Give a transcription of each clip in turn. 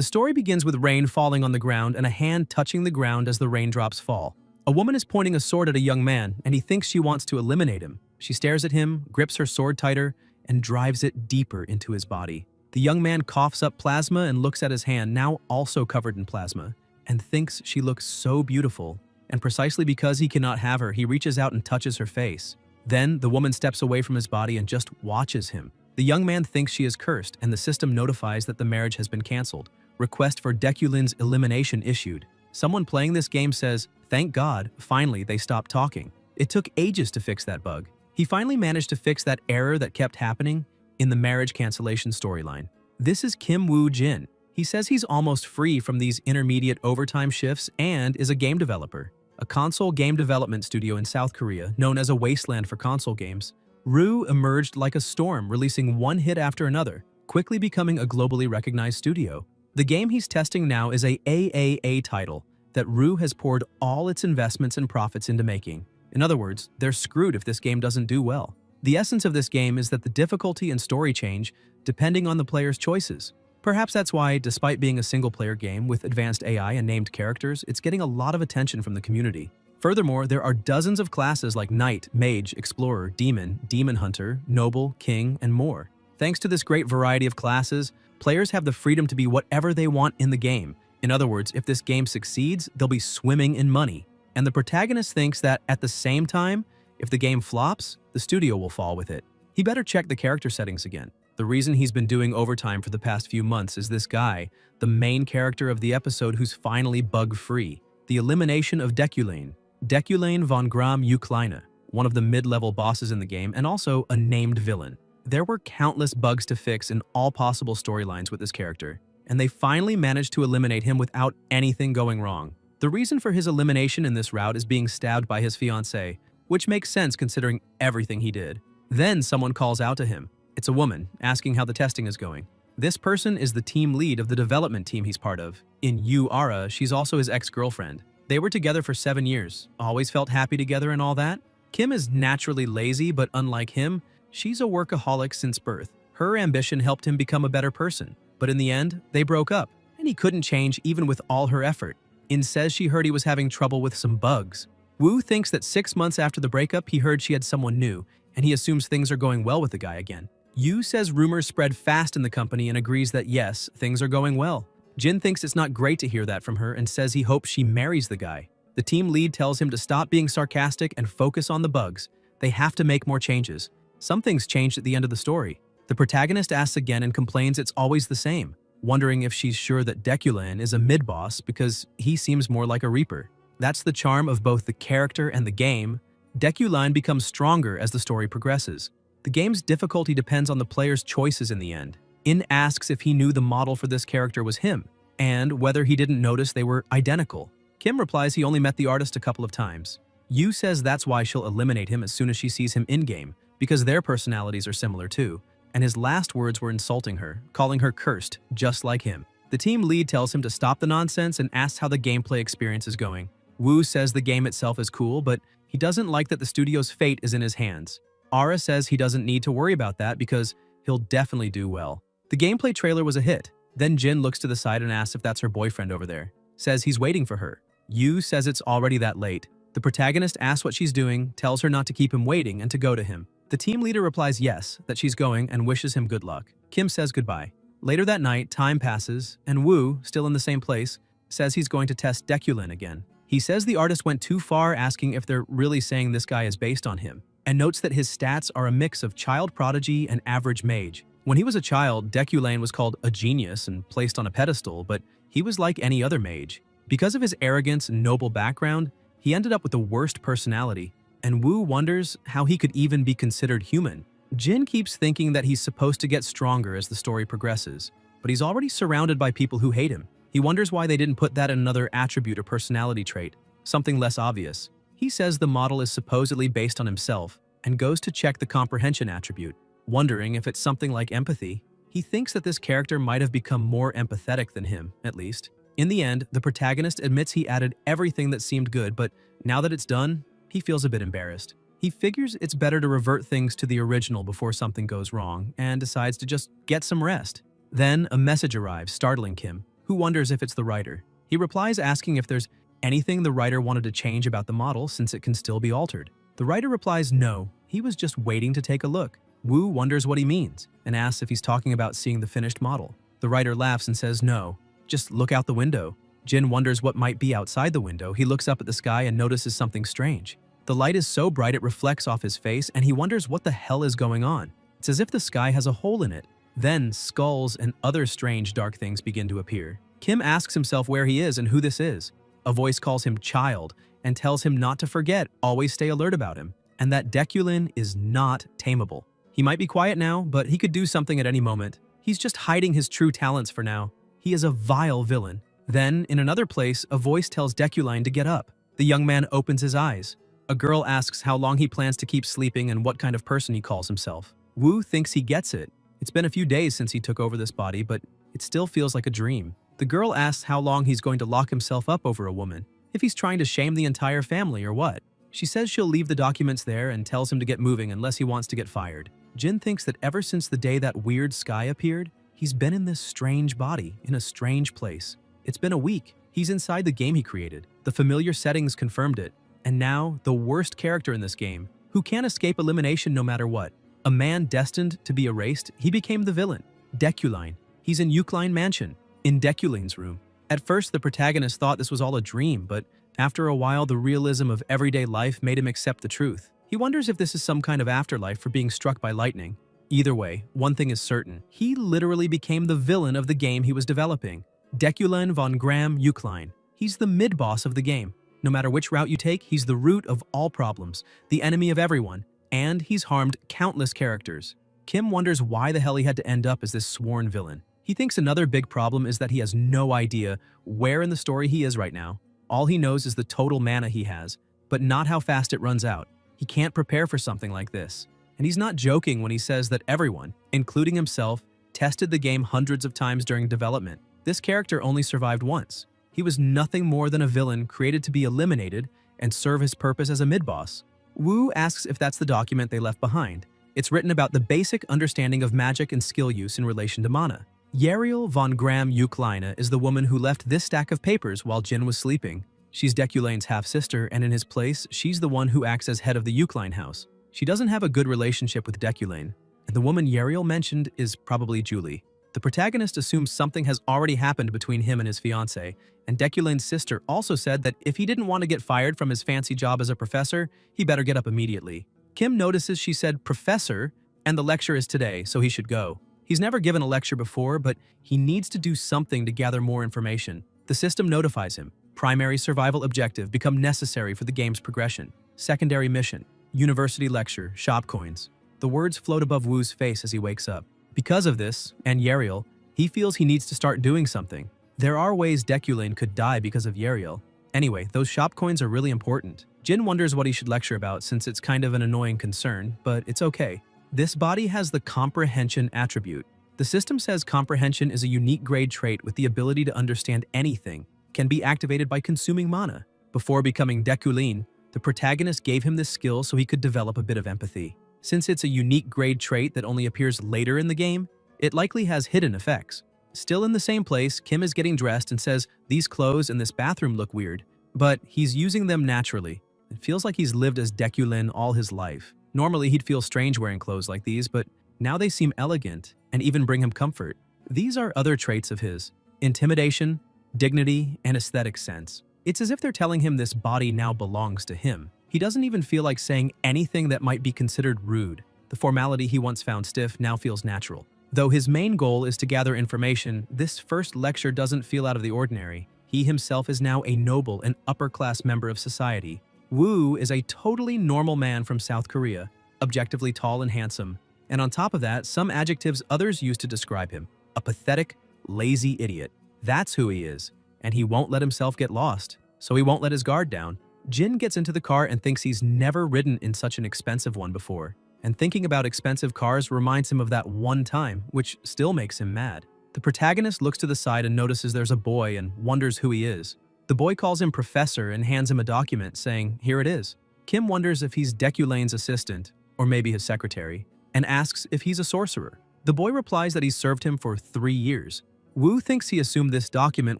The story begins with rain falling on the ground and a hand touching the ground as the raindrops fall. A woman is pointing a sword at a young man, and he thinks she wants to eliminate him. She stares at him, grips her sword tighter, and drives it deeper into his body. The young man coughs up plasma and looks at his hand, now also covered in plasma, and thinks she looks so beautiful. And precisely because he cannot have her, he reaches out and touches her face. Then, the woman steps away from his body and just watches him. The young man thinks she is cursed, and the system notifies that the marriage has been cancelled. Request for Dekulin's elimination issued. Someone playing this game says, "Thank God, finally they stopped talking." It took ages to fix that bug. He finally managed to fix that error that kept happening in the marriage cancellation storyline. This is Kim Woo-jin. He says he's almost free from these intermediate overtime shifts and is a game developer. A console game development studio in South Korea, known as a wasteland for console games. Rue emerged like a storm, releasing one hit after another, quickly becoming a globally recognized studio. The game he's testing now is a AAA title that Rue has poured all its investments and profits into making. In other words, they're screwed if this game doesn't do well. The essence of this game is that the difficulty and story change depending on the player's choices. Perhaps that's why, despite being a single-player game with advanced AI and named characters, it's getting a lot of attention from the community. Furthermore, there are dozens of classes like Knight, Mage, Explorer, Demon, Demon Hunter, Noble, King, and more. Thanks to this great variety of classes, players have the freedom to be whatever they want in the game. In other words, if this game succeeds, they'll be swimming in money. And the protagonist thinks that, at the same time, if the game flops, the studio will fall with it. He better check the character settings again. The reason he's been doing overtime for the past few months is this guy, the main character of the episode who's finally bug-free. The elimination of Dekulane. Dekulane von Gram Ukleine, one of the mid-level bosses in the game and also a named villain. There were countless bugs to fix in all possible storylines with this character, and they finally managed to eliminate him without anything going wrong. The reason for his elimination in this route is being stabbed by his fiancée, which makes sense considering everything he did. Then someone calls out to him. It's a woman, asking how the testing is going. This person is the team lead of the development team he's part of. In Yu Ara, she's also his ex-girlfriend. They were together for 7 years, always felt happy together and all that. Kim is naturally lazy, but unlike him, she's a workaholic since birth. Her ambition helped him become a better person. But in the end, they broke up, and he couldn't change even with all her effort. In says she heard he was having trouble with some bugs. Woo thinks that 6 months after the breakup, he heard she had someone new, and he assumes things are going well with the guy again. Yu says rumors spread fast in the company and agrees that yes, things are going well. Jin thinks it's not great to hear that from her and says he hopes she marries the guy. The team lead tells him to stop being sarcastic and focus on the bugs. They have to make more changes. Some things changed at the end of the story. The protagonist asks again and complains it's always the same, wondering if she's sure that Dekulane is a mid-boss because he seems more like a Reaper. That's the charm of both the character and the game. Dekulane becomes stronger as the story progresses. The game's difficulty depends on the player's choices in the end. In asks if he knew the model for this character was him, and whether he didn't notice they were identical. Kim replies he only met the artist a couple of times. Yu says that's why she'll eliminate him as soon as she sees him in-game, because their personalities are similar too, and his last words were insulting her, calling her cursed, just like him. The team lead tells him to stop the nonsense and asks how the gameplay experience is going. Wu says the game itself is cool, but he doesn't like that the studio's fate is in his hands. Ara says he doesn't need to worry about that because he'll definitely do well. The gameplay trailer was a hit. Then Jin looks to the side and asks if that's her boyfriend over there. Says he's waiting for her. Yu says it's already that late. The protagonist asks what she's doing, tells her not to keep him waiting and to go to him. The team leader replies yes, that she's going and wishes him good luck. Kim says goodbye. Later that night, time passes, and Wu, still in the same place, says he's going to test Dekulane again. He says the artist went too far asking if they're really saying this guy is based on him, and notes that his stats are a mix of child prodigy and average mage. When he was a child, Dekulane was called a genius and placed on a pedestal, but he was like any other mage. Because of his arrogance and noble background, he ended up with the worst personality, and Wu wonders how he could even be considered human. Jin keeps thinking that he's supposed to get stronger as the story progresses, but he's already surrounded by people who hate him. He wonders why they didn't put that in another attribute or personality trait, something less obvious. He says the model is supposedly based on himself and goes to check the comprehension attribute, wondering if it's something like empathy. He thinks that this character might have become more empathetic than him, at least. In the end, the protagonist admits he added everything that seemed good, but now that it's done, he feels a bit embarrassed. He figures it's better to revert things to the original before something goes wrong, and decides to just get some rest. Then, a message arrives, startling Kim, who wonders if it's the writer. He replies asking if there's anything the writer wanted to change about the model since it can still be altered. The writer replies no, he was just waiting to take a look. Wu wonders what he means and asks if he's talking about seeing the finished model. The writer laughs and says no, just look out the window. Jin wonders what might be outside the window. He looks up at the sky and notices something strange. The light is so bright it reflects off his face and he wonders what the hell is going on. It's as if the sky has a hole in it. Then skulls and other strange dark things begin to appear. Kim asks himself where he is and who this is. A voice calls him child and tells him not to forget, always stay alert about him, and that Dekulin is not tameable. He might be quiet now, but he could do something at any moment. He's just hiding his true talents for now. He is a vile villain. Then, in another place, a voice tells Dekulin to get up. The young man opens his eyes. A girl asks how long he plans to keep sleeping and what kind of person he calls himself. Wu thinks he gets it. It's been a few days since he took over this body, but it still feels like a dream. The girl asks how long he's going to lock himself up over a woman, if he's trying to shame the entire family or what. She says she'll leave the documents there and tells him to get moving unless he wants to get fired. Jin thinks that ever since the day that weird sky appeared, he's been in this strange body, in a strange place. It's been a week. He's inside the game he created. The familiar settings confirmed it. And now, the worst character in this game, who can't escape elimination no matter what. A man destined to be erased, he became the villain. Dekulin. He's in Eucline Mansion, in Dekulin's room. At first, the protagonist thought this was all a dream, but after a while, the realism of everyday life made him accept the truth. He wonders if this is some kind of afterlife for being struck by lightning. Either way, one thing is certain. He literally became the villain of the game he was developing. Dekulin von Gramm Eucline. He's the mid-boss of the game. No matter which route you take, he's the root of all problems, the enemy of everyone, and he's harmed countless characters. Kim wonders why the hell he had to end up as this sworn villain. He thinks another big problem is that he has no idea where in the story he is right now. All he knows is the total mana he has, but not how fast it runs out. He can't prepare for something like this. And he's not joking when he says that everyone, including himself, tested the game hundreds of times during development. This character only survived once. He was nothing more than a villain created to be eliminated and serve his purpose as a mid-boss. Wu asks if that's the document they left behind. It's written about the basic understanding of magic and skill use in relation to mana. Yariel von Gramm Eucline is the woman who left this stack of papers while Jin was sleeping. She's Dekulin's half-sister, and in his place, she's the one who acts as head of the Eucline house. She doesn't have a good relationship with Dekulin, and the woman Yariel mentioned is probably Julie. The protagonist assumes something has already happened between him and his fiancée, and Dekulin's sister also said that if he didn't want to get fired from his fancy job as a professor, he better get up immediately. Kim notices she said professor, and the lecture is today, so he should go. He's never given a lecture before, but he needs to do something to gather more information. The system notifies him. Primary survival objective become necessary for the game's progression. Secondary mission, university lecture, shop coins. The words float above Wu's face as he wakes up. Because of this, and Yariel, he feels he needs to start doing something. There are ways Dekulin could die because of Yariel. Anyway, those shop coins are really important. Jin wonders what he should lecture about since it's kind of an annoying concern, but it's okay. This body has the comprehension attribute. The system says comprehension is a unique grade trait with the ability to understand anything, can be activated by consuming mana. Before becoming Dekulin, the protagonist gave him this skill so he could develop a bit of empathy. Since it's a unique grade trait that only appears later in the game, it likely has hidden effects. Still in the same place, Kim is getting dressed and says, "These clothes and this bathroom look weird," but he's using them naturally. It feels like he's lived as Dekulin all his life. Normally he'd feel strange wearing clothes like these, but now they seem elegant and even bring him comfort. These are other traits of his: intimidation, dignity, and aesthetic sense. It's as if they're telling him this body now belongs to him. He doesn't even feel like saying anything that might be considered rude. The formality he once found stiff now feels natural. Though his main goal is to gather information, this first lecture doesn't feel out of the ordinary. He himself is now a noble and upper-class member of society. Wu is a totally normal man from South Korea, objectively tall and handsome. And on top of that, some adjectives others use to describe him: a pathetic, lazy idiot. That's who he is, and he won't let himself get lost, so he won't let his guard down. Jin gets into the car and thinks he's never ridden in such an expensive one before. And thinking about expensive cars reminds him of that one time, which still makes him mad. The protagonist looks to the side and notices there's a boy and wonders who he is. The boy calls him professor and hands him a document saying, "Here it is." Kim wonders if he's Dekulin's assistant, or maybe his secretary, and asks if he's a sorcerer. The boy replies that he's served him for 3 years. Wu thinks he assumed this document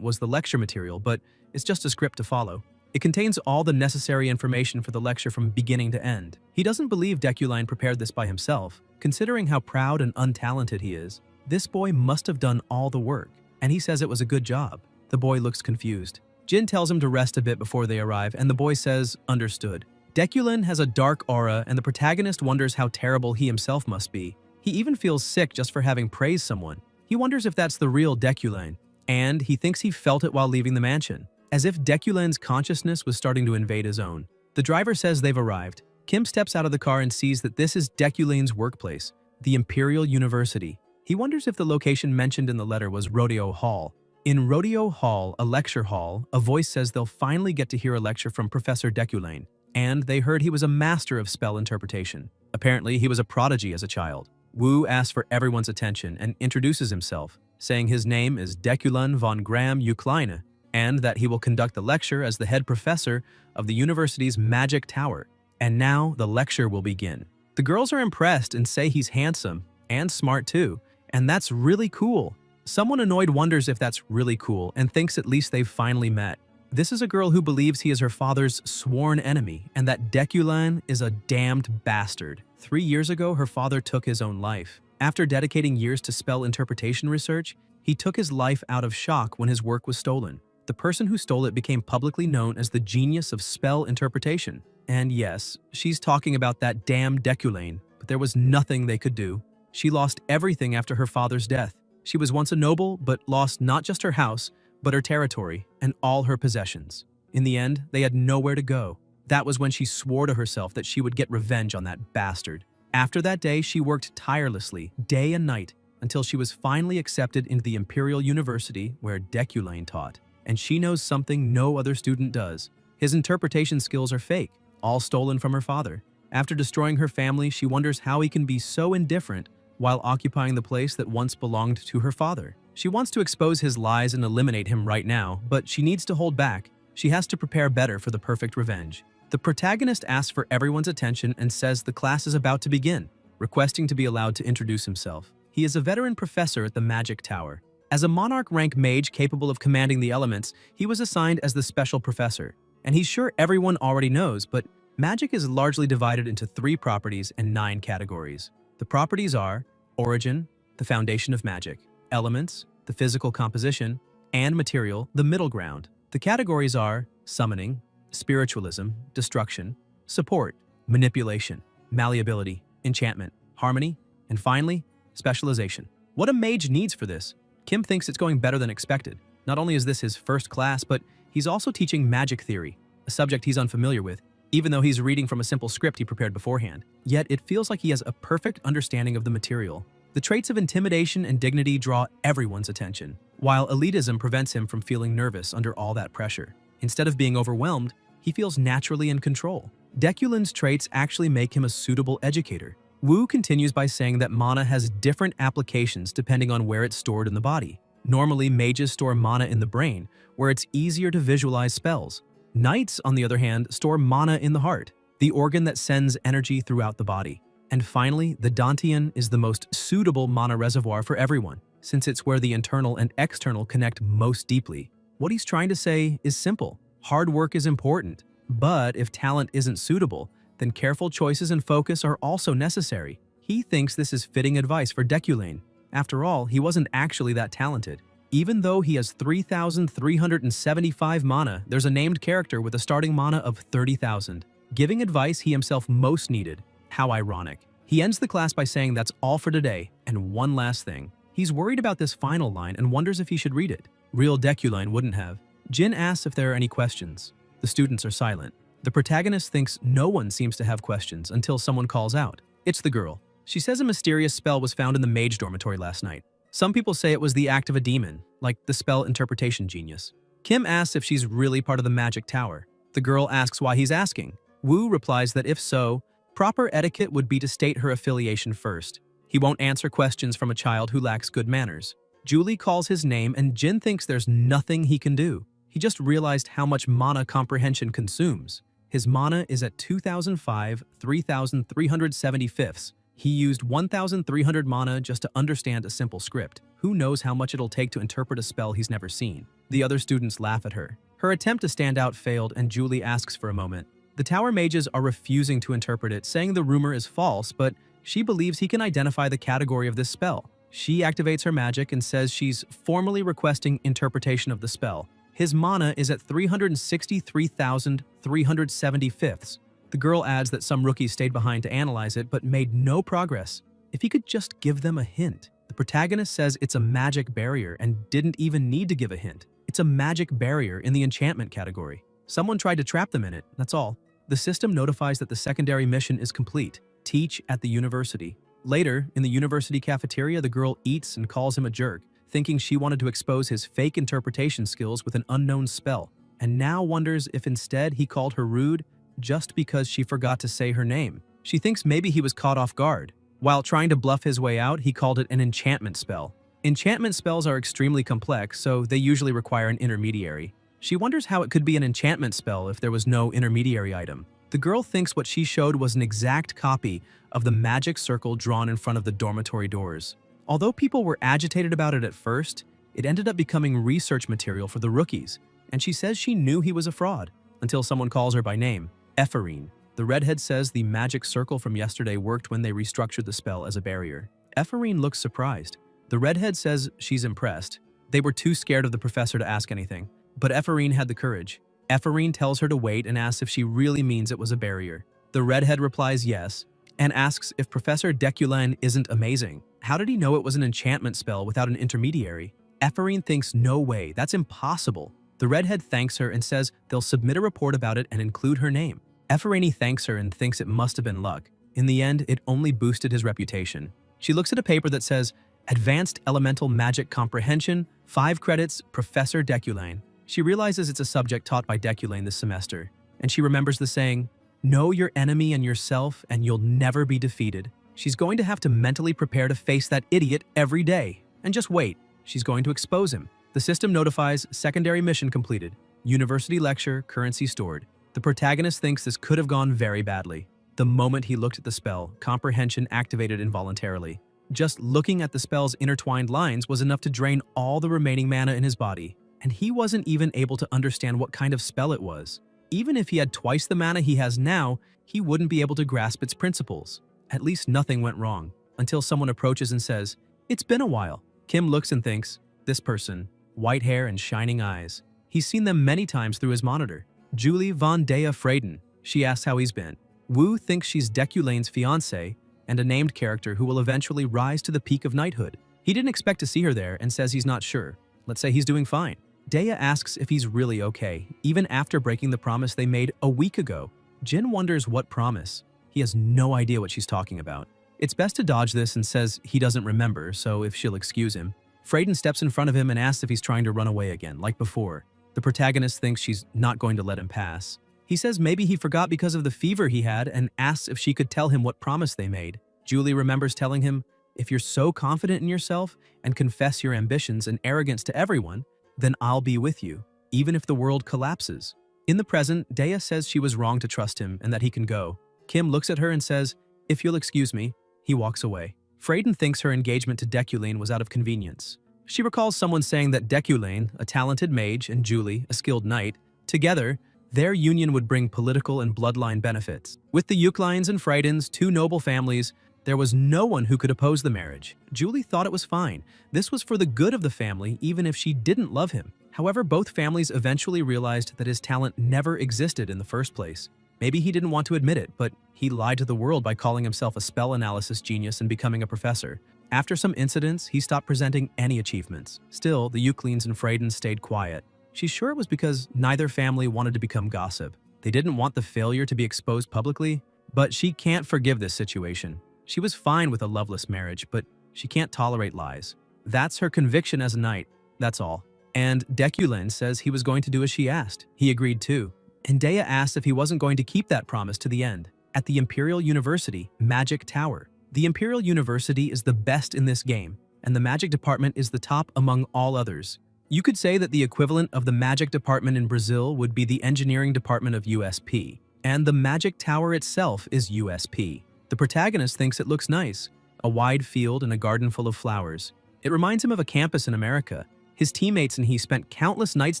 was the lecture material, but it's just a script to follow. It contains all the necessary information for the lecture from beginning to end. He doesn't believe Deculine prepared this by himself. Considering how proud and untalented he is, this boy must have done all the work, and he says it was a good job. The boy looks confused. Jin tells him to rest a bit before they arrive, and the boy says, "Understood." Deculine has a dark aura, and the protagonist wonders how terrible he himself must be. He even feels sick just for having praised someone. He wonders if that's the real Deculine, and he thinks he felt it while leaving the mansion, as if Deculine's consciousness was starting to invade his own. The driver says they've arrived. Kim steps out of the car and sees that this is Deculine's workplace, the Imperial University. He wonders if the location mentioned in the letter was Rodeo Hall. In Rodeo Hall, a lecture hall, a voice says they'll finally get to hear a lecture from Professor Deculine, and they heard he was a master of spell interpretation. Apparently, he was a prodigy as a child. Wu asks for everyone's attention and introduces himself, saying his name is Deculine von Graham Ukleine, and that he will conduct the lecture as the head professor of the university's magic tower. And now the lecture will begin. The girls are impressed and say he's handsome and smart too, and that's really cool. Someone annoyed wonders if that's really cool and thinks at least they've finally met. This is a girl who believes he is her father's sworn enemy and that Deculine is a damned bastard. 3 years ago, her father took his own life. After dedicating years to spell interpretation research, he took his life out of shock when his work was stolen. The person who stole it became publicly known as the genius of spell interpretation. And yes, she's talking about that damn Deculine, but there was nothing they could do. She lost everything after her father's death. She was once a noble, but lost not just her house, but her territory and all her possessions. In the end, they had nowhere to go. That was when she swore to herself that she would get revenge on that bastard. After that day, she worked tirelessly, day and night, until she was finally accepted into the Imperial University where Deculine taught. And she knows something no other student does. His interpretation skills are fake, all stolen from her father. After destroying her family, she wonders how he can be so indifferent while occupying the place that once belonged to her father. She wants to expose his lies and eliminate him right now, but she needs to hold back. She has to prepare better for the perfect revenge. The protagonist asks for everyone's attention and says the class is about to begin, requesting to be allowed to introduce himself. He is a veteran professor at the Magic Tower. As a monarch rank mage capable of commanding the elements, he was assigned as the special professor. And he's sure everyone already knows, but magic is largely divided into 3 properties and 9 categories. The properties are origin, the foundation of magic; elements, the physical composition; and material, the middle ground. The categories are summoning, spiritualism, destruction, support, manipulation, malleability, enchantment, harmony, and finally, specialization. What a mage needs for this. Kim thinks it's going better than expected. Not only is this his first class, but he's also teaching magic theory, a subject he's unfamiliar with, even though he's reading from a simple script he prepared beforehand. Yet it feels like he has a perfect understanding of the material. The traits of intimidation and dignity draw everyone's attention, while elitism prevents him from feeling nervous under all that pressure. Instead of being overwhelmed, he feels naturally in control. Deculine's traits actually make him a suitable educator. Wu continues by saying that mana has different applications depending on where it's stored in the body. Normally, mages store mana in the brain, where it's easier to visualize spells. Knights, on the other hand, store mana in the heart, the organ that sends energy throughout the body. And finally, the Dantian is the most suitable mana reservoir for everyone, since it's where the internal and external connect most deeply. What he's trying to say is simple. Hard work is important, but if talent isn't suitable, then careful choices and focus are also necessary. He thinks this is fitting advice for Deculine. After all, he wasn't actually that talented. Even though he has 3,375 mana, there's a named character with a starting mana of 30,000, giving advice he himself most needed. How ironic. He ends the class by saying that's all for today, and one last thing. He's worried about this final line and wonders if he should read it. Real Deculine wouldn't have. Jin asks if there are any questions. The students are silent. The protagonist thinks no one seems to have questions until someone calls out. It's the girl. She says a mysterious spell was found in the mage dormitory last night. Some people say it was the act of a demon, like the spell interpretation genius. Kim asks if she's really part of the Magic Tower. The girl asks why he's asking. Wu replies that if so, proper etiquette would be to state her affiliation first. He won't answer questions from a child who lacks good manners. Julie calls his name and Jin thinks there's nothing he can do. He just realized how much mana comprehension consumes. His mana is at 2005 3,375, He used 1,300 mana just to understand a simple script. Who knows how much it'll take to interpret a spell he's never seen? The other students laugh at her. Her attempt to stand out failed, and Julie asks for a moment. The tower mages are refusing to interpret it, saying the rumor is false, but she believes he can identify the category of this spell. She activates her magic and says she's formally requesting interpretation of the spell. His mana is at 363,375. The girl adds that some rookies stayed behind to analyze it but made no progress. If he could just give them a hint. The protagonist says it's a magic barrier and didn't even need to give a hint. It's a magic barrier in the enchantment category. Someone tried to trap them in it, that's all. The system notifies that the secondary mission is complete. Teach at the university. Later, in the university cafeteria, the girl eats and calls him a jerk, thinking she wanted to expose his fake interpretation skills with an unknown spell, and now wonders if instead he called her rude just because she forgot to say her name. She thinks maybe he was caught off guard. While trying to bluff his way out, he called it an enchantment spell. Enchantment spells are extremely complex, so they usually require an intermediary. She wonders how it could be an enchantment spell if there was no intermediary item. The girl thinks what she showed was an exact copy of the magic circle drawn in front of the dormitory doors. Although people were agitated about it at first, it ended up becoming research material for the rookies, and she says she knew he was a fraud, until someone calls her by name, Ephrine. The redhead says the magic circle from yesterday worked when they restructured the spell as a barrier. Ephrine looks surprised. The redhead says she's impressed. They were too scared of the professor to ask anything, but Ephrine had the courage. Ephrine tells her to wait and asks if she really means it was a barrier. The redhead replies yes, and asks if Professor Deculin isn't amazing. How did he know it was an enchantment spell without an intermediary? Ephrine thinks no way, that's impossible. The redhead thanks her and says they'll submit a report about it and include her name. Ephrine thanks her and thinks it must have been luck. In the end, it only boosted his reputation. She looks at a paper that says, Advanced Elemental Magic Comprehension, 5 credits, Professor Deculin. She realizes it's a subject taught by Deculin this semester, and she remembers the saying, know your enemy and yourself and you'll never be defeated. She's going to have to mentally prepare to face that idiot every day. And just wait, she's going to expose him. The system notifies secondary mission completed. University lecture, currency stored. The protagonist thinks this could have gone very badly. The moment he looked at the spell, comprehension activated involuntarily. Just looking at the spell's intertwined lines was enough to drain all the remaining mana in his body, and he wasn't even able to understand what kind of spell it was. Even if he had twice the mana he has now, he wouldn't be able to grasp its principles. At least nothing went wrong, until someone approaches and says, It's been a while. Kim looks and thinks, this person, white hair and shining eyes. He's seen them many times through his monitor. Julie von Dea Freyden. She asks how he's been. Wu thinks she's Deculin's fiancée and a named character who will eventually rise to the peak of knighthood. He didn't expect to see her there and says he's not sure. Let's say he's doing fine. Dea asks if he's really okay, even after breaking the promise they made a week ago. Jin wonders what promise. He has no idea what she's talking about. It's best to dodge this and says he doesn't remember, so if she'll excuse him. Freyden steps in front of him and asks if he's trying to run away again, like before. The protagonist thinks she's not going to let him pass. He says maybe he forgot because of the fever he had and asks if she could tell him what promise they made. Julie remembers telling him, if you're so confident in yourself and confess your ambitions and arrogance to everyone, then I'll be with you, even if the world collapses. In the present, Dea says she was wrong to trust him and that he can go. Kim looks at her and says, if you'll excuse me. He walks away. Freyden thinks her engagement to Deculin was out of convenience. She recalls someone saying that Deculin, a talented mage, and Julie, a skilled knight, together, their union would bring political and bloodline benefits. With the Euclines and Freydens, 2 noble families, there was no one who could oppose the marriage. Julie thought it was fine. This was for the good of the family, even if she didn't love him. However, both families eventually realized that his talent never existed in the first place. Maybe he didn't want to admit it, but he lied to the world by calling himself a spell analysis genius and becoming a professor. After some incidents, he stopped presenting any achievements. Still, the Euclines and Freydens stayed quiet. She's sure it was because neither family wanted to become gossip. They didn't want the failure to be exposed publicly, but she can't forgive this situation. She was fine with a loveless marriage, but she can't tolerate lies. That's her conviction as a knight, that's all. And Deculin says he was going to do as she asked. He agreed too. And Dea asked if he wasn't going to keep that promise to the end. At the Imperial University, Magic Tower. The Imperial University is the best in this game, and the Magic Department is the top among all others. You could say that the equivalent of the Magic Department in Brazil would be the Engineering Department of USP, and the Magic Tower itself is USP. The protagonist thinks it looks nice, a wide field and a garden full of flowers. It reminds him of a campus in America. His teammates and he spent countless nights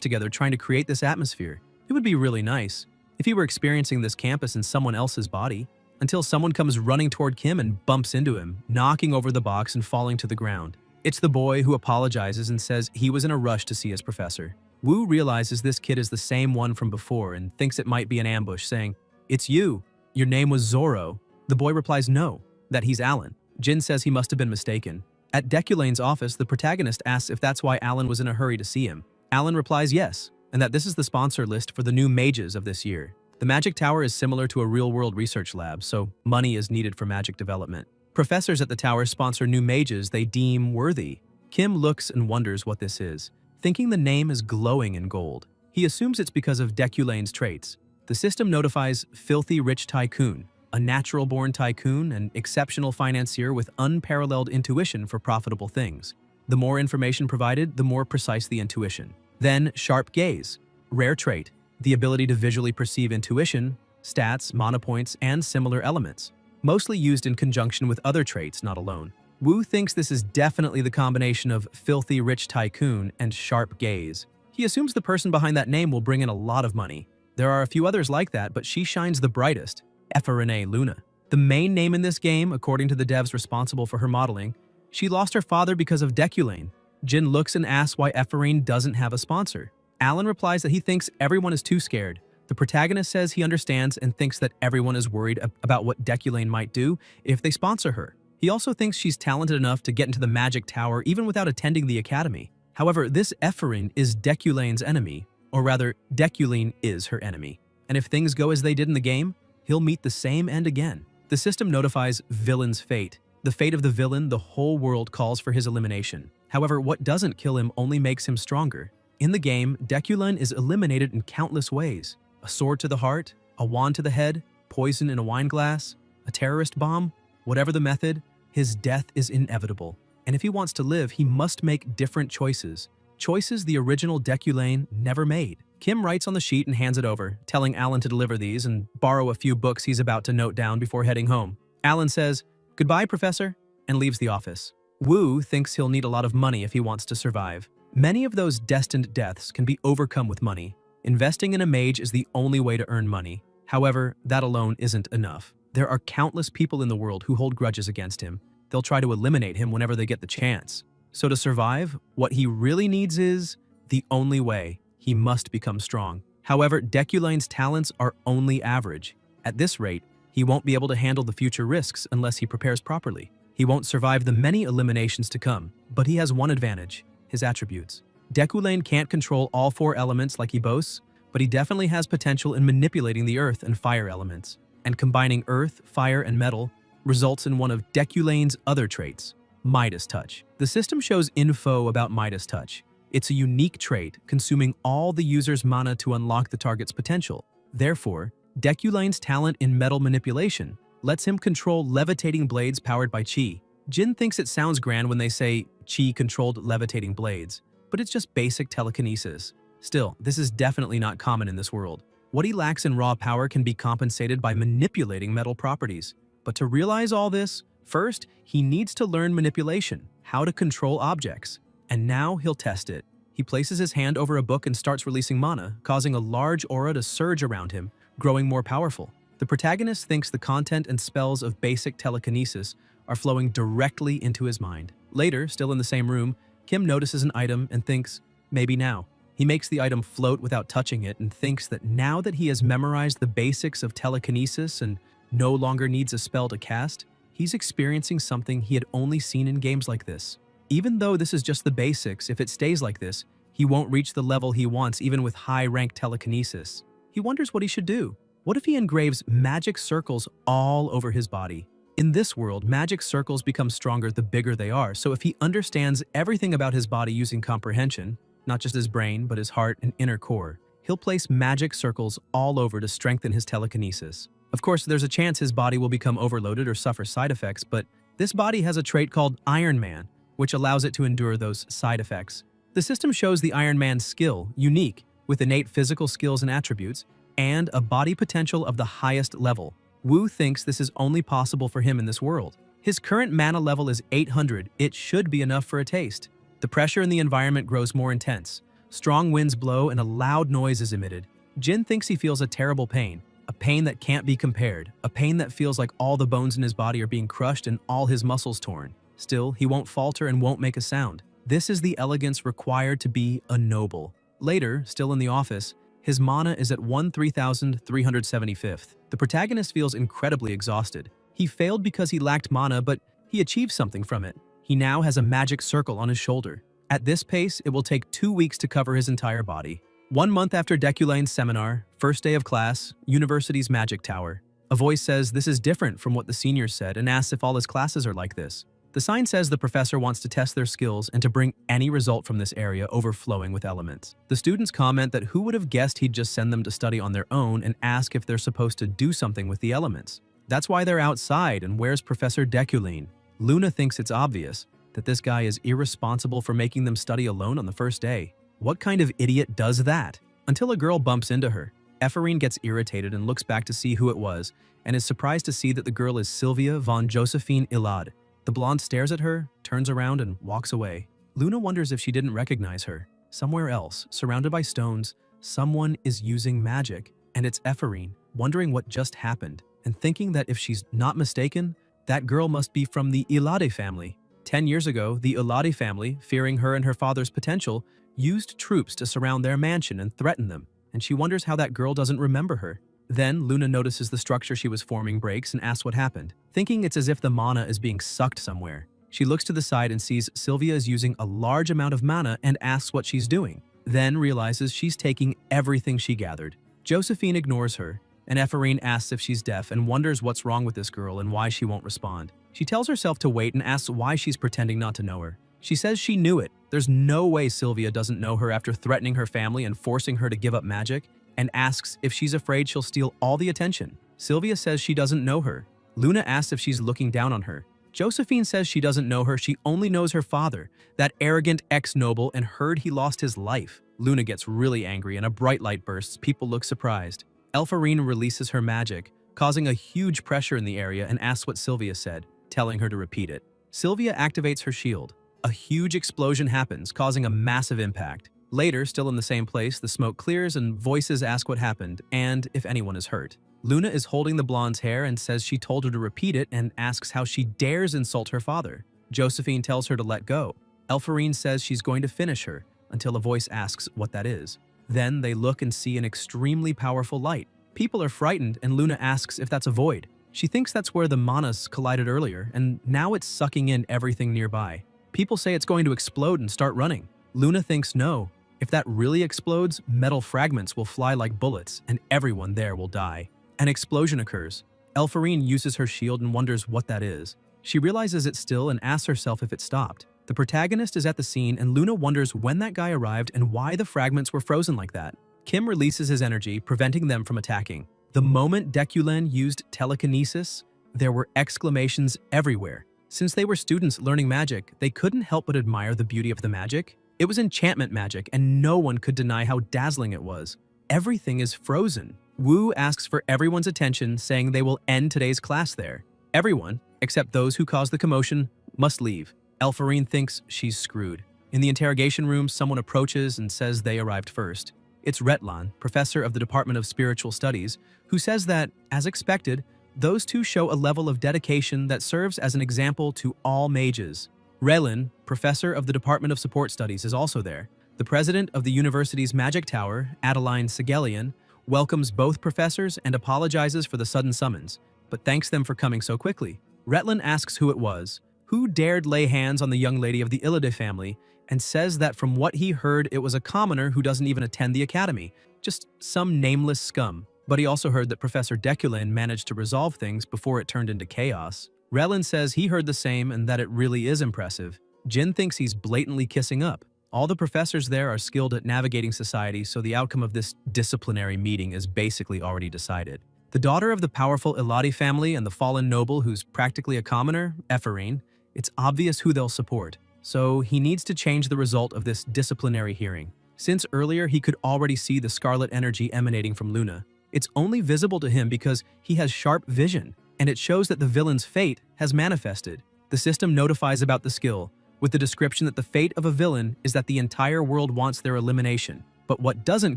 together trying to create this atmosphere. It would be really nice if he were experiencing this campus in someone else's body, until someone comes running toward Kim and bumps into him, knocking over the box and falling to the ground. It's the boy who apologizes and says he was in a rush to see his professor. Woo realizes this kid is the same one from before and thinks it might be an ambush, saying, "It's you. Your name was Zoro." The boy replies no, that he's Alan. Jin says he must have been mistaken. At Deculane's office, the protagonist asks if that's why Alan was in a hurry to see him. Alan replies yes, and that this is the sponsor list for the new mages of this year. The Magic Tower is similar to a real-world research lab, so money is needed for magic development. Professors at the tower sponsor new mages they deem worthy. Kim looks and wonders what this is, thinking the name is glowing in gold. He assumes it's because of Deculane's traits. The system notifies Filthy Rich Tycoon, a natural-born tycoon and exceptional financier with unparalleled intuition for profitable things. The more information provided, the more precise the intuition. Then Sharp Gaze, rare trait, the ability to visually perceive intuition, stats, mana points, and similar elements, mostly used in conjunction with other traits, not alone. Woo thinks this is definitely the combination of Filthy Rich Tycoon and Sharp Gaze. He assumes the person behind that name will bring in a lot of money. There are a few others like that, but she shines the brightest, Efferene Luna. The main name in this game, according to the devs responsible for her modeling, she lost her father because of Deculane. Jin looks and asks why Efferene doesn't have a sponsor. Alan replies that he thinks everyone is too scared. The protagonist says he understands and thinks that everyone is worried about what Deculane might do if they sponsor her. He also thinks she's talented enough to get into the Magic Tower even without attending the academy. However, this Efferene is Deculane's enemy, or rather, Deculane is her enemy. And if things go as they did in the game, he'll meet the same end again. The system notifies Villain's fate. The fate of the villain, the whole world calls for his elimination. However, what doesn't kill him only makes him stronger. In the game, Deculane is eliminated in countless ways. A sword to the heart, a wand to the head, poison in a wine glass, a terrorist bomb, whatever the method, his death is inevitable. And if he wants to live, he must make different choices. Choices the original Deculane never made. Kim writes on the sheet and hands it over, telling Alan to deliver these and borrow a few books he's about to note down before heading home. Alan says, "Goodbye, Professor," and leaves the office. Woo thinks he'll need a lot of money if he wants to survive. Many of those destined deaths can be overcome with money. Investing in a mage is the only way to earn money. However, that alone isn't enough. There are countless people in the world who hold grudges against him. They'll try to eliminate him whenever they get the chance. So to survive, what he really needs is the only way. He must become strong. However, Deculane's talents are only average. At this rate, he won't be able to handle the future risks unless he prepares properly. He won't survive the many eliminations to come, but he has one advantage, his attributes. Deculane can't control all 4 elements like he boasts, but he definitely has potential in manipulating the earth and fire elements. And combining earth, fire, and metal results in one of Deculane's other traits, Midas Touch. The system shows info about Midas Touch. It's a unique trait, consuming all the user's mana to unlock the target's potential. Therefore, Deculane's talent in metal manipulation lets him control levitating blades powered by chi. Jin thinks it sounds grand when they say chi-controlled levitating blades, but it's just basic telekinesis. Still, this is definitely not common in this world. What he lacks in raw power can be compensated by manipulating metal properties. But to realize all this, first, he needs to learn manipulation, how to control objects. And now he'll test it. He places his hand over a book and starts releasing mana, causing a large aura to surge around him, growing more powerful. The protagonist thinks the content and spells of basic telekinesis are flowing directly into his mind. Later, still in the same room, Kim notices an item and thinks, maybe now. He makes the item float without touching it and thinks that now that he has memorized the basics of telekinesis and no longer needs a spell to cast, he's experiencing something he had only seen in games like this. Even though this is just the basics, if it stays like this, he won't reach the level he wants even with high-rank telekinesis. He wonders what he should do. What if he engraves magic circles all over his body? In this world, magic circles become stronger the bigger they are, so if he understands everything about his body using comprehension, not just his brain, but his heart and inner core, he'll place magic circles all over to strengthen his telekinesis. Of course, there's a chance his body will become overloaded or suffer side effects, but this body has a trait called Iron Man, which allows it to endure those side effects. The system shows the Iron Man's skill, unique, with innate physical skills and attributes, and a body potential of the highest level. Wu thinks this is only possible for him in this world. His current mana level is 800, it should be enough for a taste. The pressure in the environment grows more intense. Strong winds blow and a loud noise is emitted. Jin thinks he feels a terrible pain. A pain that can't be compared. A pain that feels like all the bones in his body are being crushed and all his muscles torn. Still, he won't falter and won't make a sound. This is the elegance required to be a noble. Later, still in the office, his mana is at 3375th. The protagonist feels incredibly exhausted. He failed because he lacked mana, but he achieved something from it. He now has a magic circle on his shoulder. At this pace, it will take 2 weeks to cover his entire body. 1 month after Deculane's seminar, first day of class, university's magic tower. A voice says this is different from what the seniors said and asks if all his classes are like this. The sign says the professor wants to test their skills and to bring any result from this area overflowing with elements. The students comment that who would have guessed he'd just send them to study on their own and ask if they're supposed to do something with the elements. That's why they're outside, and where's Professor Deculane? Luna thinks it's obvious that this guy is irresponsible for making them study alone on the first day. What kind of idiot does that? Until a girl bumps into her. Ephraim gets irritated and looks back to see who it was, and is surprised to see that the girl is Sylvia von Josephine Ilad. The blonde stares at her, turns around, and walks away. Luna wonders if she didn't recognize her. Somewhere else, surrounded by stones, someone is using magic, and it's Ephraim, wondering what just happened, and thinking that if she's not mistaken, that girl must be from the Ilade family. 10 years ago, the Ilade family, fearing her and her father's potential, used troops to surround their mansion and threaten them, and she wonders how that girl doesn't remember her. Then, Luna notices the structure she was forming breaks and asks what happened, thinking it's as if the mana is being sucked somewhere. She looks to the side and sees Sylvia is using a large amount of mana and asks what she's doing, then realizes she's taking everything she gathered. Josephine ignores her, and Ephraim asks if she's deaf and wonders what's wrong with this girl and why she won't respond. She tells herself to wait and asks why she's pretending not to know her. She says she knew it. There's no way Sylvia doesn't know her after threatening her family and forcing her to give up magic, and asks if she's afraid she'll steal all the attention. Sylvia says she doesn't know her. Luna asks if she's looking down on her. Josephine says she doesn't know her, she only knows her father, that arrogant ex-noble, and heard he lost his life. Luna gets really angry and a bright light bursts. People look surprised. Elfarine releases her magic, causing a huge pressure in the area, and asks what Sylvia said, telling her to repeat it. Sylvia activates her shield. A huge explosion happens, causing a massive impact. Later, still in the same place, the smoke clears and voices ask what happened and if anyone is hurt. Luna is holding the blonde's hair and says she told her to repeat it and asks how she dares insult her father. Josephine tells her to let go. Elfarine says she's going to finish her until a voice asks what that is. Then they look and see an extremely powerful light. People are frightened and Luna asks if that's a void. She thinks that's where the manas collided earlier, and now it's sucking in everything nearby. People say it's going to explode and start running. Luna thinks no. If that really explodes, metal fragments will fly like bullets and everyone there will die. An explosion occurs. Elfarine uses her shield and wonders what that is. She realizes it's still and asks herself if it stopped. The protagonist is at the scene and Luna wonders when that guy arrived and why the fragments were frozen like that. Kim releases his energy, preventing them from attacking. The moment Deculane used telekinesis, there were exclamations everywhere. Since they were students learning magic, they couldn't help but admire the beauty of the magic. It was enchantment magic, and no one could deny how dazzling it was. Everything is frozen. Wu asks for everyone's attention, saying they will end today's class there. Everyone, except those who caused the commotion, must leave. Elfarine thinks she's screwed. In the interrogation room, someone approaches and says they arrived first. It's Retlan, professor of the Department of Spiritual Studies, who says that, as expected, those two show a level of dedication that serves as an example to all mages. Relin, professor of the Department of Support Studies, is also there. The president of the university's magic tower, Adeline Sigelian, welcomes both professors and apologizes for the sudden summons, but thanks them for coming so quickly. Retlin asks who it was, who dared lay hands on the young lady of the Illide family, and says that from what he heard it was a commoner who doesn't even attend the academy, just some nameless scum. But he also heard that Professor Deculane managed to resolve things before it turned into chaos. Relin says he heard the same and that it really is impressive. Jin thinks he's blatantly kissing up. All the professors there are skilled at navigating society, so the outcome of this disciplinary meeting is basically already decided. The daughter of the powerful Iladi family and the fallen noble who's practically a commoner, Ephraim, it's obvious who they'll support. So he needs to change the result of this disciplinary hearing. Since earlier he could already see the scarlet energy emanating from Luna. It's only visible to him because he has sharp vision, and it shows that the villain's fate has manifested. The system notifies about the skill, with the description that the fate of a villain is that the entire world wants their elimination, but what doesn't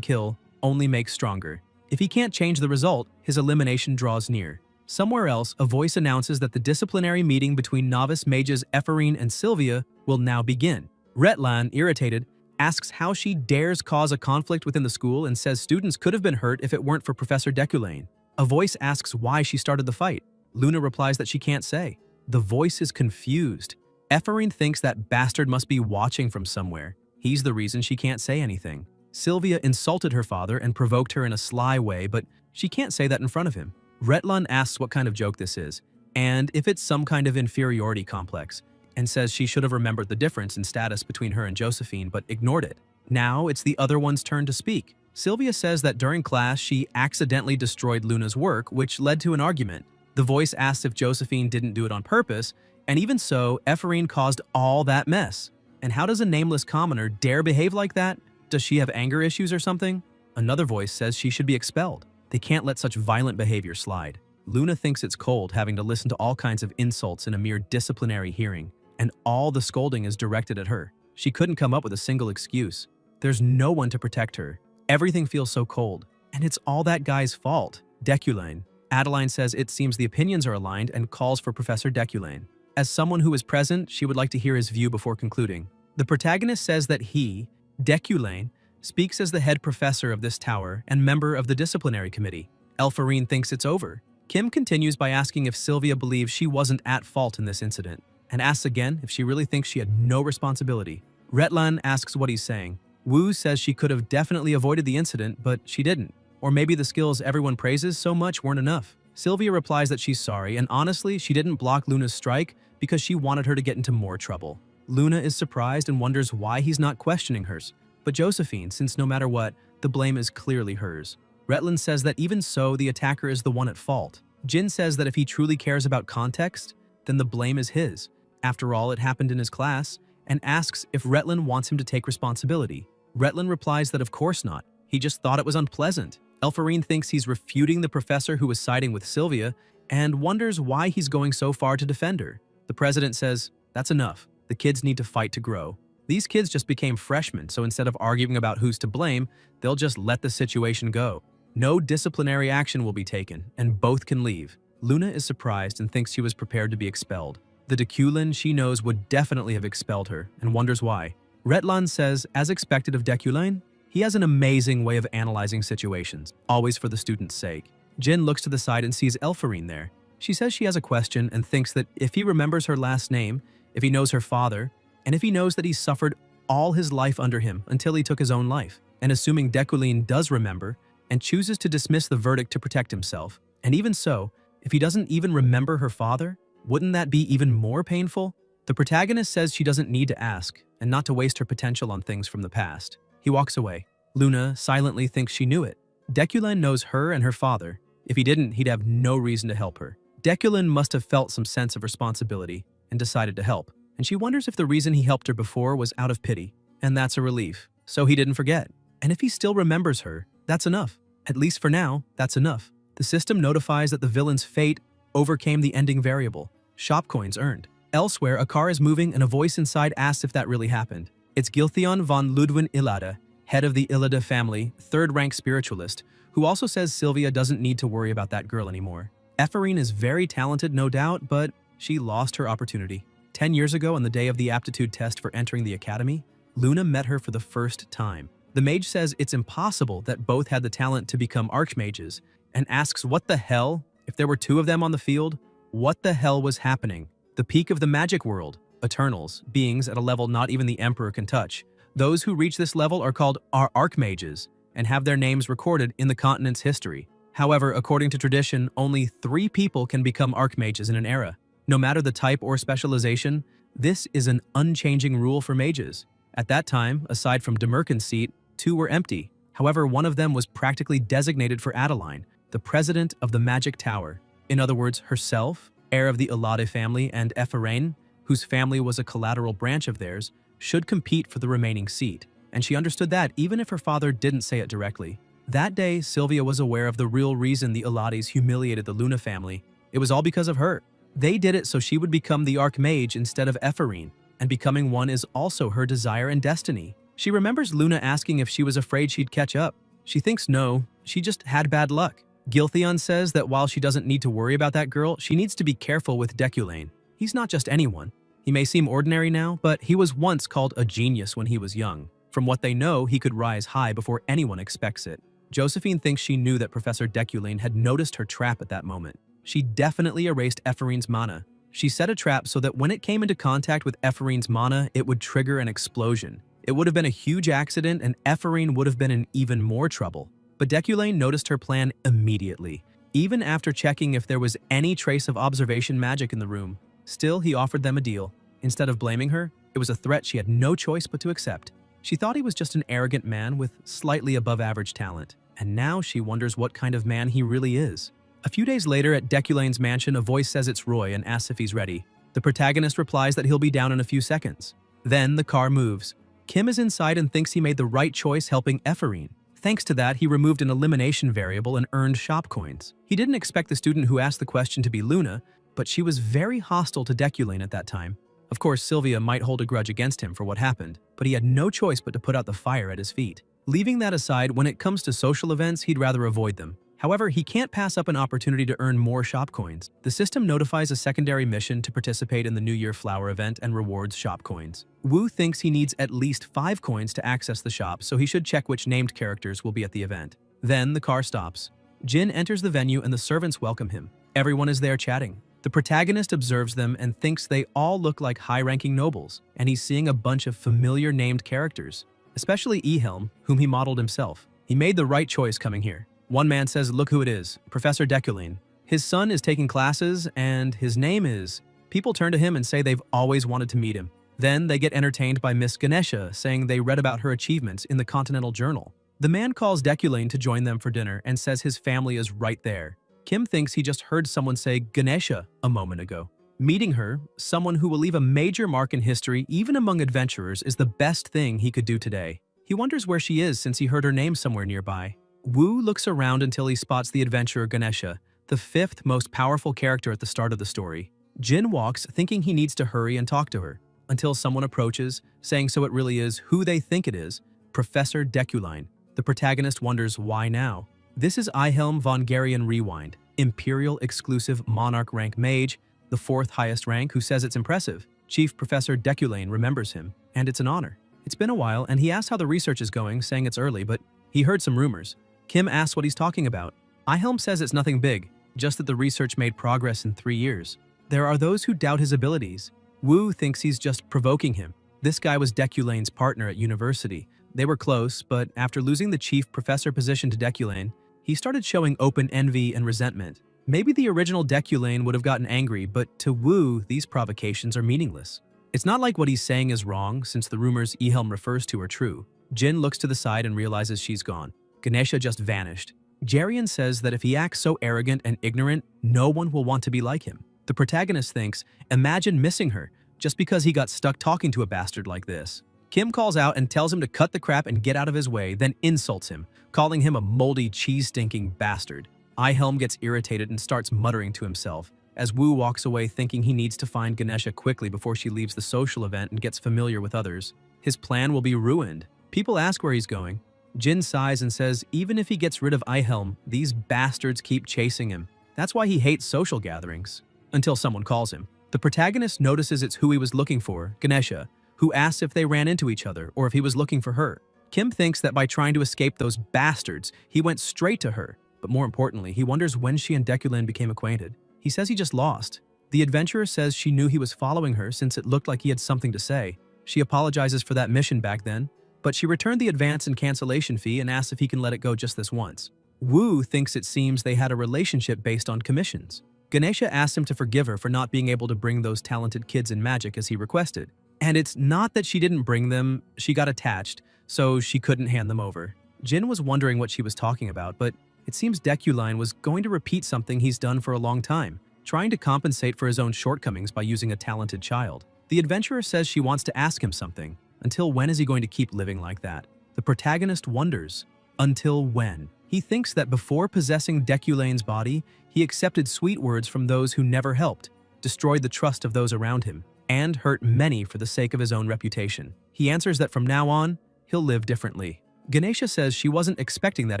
kill only makes stronger. If he can't change the result, his elimination draws near. Somewhere else, a voice announces that the disciplinary meeting between novice mages Ephraim and Sylvia will now begin. Retlan, irritated, asks how she dares cause a conflict within the school and says students could have been hurt if it weren't for Professor Deculain. A voice asks why she started the fight. Luna replies that she can't say. The voice is confused. Ephraim thinks that bastard must be watching from somewhere. He's the reason she can't say anything. Sylvia insulted her father and provoked her in a sly way, but she can't say that in front of him. Retlan asks what kind of joke this is, and if it's some kind of inferiority complex, and says she should have remembered the difference in status between her and Josephine, but ignored it. Now it's the other one's turn to speak. Sylvia says that during class she accidentally destroyed Luna's work, which led to an argument. The voice asks if Josephine didn't do it on purpose, and even so, Ephraim caused all that mess. And how does a nameless commoner dare behave like that? Does she have anger issues or something? Another voice says she should be expelled. They can't let such violent behavior slide. Luna thinks it's cold having to listen to all kinds of insults in a mere disciplinary hearing, and all the scolding is directed at her. She couldn't come up with a single excuse. There's no one to protect her. Everything feels so cold, and it's all that guy's fault, Deculain. Adeline says it seems the opinions are aligned and calls for Professor Deculain. As someone who is present, she would like to hear his view before concluding. The protagonist says that he, Deculain, speaks as the head professor of this tower and member of the disciplinary committee. Elfarine thinks it's over. Kim continues by asking if Sylvia believes she wasn't at fault in this incident, and asks again if she really thinks she had no responsibility. Retlan asks what he's saying. Wu says she could have definitely avoided the incident, but she didn't. Or maybe the skills everyone praises so much weren't enough. Sylvia replies that she's sorry, and honestly, she didn't block Luna's strike because she wanted her to get into more trouble. Luna is surprised and wonders why he's not questioning hers. But Josephine, since no matter what, the blame is clearly hers. Retlan says that even so, the attacker is the one at fault. Jin says that if he truly cares about context, then the blame is his. After all, it happened in his class, and asks if Retlan wants him to take responsibility. Retlan replies that of course not. He just thought it was unpleasant. Elfarine thinks he's refuting the professor who was siding with Sylvia and wonders why he's going so far to defend her. The president says, that's enough. The kids need to fight to grow. These kids just became freshmen, so instead of arguing about who's to blame, they'll just let the situation go. No disciplinary action will be taken, and both can leave. Luna is surprised and thinks she was prepared to be expelled. The Deculain she knows would definitely have expelled her, and wonders why. Retlan says, as expected of Deculain, he has an amazing way of analyzing situations, always for the student's sake. Jin looks to the side and sees Elfarine there. She says she has a question and thinks that if he remembers her last name, if he knows her father, and if he knows that he suffered all his life under him until he took his own life, and assuming Deculain does remember, and chooses to dismiss the verdict to protect himself, and even so, if he doesn't even remember her father, wouldn't that be even more painful? The protagonist says she doesn't need to ask, and not to waste her potential on things from the past. He walks away. Luna silently thinks she knew it. Deculain knows her and her father. If he didn't, he'd have no reason to help her. Deculain must have felt some sense of responsibility and decided to help. And she wonders if the reason he helped her before was out of pity. And that's a relief. So he didn't forget. And if he still remembers her, that's enough. At least for now, that's enough. The system notifies that the villain's fate overcame the ending variable. Shop coins earned. Elsewhere, a car is moving and a voice inside asks if that really happened. It's Giltheon von Ludwin Illada, head of the Illada family, third-rank spiritualist, who also says Sylvia doesn't need to worry about that girl anymore. Ephraim is very talented, no doubt, but she lost her opportunity. 10 years ago, on the day of the aptitude test for entering the academy, Luna met her for the first time. The mage says it's impossible that both had the talent to become archmages, and asks what the hell, if there were two of them on the field, what the hell was happening? The peak of the magic world, Eternals, beings at a level not even the Emperor can touch. Those who reach this level are called archmages, and have their names recorded in the continent's history. However, according to tradition, only 3 people can become archmages in an era. No matter the type or specialization, this is an unchanging rule for mages. At that time, aside from Demerkin's seat, 2 were empty. However, one of them was practically designated for Adeline, the president of the Magic Tower. In other words, herself, heir of the Illade family, and Ephraim, whose family was a collateral branch of theirs, should compete for the remaining seat. And she understood that even if her father didn't say it directly. That day, Sylvia was aware of the real reason the Elatis humiliated the Luna family. It was all because of her. They did it so she would become the Archmage instead of Ephorine, and becoming one is also her desire and destiny. She remembers Luna asking if she was afraid she'd catch up. She thinks no, she just had bad luck. Giltheon says that while she doesn't need to worry about that girl, she needs to be careful with Deculane. He's not just anyone. He may seem ordinary now, but he was once called a genius when he was young. From what they know, he could rise high before anyone expects it. Josephine thinks she knew that Professor Deculane had noticed her trap at that moment. She definitely erased Ephorine's mana. She set a trap so that when it came into contact with Ephorine's mana, it would trigger an explosion. It would have been a huge accident and Ephorine would have been in even more trouble. But Deculane noticed her plan immediately, even after checking if there was any trace of observation magic in the room. Still, he offered them a deal. Instead of blaming her, it was a threat she had no choice but to accept. She thought he was just an arrogant man with slightly above-average talent, and now she wonders what kind of man he really is. A few days later, at Deculane's mansion, a voice says it's Roy and asks if he's ready. The protagonist replies that he'll be down in a few seconds. Then the car moves. Kim is inside and thinks he made the right choice helping Ephorine. Thanks to that, he removed an elimination variable and earned shop coins. He didn't expect the student who asked the question to be Luna, but she was very hostile to Deculane at that time. Of course, Sylvia might hold a grudge against him for what happened, but he had no choice but to put out the fire at his feet. Leaving that aside, when it comes to social events, he'd rather avoid them. However, he can't pass up an opportunity to earn more shop coins. The system notifies a secondary mission to participate in the New Year Flower event and rewards shop coins. Wu thinks he needs at least 5 coins to access the shop, so he should check which named characters will be at the event. Then the car stops. Jin enters the venue and the servants welcome him. Everyone is there chatting. The protagonist observes them and thinks they all look like high-ranking nobles, and he's seeing a bunch of familiar named characters, especially Ehelm, whom he modeled himself. He made the right choice coming here. One man says, "Look who it is, Professor Deculane. His son is taking classes, and his name is..." People turn to him and say they've always wanted to meet him. Then they get entertained by Miss Ganesha, saying they read about her achievements in the Continental Journal. The man calls Deculane to join them for dinner and says his family is right there. Kim thinks he just heard someone say Ganesha a moment ago. Meeting her, someone who will leave a major mark in history even among adventurers, is the best thing he could do today. He wonders where she is since he heard her name somewhere nearby. Wu looks around until he spots the adventurer Ganesha, the 5th most powerful character at the start of the story. Jin walks, thinking he needs to hurry and talk to her, until someone approaches, saying so it really is who they think it is, Professor Deculane. The protagonist wonders why now. This is Ehelm von Garion Rewind, Imperial Exclusive Monarch rank mage, the 4th highest rank, who says it's impressive. Chief Professor Deculane remembers him, and it's an honor. It's been a while, and he asks how the research is going, saying it's early, but he heard some rumors. Kim asks what he's talking about. Ehelm says it's nothing big, just that the research made progress in 3 years. There are those who doubt his abilities. Wu thinks he's just provoking him. This guy was Deculane's partner at university. They were close, but after losing the chief professor position to Deculane, he started showing open envy and resentment. Maybe the original Deculane would have gotten angry, but to Wu, these provocations are meaningless. It's not like what he's saying is wrong, since the rumors Ehelm refers to are true. Jin looks to the side and realizes she's gone. Ganesha just vanished. Jarian says that if he acts so arrogant and ignorant, no one will want to be like him. The protagonist thinks, imagine missing her, just because he got stuck talking to a bastard like this. Kim calls out and tells him to cut the crap and get out of his way, then insults him, calling him a moldy, cheese-stinking bastard. Ehelm gets irritated and starts muttering to himself, as Wu walks away thinking he needs to find Ganesha quickly before she leaves the social event and gets familiar with others. His plan will be ruined. People ask where he's going. Jin sighs and says even if he gets rid of Ehelm, these bastards keep chasing him. That's why he hates social gatherings. Until someone calls him. The protagonist notices it's who he was looking for, Ganesha, who asks if they ran into each other or if he was looking for her. Kim thinks that by trying to escape those bastards, he went straight to her. But more importantly, he wonders when she and Deculane became acquainted. He says he just lost. The adventurer says she knew he was following her since it looked like he had something to say. She apologizes for that mission back then, but she returned the advance and cancellation fee and asks if he can let it go just this once. Wu thinks it seems they had a relationship based on commissions. Ganesha asks him to forgive her for not being able to bring those talented kids in magic as he requested. And it's not that she didn't bring them, she got attached, so she couldn't hand them over. Jin was wondering what she was talking about, but it seems Deculane was going to repeat something he's done for a long time, trying to compensate for his own shortcomings by using a talented child. The adventurer says she wants to ask him something. Until when is he going to keep living like that? The protagonist wonders, until when? He thinks that before possessing Deculane's body, he accepted sweet words from those who never helped, destroyed the trust of those around him, and hurt many for the sake of his own reputation. He answers that from now on, he'll live differently. Ganesha says she wasn't expecting that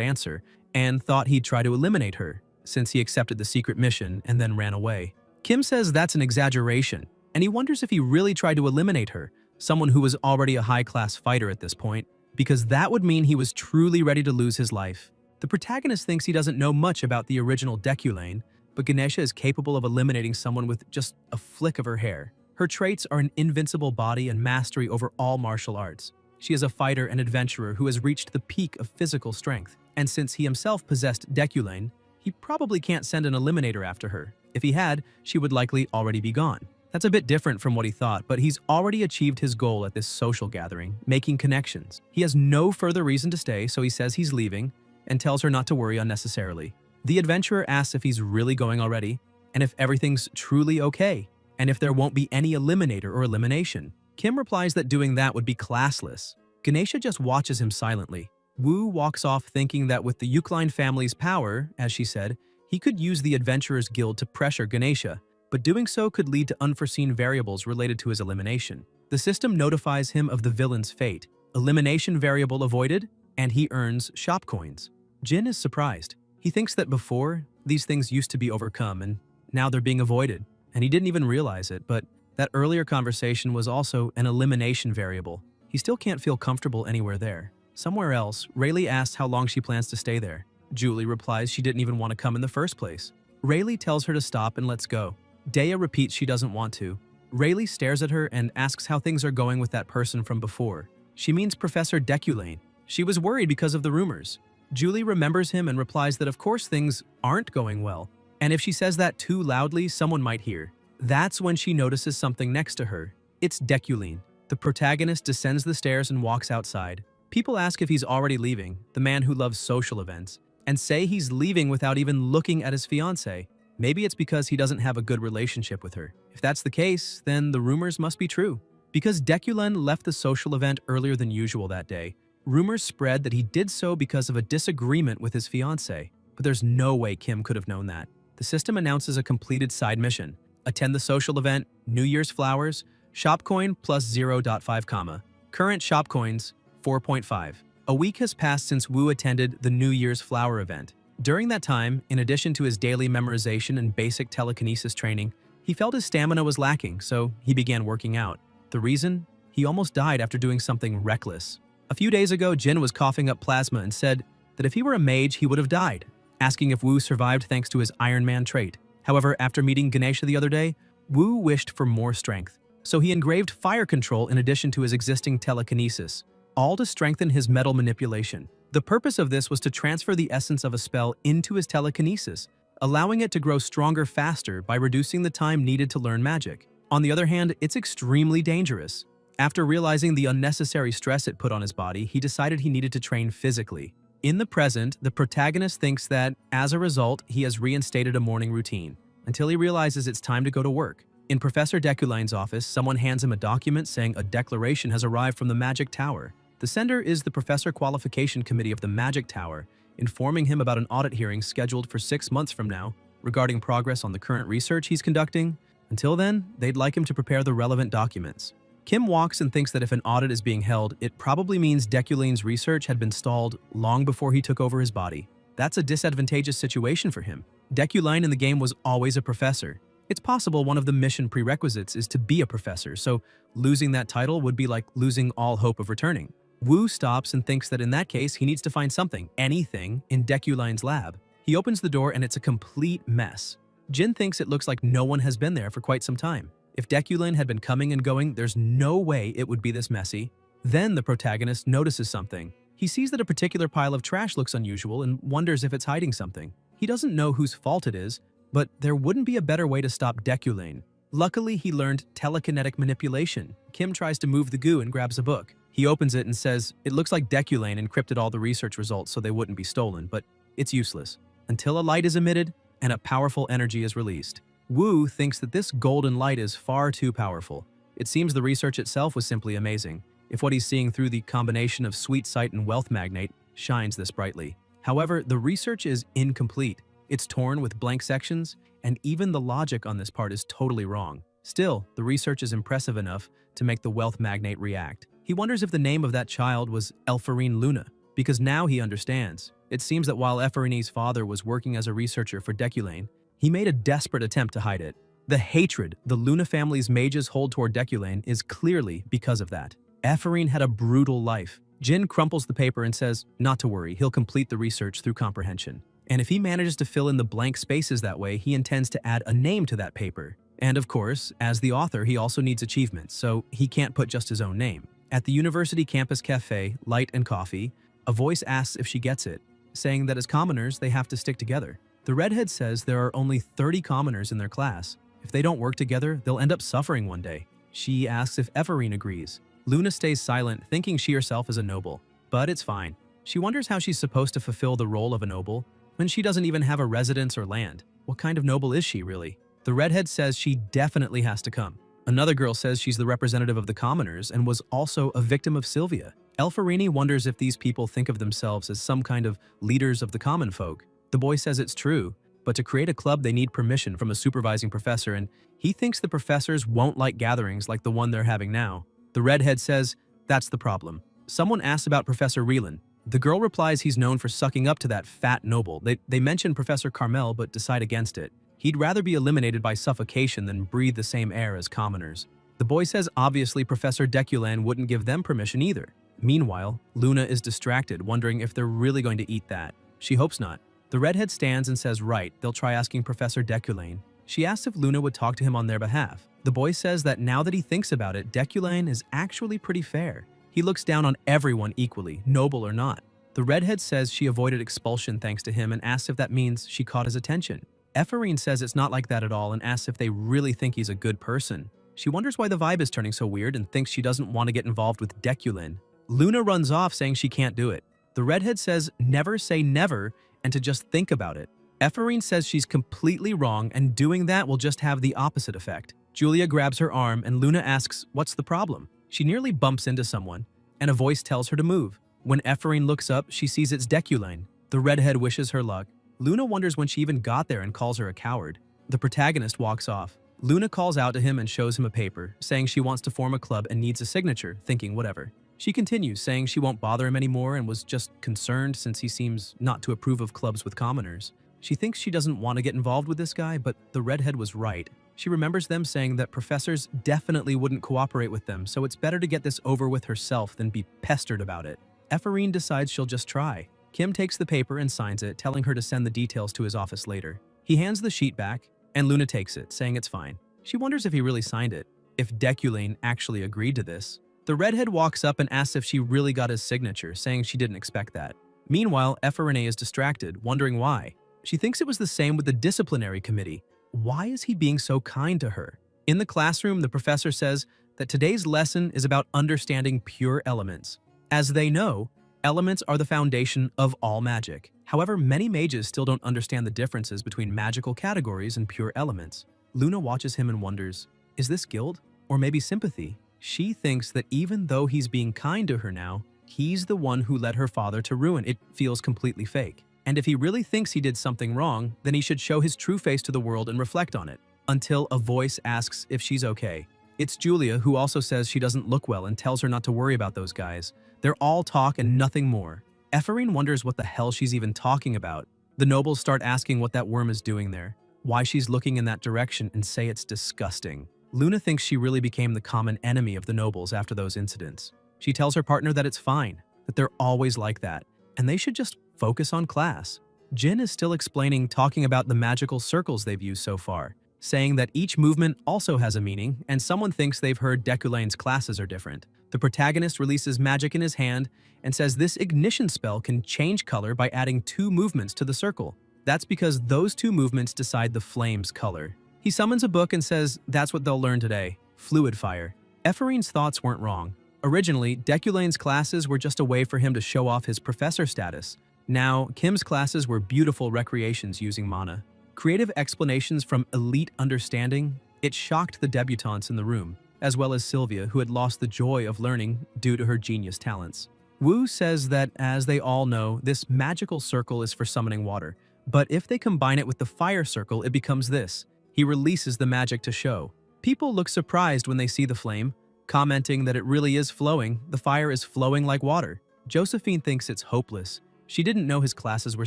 answer and thought he'd try to eliminate her, since he accepted the secret mission and then ran away. Kim says that's an exaggeration, and he wonders if he really tried to eliminate her, someone who was already a high-class fighter at this point, because that would mean he was truly ready to lose his life. The protagonist thinks he doesn't know much about the original Deculane, but Ganesha is capable of eliminating someone with just a flick of her hair. Her traits are an invincible body and mastery over all martial arts. She is a fighter and adventurer who has reached the peak of physical strength, and since he himself possessed Deculane, he probably can't send an eliminator after her. If he had, she would likely already be gone. That's a bit different from what he thought, but he's already achieved his goal at this social gathering, making connections. He has no further reason to stay, so he says he's leaving and tells her not to worry unnecessarily. The adventurer asks if he's really going already, and if everything's truly okay, and if there won't be any eliminator or elimination. Kim replies that doing that would be classless. Ganesha just watches him silently. Wu walks off thinking that with the Eucline family's power, as she said, he could use the Adventurers Guild to pressure Ganesha, but doing so could lead to unforeseen variables related to his elimination. The system notifies him of the villain's fate. Elimination variable avoided, and he earns shop coins. Jin is surprised. He thinks that before, these things used to be overcome and now they're being avoided, and he didn't even realize it, but that earlier conversation was also an elimination variable. He still can't feel comfortable anywhere there. Somewhere else, Rayleigh asks how long she plans to stay there. Julie replies she didn't even want to come in the first place. Rayleigh tells her to stop and let's go. Dea repeats she doesn't want to. Rayleigh stares at her and asks how things are going with that person from before. She means Professor Deculane. She was worried because of the rumors. Julie remembers him and replies that of course things aren't going well, and if she says that too loudly, someone might hear. That's when she notices something next to her. It's Deculane. The protagonist descends the stairs and walks outside. People ask if he's already leaving, the man who loves social events, and say he's leaving without even looking at his fiancée. Maybe it's because he doesn't have a good relationship with her. If that's the case, then the rumors must be true. Because Deculane left the social event earlier than usual that day, rumors spread that he did so because of a disagreement with his fiancée. But there's no way Kim could have known that. The system announces a completed side mission. Attend the social event, New Year's flowers, shop coin plus 0.5 comma. Current shop coins, 4.5. A week has passed since Wu attended the New Year's flower event. During that time, in addition to his daily memorization and basic telekinesis training, he felt his stamina was lacking, so he began working out. The reason? He almost died after doing something reckless. A few days ago, Jin was coughing up plasma and said that if he were a mage, he would have died, asking if Wu survived thanks to his Iron Man trait. However, after meeting Ganesha the other day, Wu wished for more strength, so he engraved fire control in addition to his existing telekinesis, all to strengthen his metal manipulation. The purpose of this was to transfer the essence of a spell into his telekinesis, allowing it to grow stronger faster by reducing the time needed to learn magic. On the other hand, it's extremely dangerous. After realizing the unnecessary stress it put on his body, he decided he needed to train physically. In the present, the protagonist thinks that, as a result, he has reinstated a morning routine, until he realizes it's time to go to work. In Professor Deculane's office, someone hands him a document saying a declaration has arrived from the Magic Tower. The sender is the Professor Qualification Committee of the Magic Tower, informing him about an audit hearing scheduled for 6 months from now, regarding progress on the current research he's conducting. Until then, they'd like him to prepare the relevant documents. Kim walks and thinks that if an audit is being held, it probably means Deculane's research had been stalled long before he took over his body. That's a disadvantageous situation for him. Deculane in the game was always a professor. It's possible one of the mission prerequisites is to be a professor, so losing that title would be like losing all hope of returning. Wu stops and thinks that in that case, he needs to find something, anything, in Deculane's lab. He opens the door and it's a complete mess. Jin thinks it looks like no one has been there for quite some time. If Deculane had been coming and going, there's no way it would be this messy. Then the protagonist notices something. He sees that a particular pile of trash looks unusual and wonders if it's hiding something. He doesn't know whose fault it is, but there wouldn't be a better way to stop Deculane. Luckily, he learned telekinetic manipulation. Kim tries to move the goo and grabs a book. He opens it and says, it looks like Deculane encrypted all the research results so they wouldn't be stolen, but it's useless. Until a light is emitted and a powerful energy is released. Wu thinks that this golden light is far too powerful. It seems the research itself was simply amazing, if what he's seeing through the combination of sweet sight and wealth magnate shines this brightly. However, the research is incomplete. It's torn with blank sections, and even the logic on this part is totally wrong. Still, the research is impressive enough to make the wealth magnate react. He wonders if the name of that child was Elfarine Luna, because now he understands. It seems that while Efarine's father was working as a researcher for Deculane, he made a desperate attempt to hide it. The hatred the Luna family's mages hold toward Deculane is clearly because of that. Effarine had a brutal life. Jin crumples the paper and says, not to worry, he'll complete the research through comprehension. And if he manages to fill in the blank spaces that way, he intends to add a name to that paper. And of course, as the author, he also needs achievements, so he can't put just his own name. At the university campus cafe, Light and Coffee, a voice asks if she gets it, saying that as commoners, they have to stick together. The redhead says there are only 30 commoners in their class. If they don't work together, they'll end up suffering one day. She asks if Effarine agrees. Luna stays silent, thinking she herself is a noble. But it's fine. She wonders how she's supposed to fulfill the role of a noble when she doesn't even have a residence or land. What kind of noble is she, really? The redhead says she definitely has to come. Another girl says she's the representative of the commoners and was also a victim of Sylvia. Elfarini wonders if these people think of themselves as some kind of leaders of the common folk. The boy says it's true, but to create a club they need permission from a supervising professor, and he thinks the professors won't like gatherings like the one they're having now. The redhead says that's the problem. Someone asks about Professor Reelan. The girl replies he's known for sucking up to that fat noble. They mention Professor Carmel but decide against it. He'd rather be eliminated by suffocation than breathe the same air as commoners. The boy says obviously Professor Deculane wouldn't give them permission either. Meanwhile, Luna is distracted, wondering if they're really going to eat that. She hopes not. The redhead stands and says right, they'll try asking Professor Deculane. She asks if Luna would talk to him on their behalf. The boy says that now that he thinks about it, Deculane is actually pretty fair. He looks down on everyone equally, noble or not. The redhead says she avoided expulsion thanks to him and asks if that means she caught his attention. Effarine says it's not like that at all and asks if they really think he's a good person. She wonders why the vibe is turning so weird and thinks she doesn't want to get involved with Deculane. Luna runs off saying she can't do it. The redhead says never say never and to just think about it. Effarine says she's completely wrong and doing that will just have the opposite effect. Julia grabs her arm and Luna asks what's the problem. She nearly bumps into someone and a voice tells her to move. When Effarine looks up, she sees it's Deculane. The redhead wishes her luck. Luna wonders when she even got there and calls her a coward. The protagonist walks off. Luna calls out to him and shows him a paper, saying she wants to form a club and needs a signature, thinking whatever. She continues, saying she won't bother him anymore and was just concerned since he seems not to approve of clubs with commoners. She thinks she doesn't want to get involved with this guy, but the redhead was right. She remembers them saying that professors definitely wouldn't cooperate with them, so it's better to get this over with herself than be pestered about it. Effarine decides she'll just try. Kim takes the paper and signs it, telling her to send the details to his office later. He hands the sheet back, and Luna takes it, saying it's fine. She wonders if he really signed it, if Deculane actually agreed to this. The redhead walks up and asks if she really got his signature, saying she didn't expect that. Meanwhile, Effarine is distracted, wondering why. She thinks it was the same with the disciplinary committee. Why is he being so kind to her? In the classroom, the professor says that today's lesson is about understanding pure elements. As they know, elements are the foundation of all magic. However, many mages still don't understand the differences between magical categories and pure elements. Luna watches him and wonders, is this guilt? Or maybe sympathy? She thinks that even though he's being kind to her now, he's the one who led her father to ruin. It feels completely fake. And if he really thinks he did something wrong, then he should show his true face to the world and reflect on it. Until a voice asks if she's okay. It's Julia, who also says she doesn't look well and tells her not to worry about those guys. They're all talk and nothing more. Effarine wonders what the hell she's even talking about. The nobles start asking what that worm is doing there, why she's looking in that direction, and say it's disgusting. Luna thinks she really became the common enemy of the nobles after those incidents. She tells her partner that it's fine, that they're always like that, and they should just focus on class. Jin is still explaining, talking about the magical circles they've used so far, saying that each movement also has a meaning, and someone thinks they've heard Deculane's classes are different. The protagonist releases magic in his hand and says this ignition spell can change color by adding 2 movements to the circle. That's because those 2 movements decide the flame's color. He summons a book and says that's what they'll learn today, fluid fire. Effarine's thoughts weren't wrong. Originally, Deculane's classes were just a way for him to show off his professor status. Now, Kim's classes were beautiful recreations using mana. Creative explanations from elite understanding, it shocked the debutantes in the room, as well as Sylvia, who had lost the joy of learning due to her genius talents. Wu says that, as they all know, this magical circle is for summoning water, but if they combine it with the fire circle, it becomes this. He releases the magic to show. People look surprised when they see the flame, commenting that it really is flowing. The fire is flowing like water. Josephine thinks it's hopeless. She didn't know his classes were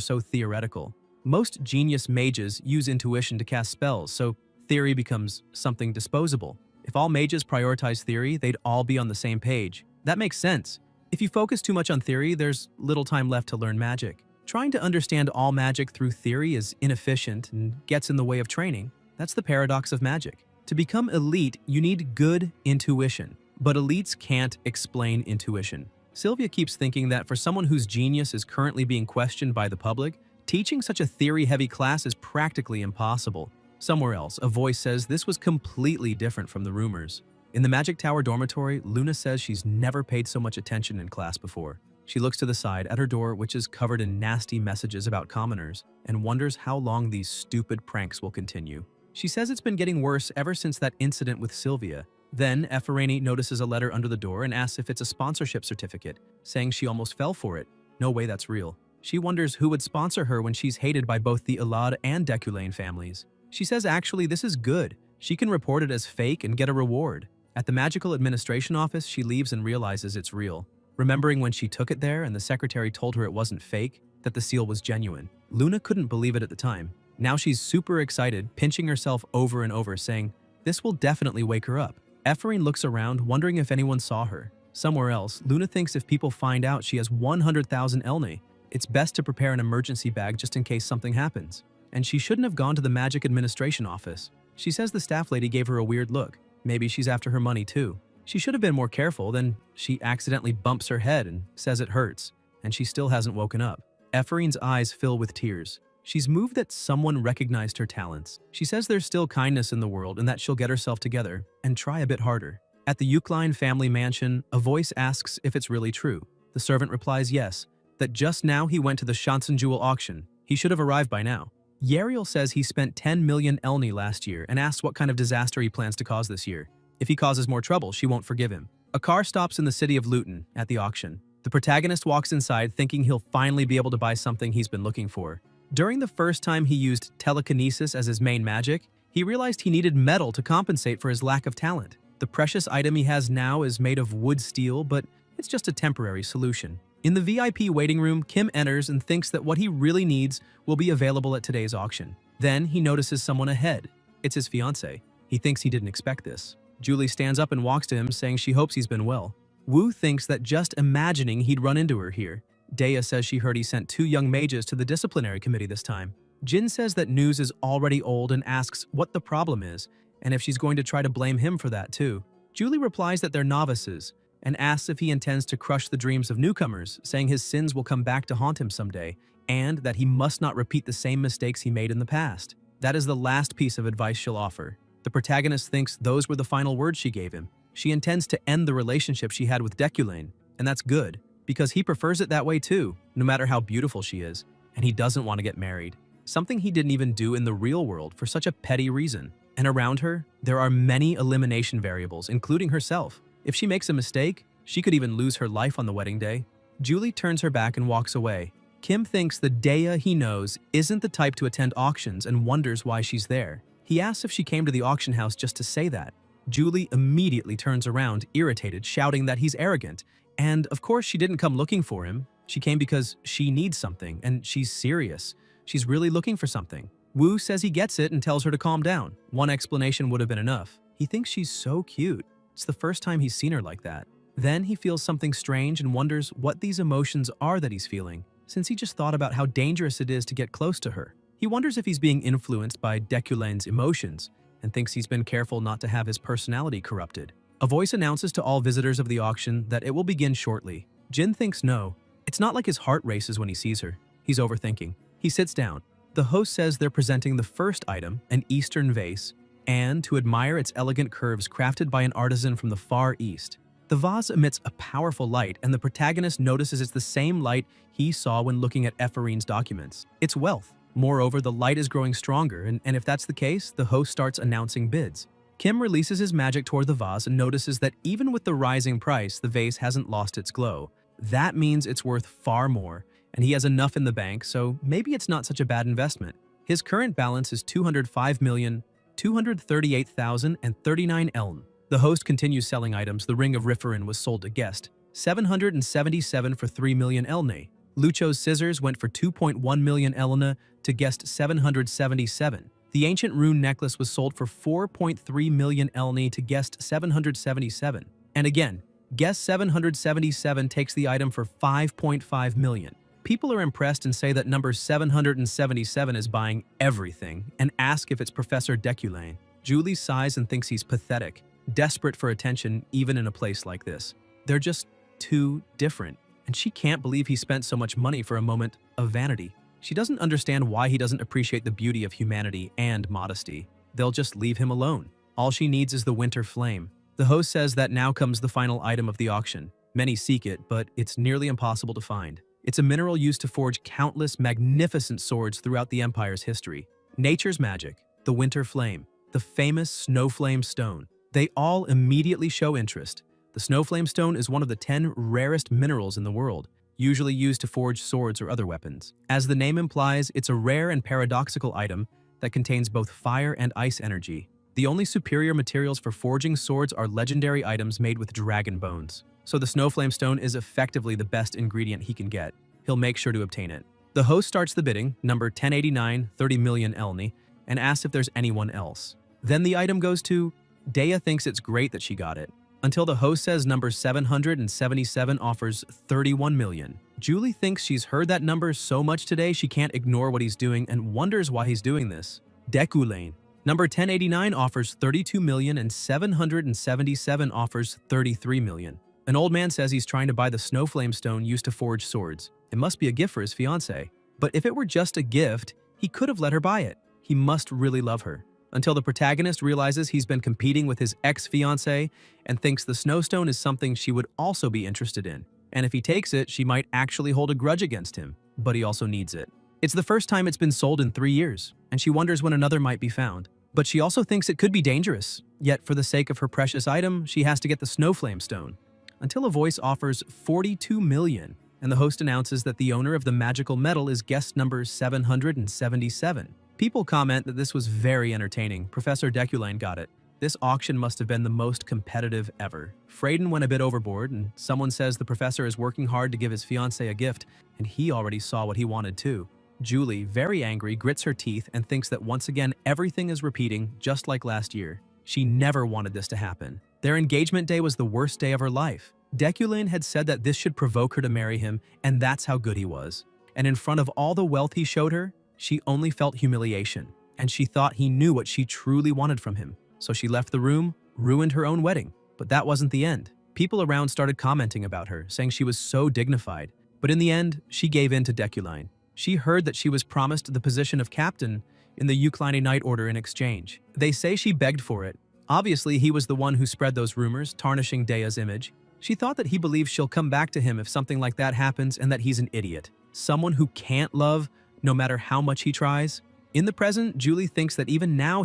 so theoretical. Most genius mages use intuition to cast spells, so theory becomes something disposable. If all mages prioritize theory, they'd all be on the same page. That makes sense. If you focus too much on theory, there's little time left to learn magic. Trying to understand all magic through theory is inefficient and gets in the way of training. That's the paradox of magic. To become elite, you need good intuition, but elites can't explain intuition. Sylvia keeps thinking that for someone whose genius is currently being questioned by the public, teaching such a theory-heavy class is practically impossible. Somewhere else, a voice says this was completely different from the rumors. In the Magic Tower dormitory, Luna says she's never paid so much attention in class before. She looks to the side at her door, which is covered in nasty messages about commoners, and wonders how long these stupid pranks will continue. She says it's been getting worse ever since that incident with Sylvia. Then, Efraini notices a letter under the door and asks if it's a sponsorship certificate, saying she almost fell for it. No way that's real. She wonders who would sponsor her when she's hated by both the Elad and Deculain families. She says actually this is good. She can report it as fake and get a reward. At the Magical Administration office, she leaves and realizes it's real. Remembering when she took it there and the secretary told her it wasn't fake, that the seal was genuine. Luna couldn't believe it at the time. Now she's super excited, pinching herself over and over, saying, this will definitely wake her up. Ephraim looks around, wondering if anyone saw her. Somewhere else, Luna thinks if people find out she has 100,000 Elne, it's best to prepare an emergency bag just in case something happens. And she shouldn't have gone to the Magic Administration office. She says the staff lady gave her a weird look. Maybe she's after her money too. She should have been more careful, then she accidentally bumps her head and says it hurts, and she still hasn't woken up. Ephraim's eyes fill with tears. She's moved that someone recognized her talents. She says there's still kindness in the world and that she'll get herself together and try a bit harder. At the Ukline family mansion, a voice asks if it's really true. The servant replies yes, that just now he went to the Schanzenjewel auction. He should have arrived by now. Yariel says he spent 10 million Elni last year and asks what kind of disaster he plans to cause this year. If he causes more trouble, she won't forgive him. A car stops in the city of Luton at the auction. The protagonist walks inside thinking he'll finally be able to buy something he's been looking for. During the first time he used telekinesis as his main magic, he realized he needed metal to compensate for his lack of talent. The precious item he has now is made of wood steel, but it's just a temporary solution. In the VIP waiting room, Kim enters and thinks that what he really needs will be available at today's auction. Then he notices someone ahead. It's his fiancée. He thinks he didn't expect this. Julie stands up and walks to him, saying she hopes he's been well. Wu thinks that just imagining he'd run into her here. Dea says she heard he sent 2 young mages to the disciplinary committee this time. Jin says that news is already old and asks what the problem is, and if she's going to try to blame him for that too. Julie replies that they're novices, and asks if he intends to crush the dreams of newcomers, saying his sins will come back to haunt him someday, and that he must not repeat the same mistakes he made in the past. That is the last piece of advice she'll offer. The protagonist thinks those were the final words she gave him. She intends to end the relationship she had with Deculain, and that's good, because he prefers it that way too, no matter how beautiful she is, and he doesn't want to get married. Something he didn't even do in the real world for such a petty reason. And around her, there are many elimination variables, including herself. If she makes a mistake, she could even lose her life on the wedding day. Julie turns her back and walks away. Kim thinks the Dea he knows isn't the type to attend auctions and wonders why she's there. He asks if she came to the auction house just to say that. Julie immediately turns around, irritated, shouting that he's arrogant. And of course she didn't come looking for him. She came because she needs something, and she's serious. She's really looking for something. Wu says he gets it and tells her to calm down. One explanation would have been enough. He thinks she's so cute. It's the first time he's seen her like that. Then he feels something strange and wonders what these emotions are that he's feeling, since he just thought about how dangerous it is to get close to her. He wonders if he's being influenced by Deculain's emotions, and thinks he's been careful not to have his personality corrupted. A voice announces to all visitors of the auction that it will begin shortly. Jin thinks no. It's not like his heart races when he sees her. He's overthinking. He sits down. The host says they're presenting the first item, an Eastern vase, and to admire its elegant curves crafted by an artisan from the Far East. The vase emits a powerful light, and the protagonist notices it's the same light he saw when looking at Ephraim's documents. It's wealth. Moreover, the light is growing stronger, and if that's the case, the host starts announcing bids. Kim releases his magic toward the vase and notices that even with the rising price, the vase hasn't lost its glow. That means it's worth far more, and he has enough in the bank, so maybe it's not such a bad investment. His current balance is 205,238,039 eln. The host continues selling items. The Ring of Riferin was sold to guest 777 for 3 million elne. Lucho's scissors went for 2.1 million elna to guest 777. The ancient rune necklace was sold for 4.3 million elni to guest 777. And again, guest 777 takes the item for 5.5 million. People are impressed and say that number 777 is buying everything and ask if it's Professor Deculain. Julie sighs and thinks he's pathetic, desperate for attention even in a place like this. They're just too different, and she can't believe he spent so much money for a moment of vanity. She doesn't understand why he doesn't appreciate the beauty of humanity and modesty. They'll just leave him alone. All she needs is the winter flame. The host says that now comes the final item of the auction. Many seek it, but it's nearly impossible to find. It's a mineral used to forge countless magnificent swords throughout the Empire's history. Nature's magic, the winter flame, the famous snowflame stone. They all immediately show interest. The snowflame stone is one of the 10 rarest minerals in the world, usually used to forge swords or other weapons. As the name implies, it's a rare and paradoxical item that contains both fire and ice energy. The only superior materials for forging swords are legendary items made with dragon bones. So the snowflame stone is effectively the best ingredient he can get. He'll make sure to obtain it. The host starts the bidding, number 1089, 30 million elni, and asks if there's anyone else. Then the item goes to Dea. Thinks it's great that she got it, until the host says number 777 offers 31 million. Julie thinks she's heard that number so much today she can't ignore what he's doing and wonders why he's doing this. Deculain. Number 1089 offers 32 million and 777 offers 33 million. An old man says he's trying to buy the snowflame stone used to forge swords. It must be a gift for his fiancée. But if it were just a gift, he could have let her buy it. He must really love her. Until the protagonist realizes he's been competing with his ex-fiancée and thinks the snowstone is something she would also be interested in. And if he takes it, she might actually hold a grudge against him, but he also needs it. It's the first time it's been sold in 3 years, and she wonders when another might be found. But she also thinks it could be dangerous. Yet for the sake of her precious item, she has to get the snowflame stone. Until a voice offers 42 million, and the host announces that the owner of the magical metal is guest number 777. People comment that this was very entertaining. Professor Deculain got it. This auction must have been the most competitive ever. Freyden went a bit overboard, and someone says the professor is working hard to give his fiancée a gift, and he already saw what he wanted too. Julie, very angry, grits her teeth and thinks that once again everything is repeating just like last year. She never wanted this to happen. Their engagement day was the worst day of her life. Deculain had said that this should provoke her to marry him, and that's how good he was. And in front of all the wealth he showed her, she only felt humiliation, and she thought he knew what she truly wanted from him. So she left the room, ruined her own wedding. But that wasn't the end. People around started commenting about her, saying she was so dignified. But in the end, she gave in to Deculain. She heard that she was promised the position of captain in the Ukleine Knight Order in exchange. They say she begged for it. Obviously, he was the one who spread those rumors, tarnishing Dea's image. She thought that he believes she'll come back to him if something like that happens and that he's an idiot. Someone who can't love, no matter how much he tries. In the present, Julie thinks that even now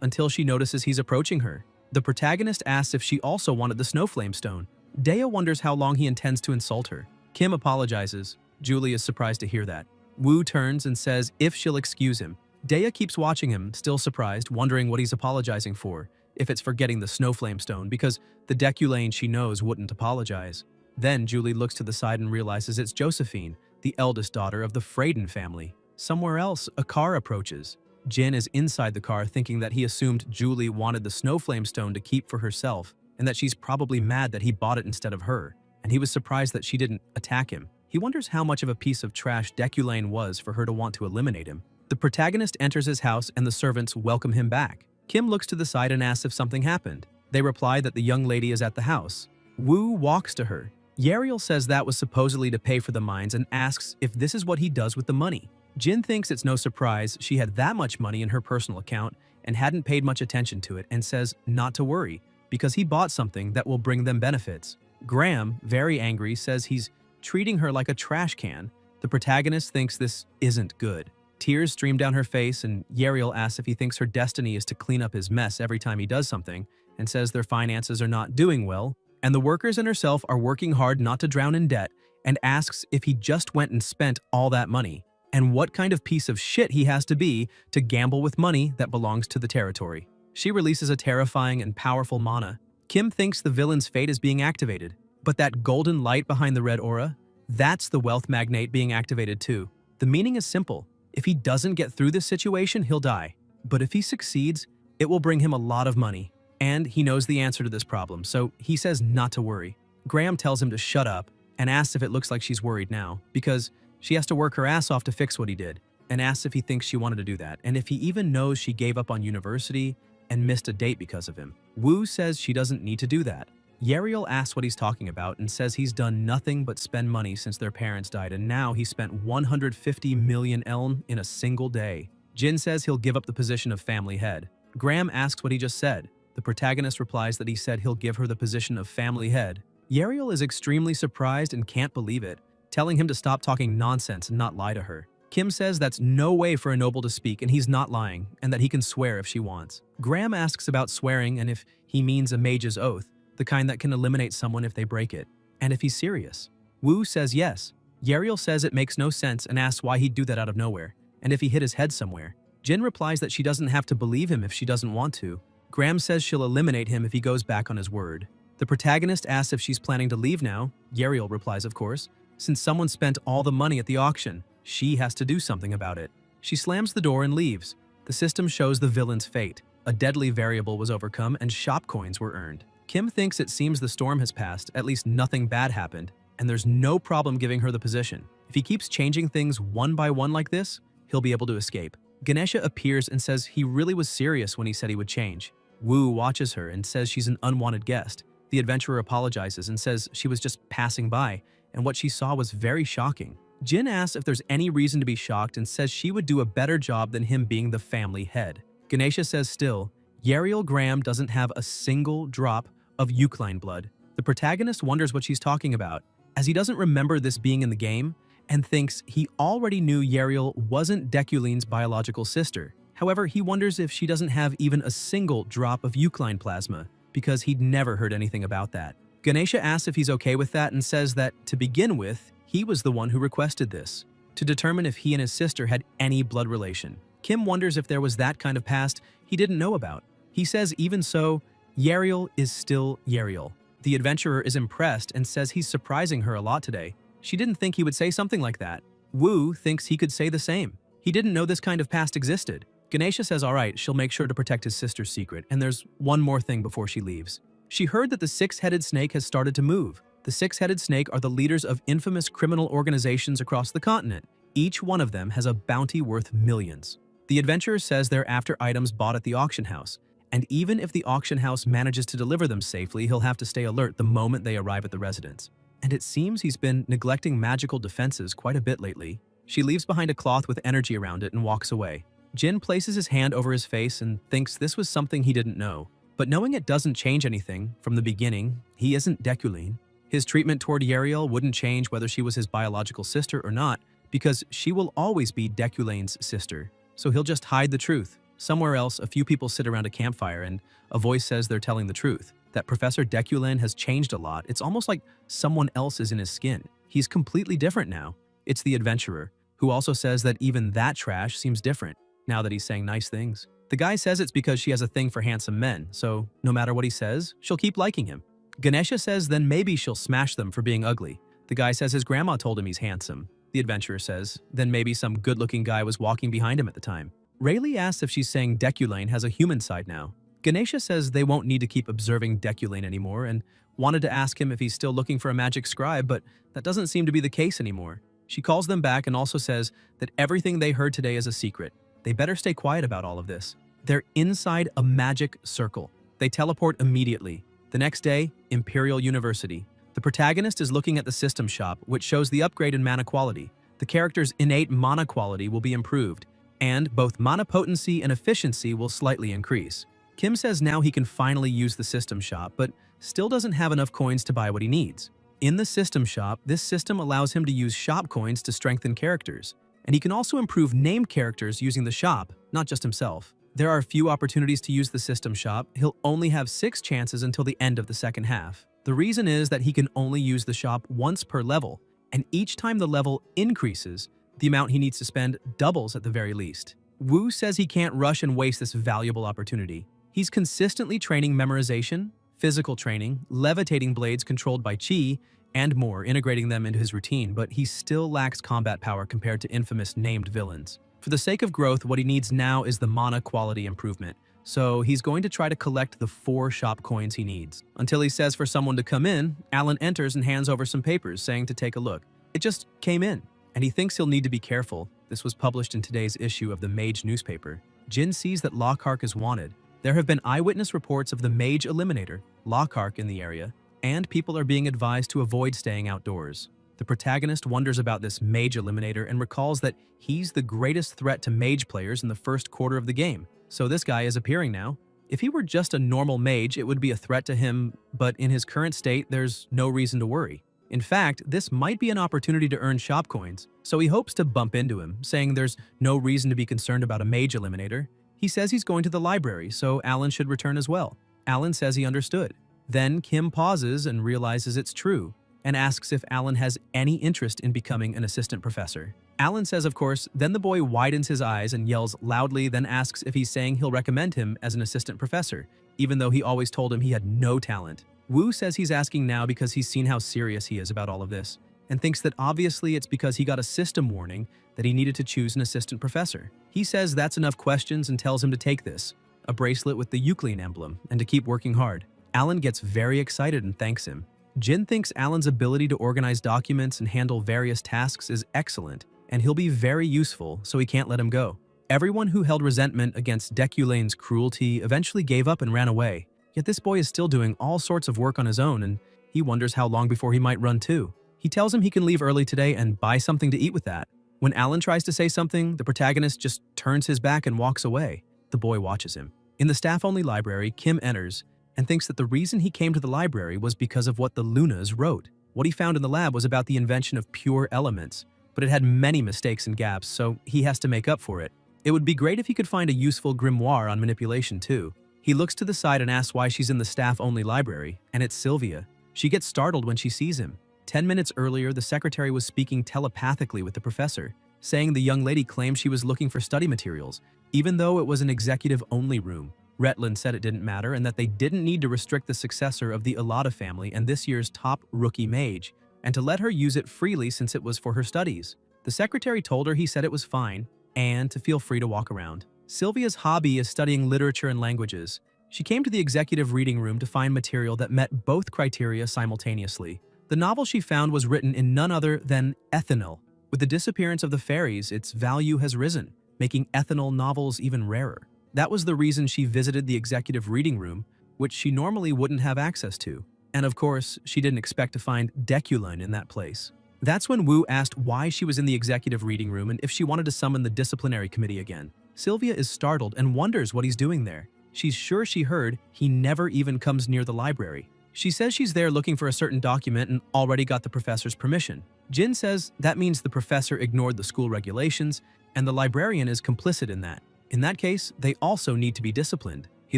until she notices he's approaching her. The protagonist asks if she also wanted the snowflame stone. Dea wonders how long he intends to insult her. Kim apologizes. Julie is surprised to hear that. Wu turns and says if she'll excuse him. Dea keeps watching him, still surprised, wondering what he's apologizing for, if it's for getting the snowflame stone, because the Deculain she knows wouldn't apologize. Then Julie looks to the side and realizes it's Josephine, the eldest daughter of the Freyden family. Somewhere else, a car approaches. Jin is inside the car thinking that he assumed Julie wanted the snowflame stone to keep for herself, and that she's probably mad that he bought it instead of her, and he was surprised that she didn't attack him. He wonders how much of a piece of trash Deculain was for her to want to eliminate him. The protagonist enters his house and the servants welcome him back. Kim looks to the side and asks if something happened. They reply that the young lady is at the house. Wu walks to her. Yariel says that was supposedly to pay for the mines and asks if this is what he does with the money. Jin thinks it's no surprise she had that much money in her personal account and hadn't paid much attention to it, and says not to worry because he bought something that will bring them benefits. Graham, very angry, says he's treating her like a trash can. The protagonist thinks this isn't good. Tears stream down her face, and Yariel asks if he thinks her destiny is to clean up his mess every time he does something, and says their finances are not doing well, and the workers and herself are working hard not to drown in debt and asks if he just went and spent all that money, and what kind of piece of shit he has to be to gamble with money that belongs to the territory. She releases a terrifying and powerful mana. Kim thinks the villain's fate is being activated, but that golden light behind the red aura, that's the wealth magnate being activated too. The meaning is simple. If he doesn't get through this situation, he'll die. But if he succeeds, it will bring him a lot of money. And he knows the answer to this problem, so he says not to worry. Graham tells him to shut up and asks if it looks like she's worried now, because she has to work her ass off to fix what he did, and asks if he thinks she wanted to do that, and if he even knows she gave up on university and missed a date because of him. Woo says she doesn't need to do that. Yariel asks what he's talking about and says he's done nothing but spend money since their parents died, and now he spent 150 million elm in a single day. Jin says he'll give up the position of family head. Graham asks what he just said. The protagonist replies that he said he'll give her the position of family head. Yariel is extremely surprised and can't believe it, telling him to stop talking nonsense and not lie to her. Kim says that's no way for a noble to speak and he's not lying, and that he can swear if she wants. Graham asks about swearing and if he means a mage's oath, the kind that can eliminate someone if they break it, and if he's serious. Woo says yes. Yariel says it makes no sense and asks why he'd do that out of nowhere, and if he hit his head somewhere. Jin replies that she doesn't have to believe him if she doesn't want to. Graham says she'll eliminate him if he goes back on his word. The protagonist asks if she's planning to leave now. Yariel replies, of course. Since someone spent all the money at the auction, she has to do something about it. She slams the door and leaves. The system shows the villain's fate. A deadly variable was overcome and shop coins were earned. Kim thinks it seems the storm has passed, at least nothing bad happened, and there's no problem giving her the position. If he keeps changing things one by one like this, he'll be able to escape. Ganesha appears and says he really was serious when he said he would change. Woo watches her and says she's an unwanted guest. The adventurer apologizes and says she was just passing by, and what she saw was very shocking. Jin asks if there's any reason to be shocked and says she would do a better job than him being the family head. Ganesha says still, Yariel Graham doesn't have a single drop of Eucline blood. The protagonist wonders what she's talking about, as he doesn't remember this being in the game, and thinks he already knew Yariel wasn't Deculine's biological sister. However, he wonders if she doesn't have even a single drop of Eucline plasma, because he'd never heard anything about that. Ganesha asks if he's okay with that and says that, to begin with, he was the one who requested this, to determine if he and his sister had any blood relation. Kim wonders if there was that kind of past he didn't know about. He says even so, Yariel is still Yariel. The adventurer is impressed and says he's surprising her a lot today. She didn't think he would say something like that. Woo thinks he could say the same. He didn't know this kind of past existed. Ganesha says alright, she'll make sure to protect his sister's secret, and there's one more thing before she leaves. She heard that the six-headed snake has started to move. The six-headed snake are the leaders of infamous criminal organizations across the continent. Each one of them has a bounty worth millions. The adventurer says they're after items bought at the auction house, and even if the auction house manages to deliver them safely, he'll have to stay alert the moment they arrive at the residence. And it seems he's been neglecting magical defenses quite a bit lately. She leaves behind a cloth with energy around it and walks away. Jin places his hand over his face and thinks this was something he didn't know. But knowing it doesn't change anything, from the beginning, he isn't Deculine. His treatment toward Yariel wouldn't change whether she was his biological sister or not, because she will always be Deculine's sister. So he'll just hide the truth. Somewhere else, a few people sit around a campfire and a voice says they're telling the truth. That Professor Deculine has changed a lot. It's almost like someone else is in his skin. He's completely different now. It's the adventurer, who also says that even that trash seems different, now that he's saying nice things. The guy says it's because she has a thing for handsome men, so no matter what he says, she'll keep liking him. Ganesha says then maybe she'll smash them for being ugly. The guy says his grandma told him he's handsome. The adventurer says then maybe some good-looking guy was walking behind him at the time. Rayleigh asks if she's saying Deculine has a human side now. Ganesha says they won't need to keep observing Deculine anymore and wanted to ask him if he's still looking for a magic scribe, but that doesn't seem to be the case anymore. She calls them back and also says that everything they heard today is a secret. They better stay quiet about all of this. They're inside a magic circle. They teleport immediately. The next day, Imperial University. The protagonist is looking at the system shop, which shows the upgrade in mana quality. The character's innate mana quality will be improved, and both mana potency and efficiency will slightly increase. Kim says now he can finally use the system shop, but still doesn't have enough coins to buy what he needs. In the system shop, this system allows him to use shop coins to strengthen characters, and he can also improve named characters using the shop, not just himself. There are few opportunities to use the system shop. He'll only have 6 chances until the end of the second half. The reason is that he can only use the shop once per level, and each time the level increases, the amount he needs to spend doubles at the very least. Wu says he can't rush and waste this valuable opportunity. He's consistently training memorization, physical training, levitating blades controlled by Qi, and more, integrating them into his routine, but he still lacks combat power compared to infamous named villains. For the sake of growth, what he needs now is the mana quality improvement, so he's going to try to collect the 4 shop coins he needs. Until he says for someone to come in, Alan enters and hands over some papers, saying to take a look. It just came in, and he thinks he'll need to be careful. This was published in today's issue of the Mage newspaper. Jin sees that Lockhart is wanted. There have been eyewitness reports of the Mage Eliminator, Lockhart, in the area, and people are being advised to avoid staying outdoors. The protagonist wonders about this Mage Eliminator and recalls that he's the greatest threat to Mage players in the first quarter of the game. So this guy is appearing now. If he were just a normal mage, it would be a threat to him, but in his current state, there's no reason to worry. In fact, this might be an opportunity to earn shop coins, so he hopes to bump into him, saying there's no reason to be concerned about a Mage Eliminator. He says he's going to the library, so Alan should return as well. Alan says he understood. Then Kim pauses and realizes it's true, and asks if Alan has any interest in becoming an assistant professor. Alan says of course, then the boy widens his eyes and yells loudly, then asks if he's saying he'll recommend him as an assistant professor, even though he always told him he had no talent. Wu says he's asking now because he's seen how serious he is about all of this, and thinks that obviously it's because he got a system warning that he needed to choose an assistant professor. He says that's enough questions and tells him to take this, a bracelet with the Euclidean emblem, and to keep working hard. Alan gets very excited and thanks him. Jin thinks Alan's ability to organize documents and handle various tasks is excellent, and he'll be very useful, so he can't let him go. Everyone who held resentment against Deculane's cruelty eventually gave up and ran away, yet this boy is still doing all sorts of work on his own, and he wonders how long before he might run too. He tells him he can leave early today and buy something to eat with that. When Alan tries to say something, the protagonist just turns his back and walks away. The boy watches him. In the staff-only library, Kim enters and thinks that the reason he came to the library was because of what the Lunas wrote. What he found in the lab was about the invention of pure elements, but it had many mistakes and gaps, so he has to make up for it. It would be great if he could find a useful grimoire on manipulation too. He looks to the side and asks why she's in the staff-only library, and it's Sylvia. She gets startled when she sees him. 10 minutes earlier, the secretary was speaking telepathically with the professor, saying the young lady claimed she was looking for study materials, even though it was an executive-only room. Retland said it didn't matter and that they didn't need to restrict the successor of the Alada family and this year's top rookie mage, and to let her use it freely since it was for her studies. The secretary told her he said it was fine, and to feel free to walk around. Sylvia's hobby is studying literature and languages. She came to the executive reading room to find material that met both criteria simultaneously. The novel she found was written in none other than ethanol. With the disappearance of the fairies, its value has risen, making ethanol novels even rarer. That was the reason she visited the executive reading room, which she normally wouldn't have access to. And of course, she didn't expect to find Deculine in that place. That's when Wu asked why she was in the executive reading room and if she wanted to summon the disciplinary committee again. Sylvia is startled and wonders what he's doing there. She's sure she heard he never even comes near the library. She says she's there looking for a certain document and already got the professor's permission. Jin says that means the professor ignored the school regulations and the librarian is complicit in that. In that case, they also need to be disciplined. He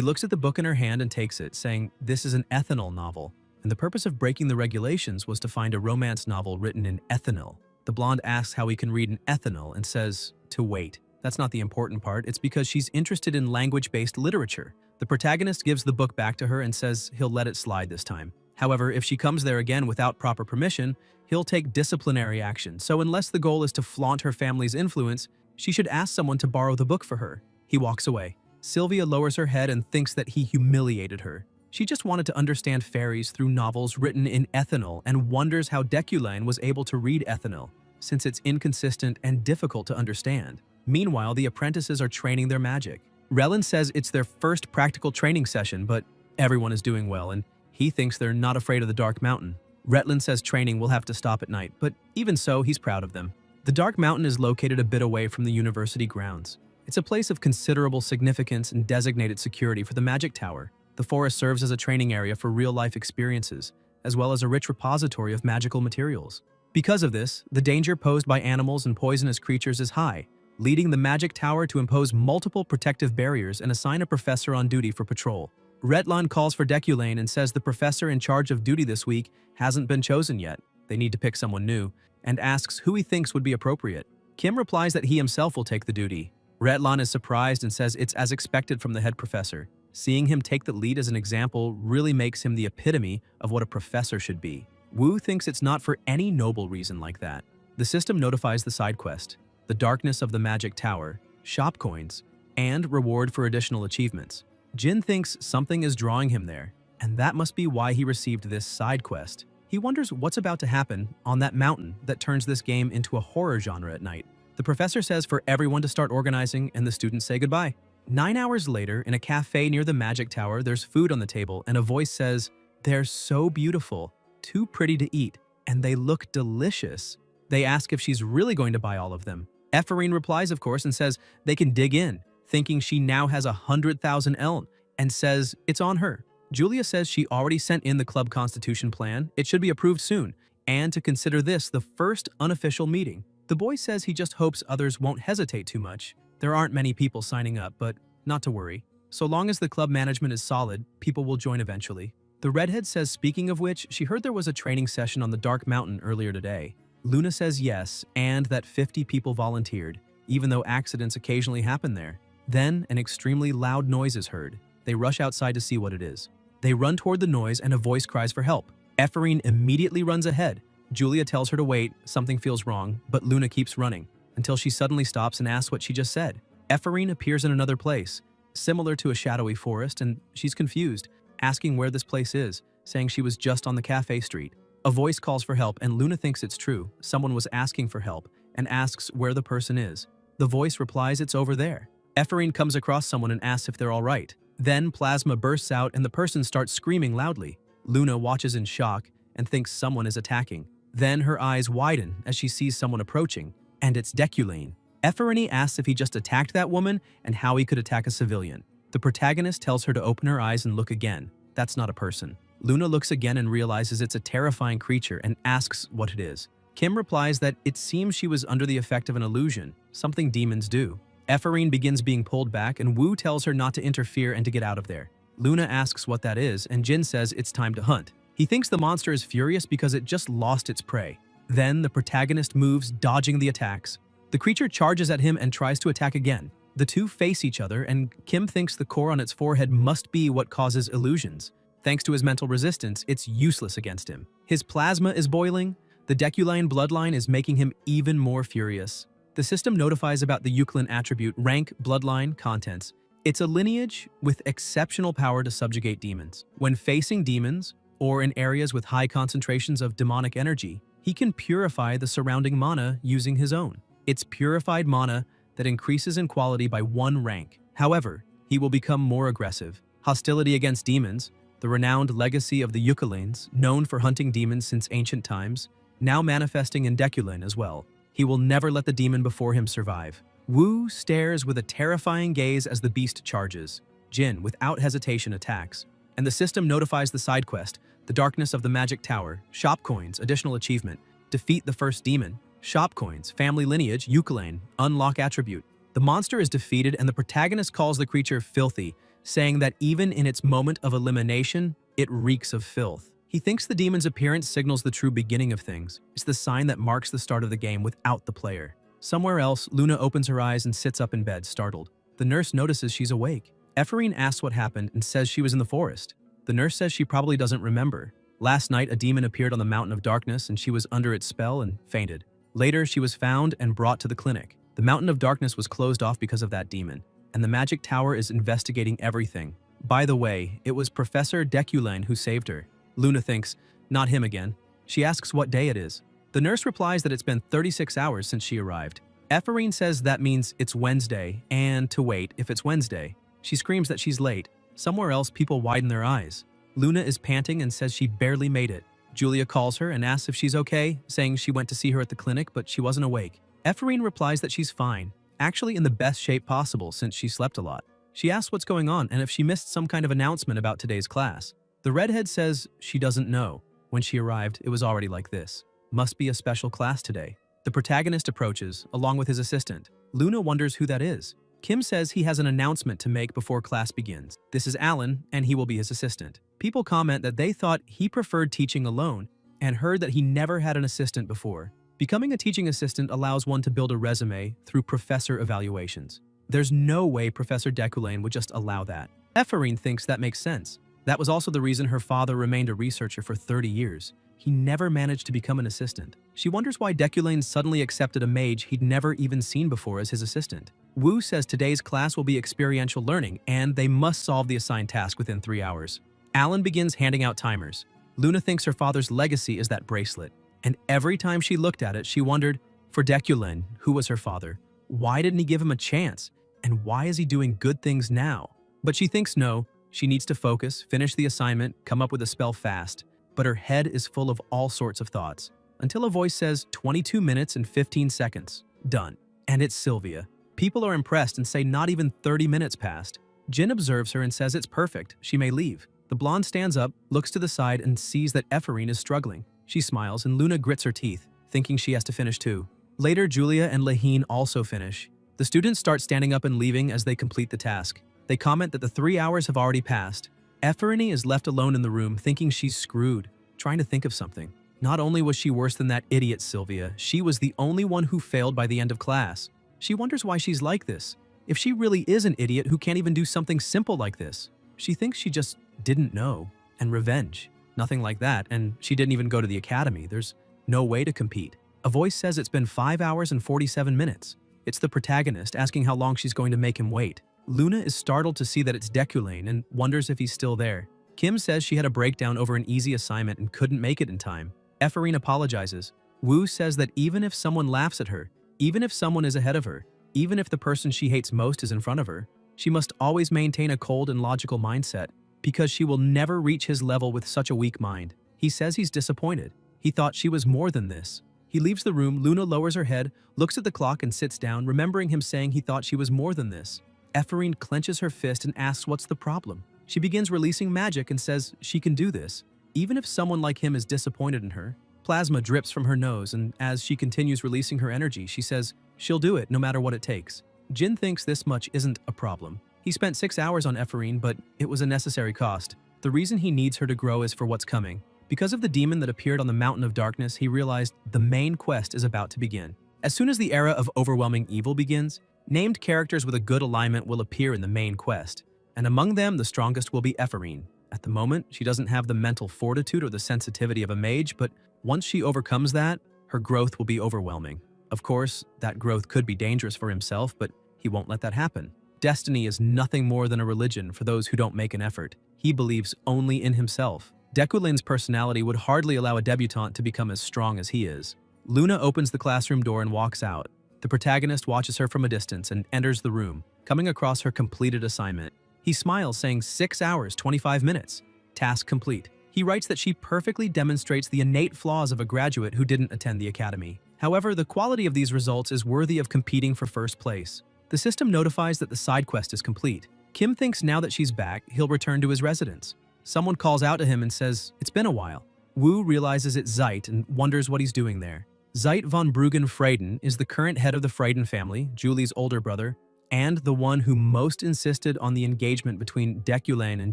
looks at the book in her hand and takes it, saying this is an ethanol novel, and the purpose of breaking the regulations was to find a romance novel written in ethanol. The blonde asks how he can read in ethanol and says to wait. That's not the important part, it's because she's interested in language-based literature. The protagonist gives the book back to her and says he'll let it slide this time. However, if she comes there again without proper permission, he'll take disciplinary action, so unless the goal is to flaunt her family's influence, she should ask someone to borrow the book for her. He walks away. Sylvia lowers her head and thinks that he humiliated her. She just wanted to understand fairies through novels written in ethanol and wonders how Deculine was able to read ethanol, since it's inconsistent and difficult to understand. Meanwhile, the apprentices are training their magic. Relin says it's their first practical training session, but everyone is doing well, and he thinks they're not afraid of the Dark Mountain. Retlin says training will have to stop at night, but even so, he's proud of them. The Dark Mountain is located a bit away from the university grounds. It's a place of considerable significance and designated security for the Magic Tower. The forest serves as a training area for real-life experiences, as well as a rich repository of magical materials. Because of this, the danger posed by animals and poisonous creatures is high, leading the Magic Tower to impose multiple protective barriers and assign a professor on duty for patrol. Retlon calls for Deculine and says the professor in charge of duty this week hasn't been chosen yet. They need to pick someone new. and asks who he thinks would be appropriate. Kim replies that he himself will take the duty. Retlan is surprised and says it's as expected from the head professor. Seeing him take the lead as an example really makes him the epitome of what a professor should be. Wu thinks it's not for any noble reason like that. The system notifies the side quest, the darkness of the magic tower, shop coins, and reward for additional achievements. Jin thinks something is drawing him there, and that must be why he received this side quest. He wonders what's about to happen on that mountain that turns this game into a horror genre at night. The professor says for everyone to start organizing and the students say goodbye. 9 hours later, in a cafe near the magic tower, there's food on the table and a voice says, "They're so beautiful, too pretty to eat, and they look delicious." They ask if she's really going to buy all of them. Ephraim replies, of course, and says they can dig in, thinking she now has 100,000 eln, and says it's on her. Julia says she already sent in the club constitution plan, it should be approved soon, and to consider this the first unofficial meeting. The boy says he just hopes others won't hesitate too much. There aren't many people signing up, but not to worry. So long as the club management is solid, people will join eventually. The redhead says, speaking of which, she heard there was a training session on the Dark Mountain earlier today. Luna says yes, and that 50 people volunteered, even though accidents occasionally happen there. Then, an extremely loud noise is heard. They rush outside to see what it is. They run toward the noise and a voice cries for help. Ephraim immediately runs ahead. Julia tells her to wait, something feels wrong, but Luna keeps running, until she suddenly stops and asks what she just said. Ephraim appears in another place, similar to a shadowy forest, and she's confused, asking where this place is, saying she was just on the cafe street. A voice calls for help and Luna thinks it's true. Someone was asking for help and asks where the person is. The voice replies it's over there. Ephraim comes across someone and asks if they're all right. Then plasma bursts out and the person starts screaming loudly. Luna watches in shock and thinks someone is attacking. Then her eyes widen as she sees someone approaching, and it's Deculane. Ephraim asks if he just attacked that woman and how he could attack a civilian. The protagonist tells her to open her eyes and look again. That's not a person. Luna looks again and realizes it's a terrifying creature and asks what it is. Kim replies that it seems she was under the effect of an illusion, something demons do. Ephraim begins being pulled back and Wu tells her not to interfere and to get out of there. Luna asks what that is and Jin says it's time to hunt. He thinks the monster is furious because it just lost its prey. Then the protagonist moves, dodging the attacks. The creature charges at him and tries to attack again. The two face each other and Kim thinks the core on its forehead must be what causes illusions. Thanks to his mental resistance, it's useless against him. His plasma is boiling. The Deculane bloodline is making him even more furious. The system notifies about the Euclid attribute rank, bloodline, contents. It's a lineage with exceptional power to subjugate demons. When facing demons, or in areas with high concentrations of demonic energy, he can purify the surrounding mana using his own. It's purified mana that increases in quality by 1 rank. However, he will become more aggressive. Hostility against demons, the renowned legacy of the Eucalanes, known for hunting demons since ancient times, now manifesting in Deculane as well. He will never let the demon before him survive. Wu stares with a terrifying gaze as the beast charges. Jin, without hesitation, attacks. And the system notifies the side quest, the darkness of the magic tower, shop coins, additional achievement, defeat the first demon, shop coins, family lineage, Euclid, unlock attribute. The monster is defeated and the protagonist calls the creature filthy, saying that even in its moment of elimination, it reeks of filth. He thinks the demon's appearance signals the true beginning of things. It's the sign that marks the start of the game without the player. Somewhere else, Luna opens her eyes and sits up in bed, startled. The nurse notices she's awake. Ephraim asks what happened and says she was in the forest. The nurse says she probably doesn't remember. Last night, a demon appeared on the Mountain of Darkness and she was under its spell and fainted. Later, she was found and brought to the clinic. The Mountain of Darkness was closed off because of that demon, and the magic tower is investigating everything. By the way, it was Professor Deculane who saved her. Luna thinks, not him again. She asks what day it is. The nurse replies that it's been 36 hours since she arrived. Ephraim says that means it's Wednesday, and to wait if it's Wednesday. She screams that she's late. Somewhere else, people widen their eyes. Luna is panting and says she barely made it. Julia calls her and asks if she's okay, saying she went to see her at the clinic, but she wasn't awake. Ephraim replies that she's fine, actually in the best shape possible since she slept a lot. She asks what's going on and if she missed some kind of announcement about today's class. The redhead says she doesn't know. When she arrived, it was already like this. Must be a special class today. The protagonist approaches, along with his assistant. Luna wonders who that is. Kim says he has an announcement to make before class begins. This is Alan, and he will be his assistant. People comment that they thought he preferred teaching alone and heard that he never had an assistant before. Becoming a teaching assistant allows one to build a resume through professor evaluations. There's no way Professor Decoulain would just allow that. Ephorine thinks that makes sense. That was also the reason her father remained a researcher for 30 years. He never managed to become an assistant. She wonders why Decoulain suddenly accepted a mage he'd never even seen before as his assistant. Wu says today's class will be experiential learning, and they must solve the assigned task within 3 hours. Alan begins handing out timers. Luna thinks her father's legacy is that bracelet, and every time she looked at it, she wondered, for Decoulain, who was her father, why didn't he give him a chance? And why is he doing good things now? But she thinks no, she needs to focus, finish the assignment, come up with a spell fast. But her head is full of all sorts of thoughts, until a voice says 22 minutes and 15 seconds. Done. And it's Sylvia. People are impressed and say not even 30 minutes passed. Jin observes her and says it's perfect, she may leave. The blonde stands up, looks to the side, and sees that Ephorine is struggling. She smiles, and Luna grits her teeth, thinking she has to finish too. Later, Julia and Lahine also finish. The students start standing up and leaving as they complete the task. They comment that the 3 hours have already passed. Ephorine is left alone in the room, thinking she's screwed, trying to think of something. Not only was she worse than that idiot Sylvia, she was the only one who failed by the end of class. She wonders why she's like this. If she really is an idiot who can't even do something simple like this. She thinks she just didn't know. And revenge. Nothing like that, and she didn't even go to the academy. There's no way to compete. A voice says it's been 5 hours and 47 minutes. It's the protagonist asking how long she's going to make him wait. Luna is startled to see that it's Decoulain and wonders if he's still there. Kim says she had a breakdown over an easy assignment and couldn't make it in time. Ephorine apologizes. Wu says that even if someone laughs at her, even if someone is ahead of her, even if the person she hates most is in front of her, she must always maintain a cold and logical mindset, because she will never reach his level with such a weak mind. He says he's disappointed. He thought she was more than this. He leaves the room. Luna lowers her head, looks at the clock, and sits down, remembering him saying he thought she was more than this. Ephorine clenches her fist and asks what's the problem. She begins releasing magic and says she can do this. Even if someone like him is disappointed in her, plasma drips from her nose, and as she continues releasing her energy, she says she'll do it no matter what it takes. Jin thinks this much isn't a problem. He spent 6 hours on Ephorine, but it was a necessary cost. The reason he needs her to grow is for what's coming. Because of the demon that appeared on the Mountain of Darkness, he realized the main quest is about to begin. As soon as the era of overwhelming evil begins, named characters with a good alignment will appear in the main quest, and among them, the strongest will be Ephorine. At the moment, she doesn't have the mental fortitude or the sensitivity of a mage, but once she overcomes that, her growth will be overwhelming. Of course, that growth could be dangerous for himself, but he won't let that happen. Destiny is nothing more than a religion for those who don't make an effort. He believes only in himself. Decoulain's personality would hardly allow a debutante to become as strong as he is. Luna opens the classroom door and walks out. The protagonist watches her from a distance and enters the room, coming across her completed assignment. He smiles, saying 6 hours, 25 minutes. Task complete. He writes that she perfectly demonstrates the innate flaws of a graduate who didn't attend the academy. However, the quality of these results is worthy of competing for first place. The system notifies that the side quest is complete. Kim thinks now that she's back, he'll return to his residence. Someone calls out to him and says, it's been a while. Wu realizes it's Zeit and wonders what he's doing there. Zeit von Bruggen-Freiden is the current head of the Freiden family, Julie's older brother, and the one who most insisted on the engagement between Decoulain and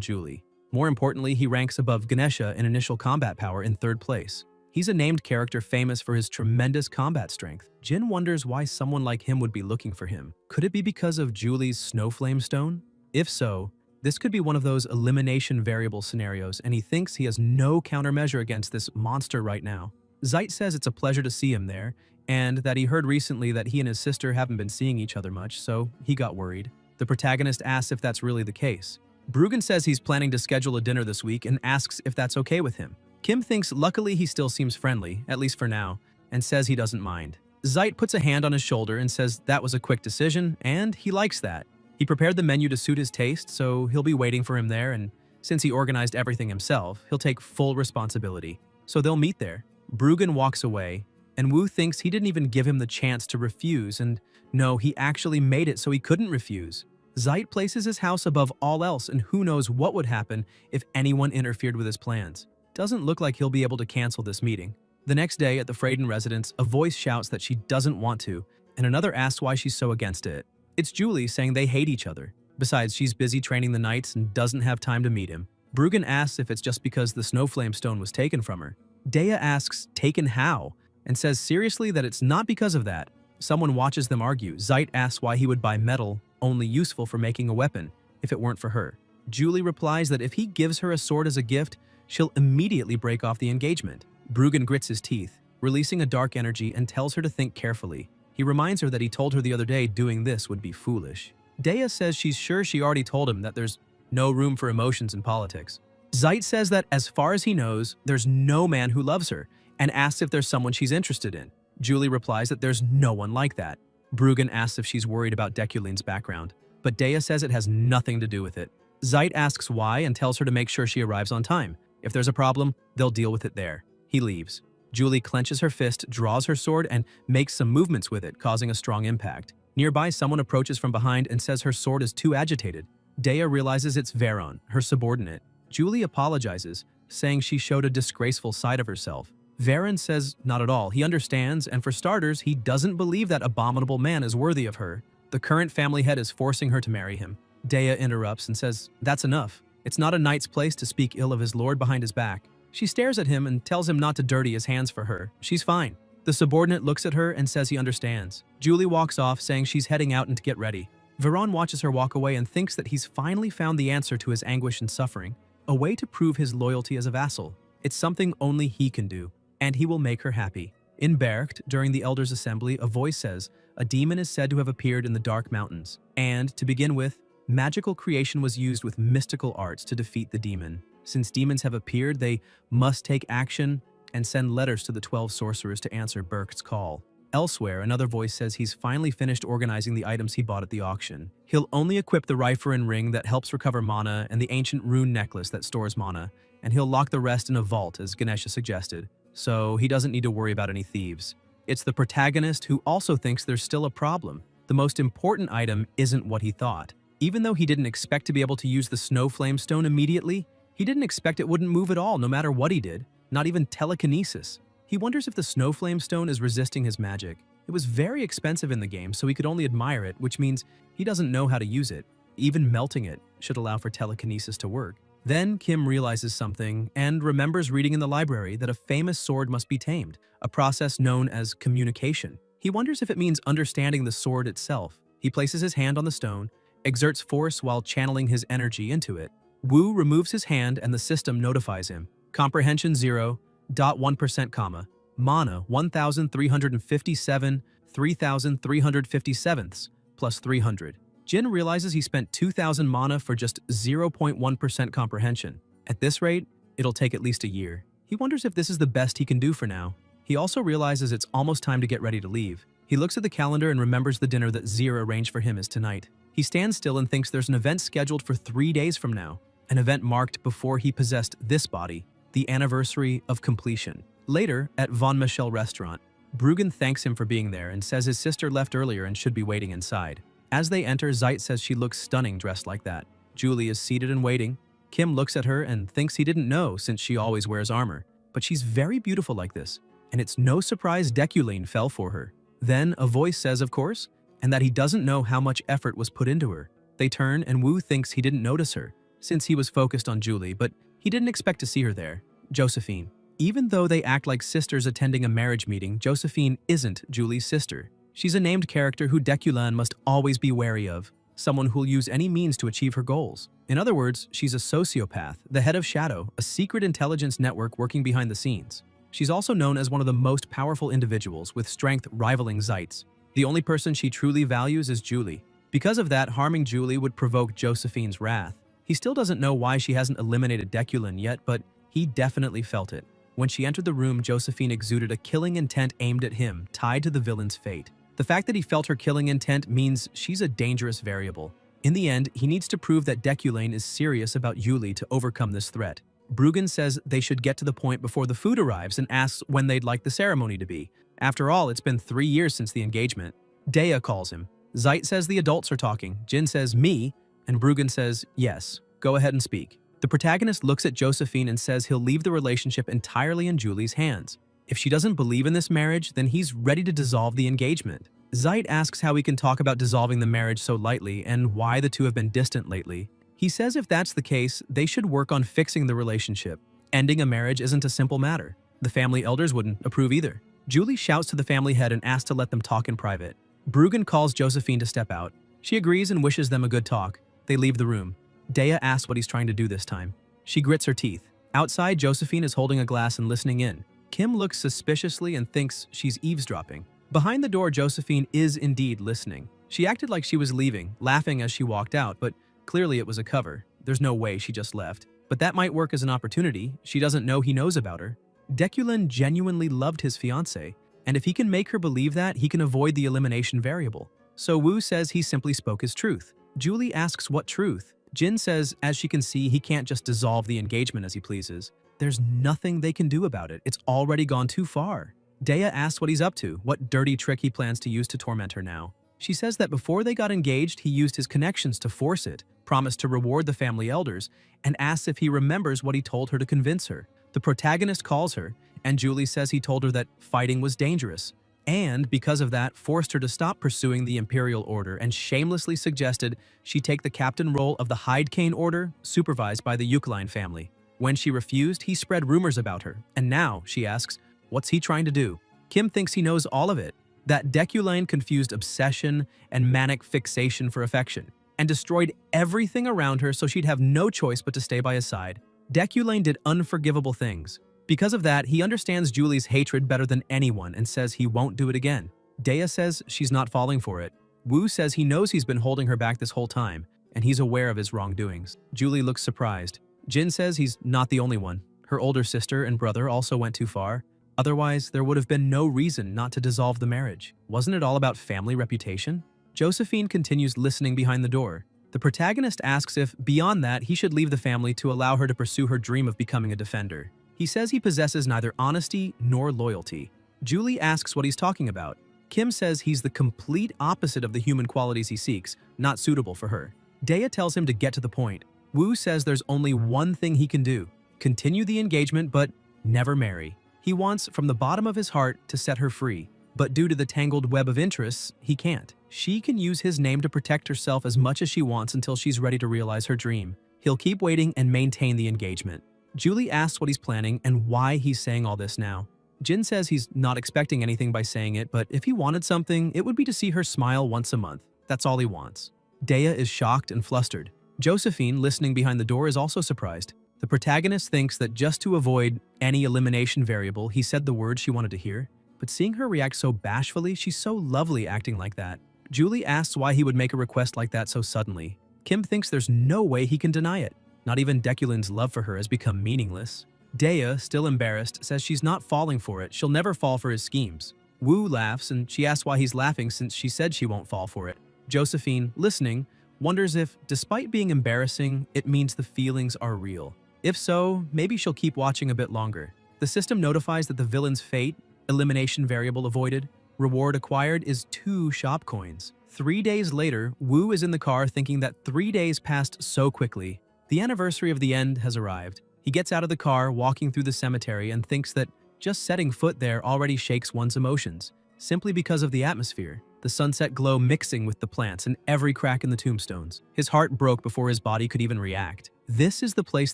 Julie. More importantly, he ranks above Ganesha in initial combat power in 3rd place. He's a named character famous for his tremendous combat strength. Jin wonders why someone like him would be looking for him. Could it be because of Julie's Snowflame Stone? If so, this could be one of those elimination variable scenarios, and he thinks he has no countermeasure against this monster right now. Zeit says it's a pleasure to see him there, and that he heard recently that he and his sister haven't been seeing each other much, so he got worried. The protagonist asks if that's really the case. Bruggen says he's planning to schedule a dinner this week and asks if that's okay with him. Kim thinks luckily he still seems friendly, at least for now, and says he doesn't mind. Zeit puts a hand on his shoulder and says that was a quick decision, and he likes that. He prepared the menu to suit his taste, so he'll be waiting for him there, and since he organized everything himself, he'll take full responsibility. So they'll meet there. Bruggen walks away, and Wu thinks he didn't even give him the chance to refuse, and no, he actually made it so he couldn't refuse. Zeit places his house above all else, and who knows what would happen if anyone interfered with his plans. Doesn't look like he'll be able to cancel this meeting. The next day at the Freiden residence, a voice shouts that she doesn't want to, and another asks why she's so against it. It's Julie saying they hate each other. Besides, she's busy training the knights and doesn't have time to meet him. Bruggen asks if it's just because the Snowflame Stone was taken from her. Dea asks, taken how? and says seriously that it's not because of that. Someone watches them argue. Zeit asks why he would buy metal only useful for making a weapon if it weren't for her. Julie replies that if he gives her a sword as a gift, she'll immediately break off the engagement. Bruggen grits his teeth, releasing a dark energy, and tells her to think carefully. He reminds her that he told her the other day doing this would be foolish. Dea says she's sure she already told him that there's no room for emotions in politics. Zeit says that as far as he knows, there's no man who loves her, and asks if there's someone she's interested in. Julie replies that there's no one like that. Bruggen asks if she's worried about Deculine's background, but Dea says it has nothing to do with it. Zeit asks why and tells her to make sure she arrives on time. If there's a problem, they'll deal with it there. He leaves. Julie clenches her fist, draws her sword, and makes some movements with it, causing a strong impact. Nearby, someone approaches from behind and says her sword is too agitated. Dea realizes it's Veron, her subordinate. Julie apologizes, saying she showed a disgraceful side of herself. Veron says not at all. He understands, and for starters, he doesn't believe that abominable man is worthy of her. The current family head is forcing her to marry him. Dea interrupts and says, "That's enough. It's not a knight's place to speak ill of his lord behind his back." She stares at him and tells him not to dirty his hands for her. She's fine. The subordinate looks at her and says he understands. Julie walks off, saying she's heading out and to get ready. Veron watches her walk away and thinks that he's finally found the answer to his anguish and suffering, a way to prove his loyalty as a vassal. It's something only he can do, and he will make her happy. In Bercht, during the Elders' Assembly, a voice says, a demon is said to have appeared in the Dark Mountains, and, to begin with, magical creation was used with mystical arts to defeat the demon. Since demons have appeared, they must take action and send letters to the 12 sorcerers to answer Bercht's call. Elsewhere, another voice says he's finally finished organizing the items he bought at the auction. He'll only equip the Rhyphoran ring that helps recover mana and the ancient rune necklace that stores mana, and he'll lock the rest in a vault, as Ganesha suggested, so he doesn't need to worry about any thieves. It's the protagonist who also thinks there's still a problem. The most important item isn't what he thought. Even though he didn't expect to be able to use the Snowflame Stone immediately, he didn't expect it wouldn't move at all no matter what he did, not even telekinesis. He wonders if the Snowflame Stone is resisting his magic. It was very expensive in the game, so he could only admire it, which means he doesn't know how to use it. Even melting it should allow for telekinesis to work. Then Kim realizes something and remembers reading in the library that a famous sword must be tamed, a process known as communication. He wonders if it means understanding the sword itself. He places his hand on the stone, exerts force while channeling his energy into it. Wu removes his hand and the system notifies him. Comprehension 0.1%, comma, mana 1,357, 3,357ths, plus 300. Jin realizes he spent 2,000 mana for just 0.1% comprehension. At this rate, it'll take at least a year. He wonders if this is the best he can do for now. He also realizes it's almost time to get ready to leave. He looks at the calendar and remembers the dinner that Zir arranged for him is tonight. He stands still and thinks there's an event scheduled for 3 days from now, an event marked before he possessed this body, the anniversary of completion. Later, at Von Michel restaurant, Bruggen thanks him for being there and says his sister left earlier and should be waiting inside. As they enter, Zeit says she looks stunning dressed like that. Julie is seated and waiting. Kim looks at her and thinks he didn't know since she always wears armor. But she's very beautiful like this, and it's no surprise Deculine fell for her. Then a voice says, of course, and that he doesn't know how much effort was put into her. They turn and Wu thinks he didn't notice her, since he was focused on Julie, but he didn't expect to see her there. Josephine. Even though they act like sisters attending a marriage meeting, Josephine isn't Julie's sister. She's a named character who Deculine must always be wary of, someone who'll use any means to achieve her goals. In other words, she's a sociopath, the head of Shadow, a secret intelligence network working behind the scenes. She's also known as one of the most powerful individuals, with strength rivaling Zeit's. The only person she truly values is Julie. Because of that, harming Julie would provoke Josephine's wrath. He still doesn't know why she hasn't eliminated Deculine yet, but he definitely felt it. When she entered the room, Josephine exuded a killing intent aimed at him, tied to the villain's fate. The fact that he felt her killing intent means she's a dangerous variable. In the end, he needs to prove that Deculine is serious about Julie to overcome this threat. Bruggen says they should get to the point before the food arrives and asks when they'd like the ceremony to be. After all, it's been 3 years since the engagement. Dea calls him. Zeit says the adults are talking. Jin says, me, and Bruggen says, yes, go ahead and speak. The protagonist looks at Josephine and says he'll leave the relationship entirely in Julie's hands. If she doesn't believe in this marriage, then he's ready to dissolve the engagement. Zeit asks how he can talk about dissolving the marriage so lightly and why the two have been distant lately. He says if that's the case, they should work on fixing the relationship. Ending a marriage isn't a simple matter. The family elders wouldn't approve either. Julie shouts to the family head and asks to let them talk in private. Bruggen calls Josephine to step out. She agrees and wishes them a good talk. They leave the room. Dea asks what he's trying to do this time. She grits her teeth. Outside, Josephine is holding a glass and listening in. Kim looks suspiciously and thinks she's eavesdropping. Behind the door, Josephine is indeed listening. She acted like she was leaving, laughing as she walked out, but clearly it was a cover. There's no way she just left. But that might work as an opportunity. She doesn't know he knows about her. Deculin genuinely loved his fiancée, and if he can make her believe that, he can avoid the elimination variable. So Wu says he simply spoke his truth. Julie asks what truth. Jin says, as she can see, he can't just dissolve the engagement as he pleases. There's nothing they can do about it. It's already gone too far. Dea asks what he's up to, what dirty trick he plans to use to torment her now. She says that before they got engaged, he used his connections to force it, promised to reward the family elders, and asks if he remembers what he told her to convince her. The protagonist calls her, and Julie says he told her that fighting was dangerous, and because of that, forced her to stop pursuing the Imperial Order and shamelessly suggested she take the captain role of the Hijacked Order, supervised by the Yucline family. When she refused, he spread rumors about her, and now, she asks, what's he trying to do? Kim thinks he knows all of it, that Deculane confused obsession and manic fixation for affection, and destroyed everything around her so she'd have no choice but to stay by his side. Deculane did unforgivable things. Because of that, he understands Julie's hatred better than anyone and says he won't do it again. Dea says she's not falling for it. Wu says he knows he's been holding her back this whole time, and he's aware of his wrongdoings. Julie looks surprised. Jin says he's not the only one. Her older sister and brother also went too far. Otherwise, there would have been no reason not to dissolve the marriage. Wasn't it all about family reputation? Josephine continues listening behind the door. The protagonist asks if, beyond that, he should leave the family to allow her to pursue her dream of becoming a defender. He says he possesses neither honesty nor loyalty. Julie asks what he's talking about. Kim says he's the complete opposite of the human qualities he seeks, not suitable for her. Dea tells him to get to the point. Wu says there's only one thing he can do: continue the engagement but never marry. He wants, from the bottom of his heart, to set her free, but due to the tangled web of interests, he can't. She can use his name to protect herself as much as she wants until she's ready to realize her dream. He'll keep waiting and maintain the engagement. Julie asks what he's planning and why he's saying all this now. Jin says he's not expecting anything by saying it, but if he wanted something, it would be to see her smile once a month. That's all he wants. Dea is shocked and flustered. Josephine, listening behind the door, is also surprised. The protagonist thinks that just to avoid any elimination variable, he said the words she wanted to hear. But seeing her react so bashfully, she's so lovely acting like that. Julie asks why he would make a request like that so suddenly. Kim thinks there's no way he can deny it. Not even Deculin's love for her has become meaningless. Dea, still embarrassed, says she's not falling for it. She'll never fall for his schemes. Wu laughs, and she asks why he's laughing since she said she won't fall for it. Josephine, listening, wonders if, despite being embarrassing, it means the feelings are real. If so, maybe she'll keep watching a bit longer. The system notifies that the villain's fate, elimination variable avoided, reward acquired, is 2 shop coins. 3 days later, Wu is in the car thinking that 3 days passed so quickly. The anniversary of the end has arrived. He gets out of the car, walking through the cemetery, and thinks that just setting foot there already shakes one's emotions, simply because of the atmosphere, the sunset glow mixing with the plants and every crack in the tombstones. His heart broke before his body could even react. This is the place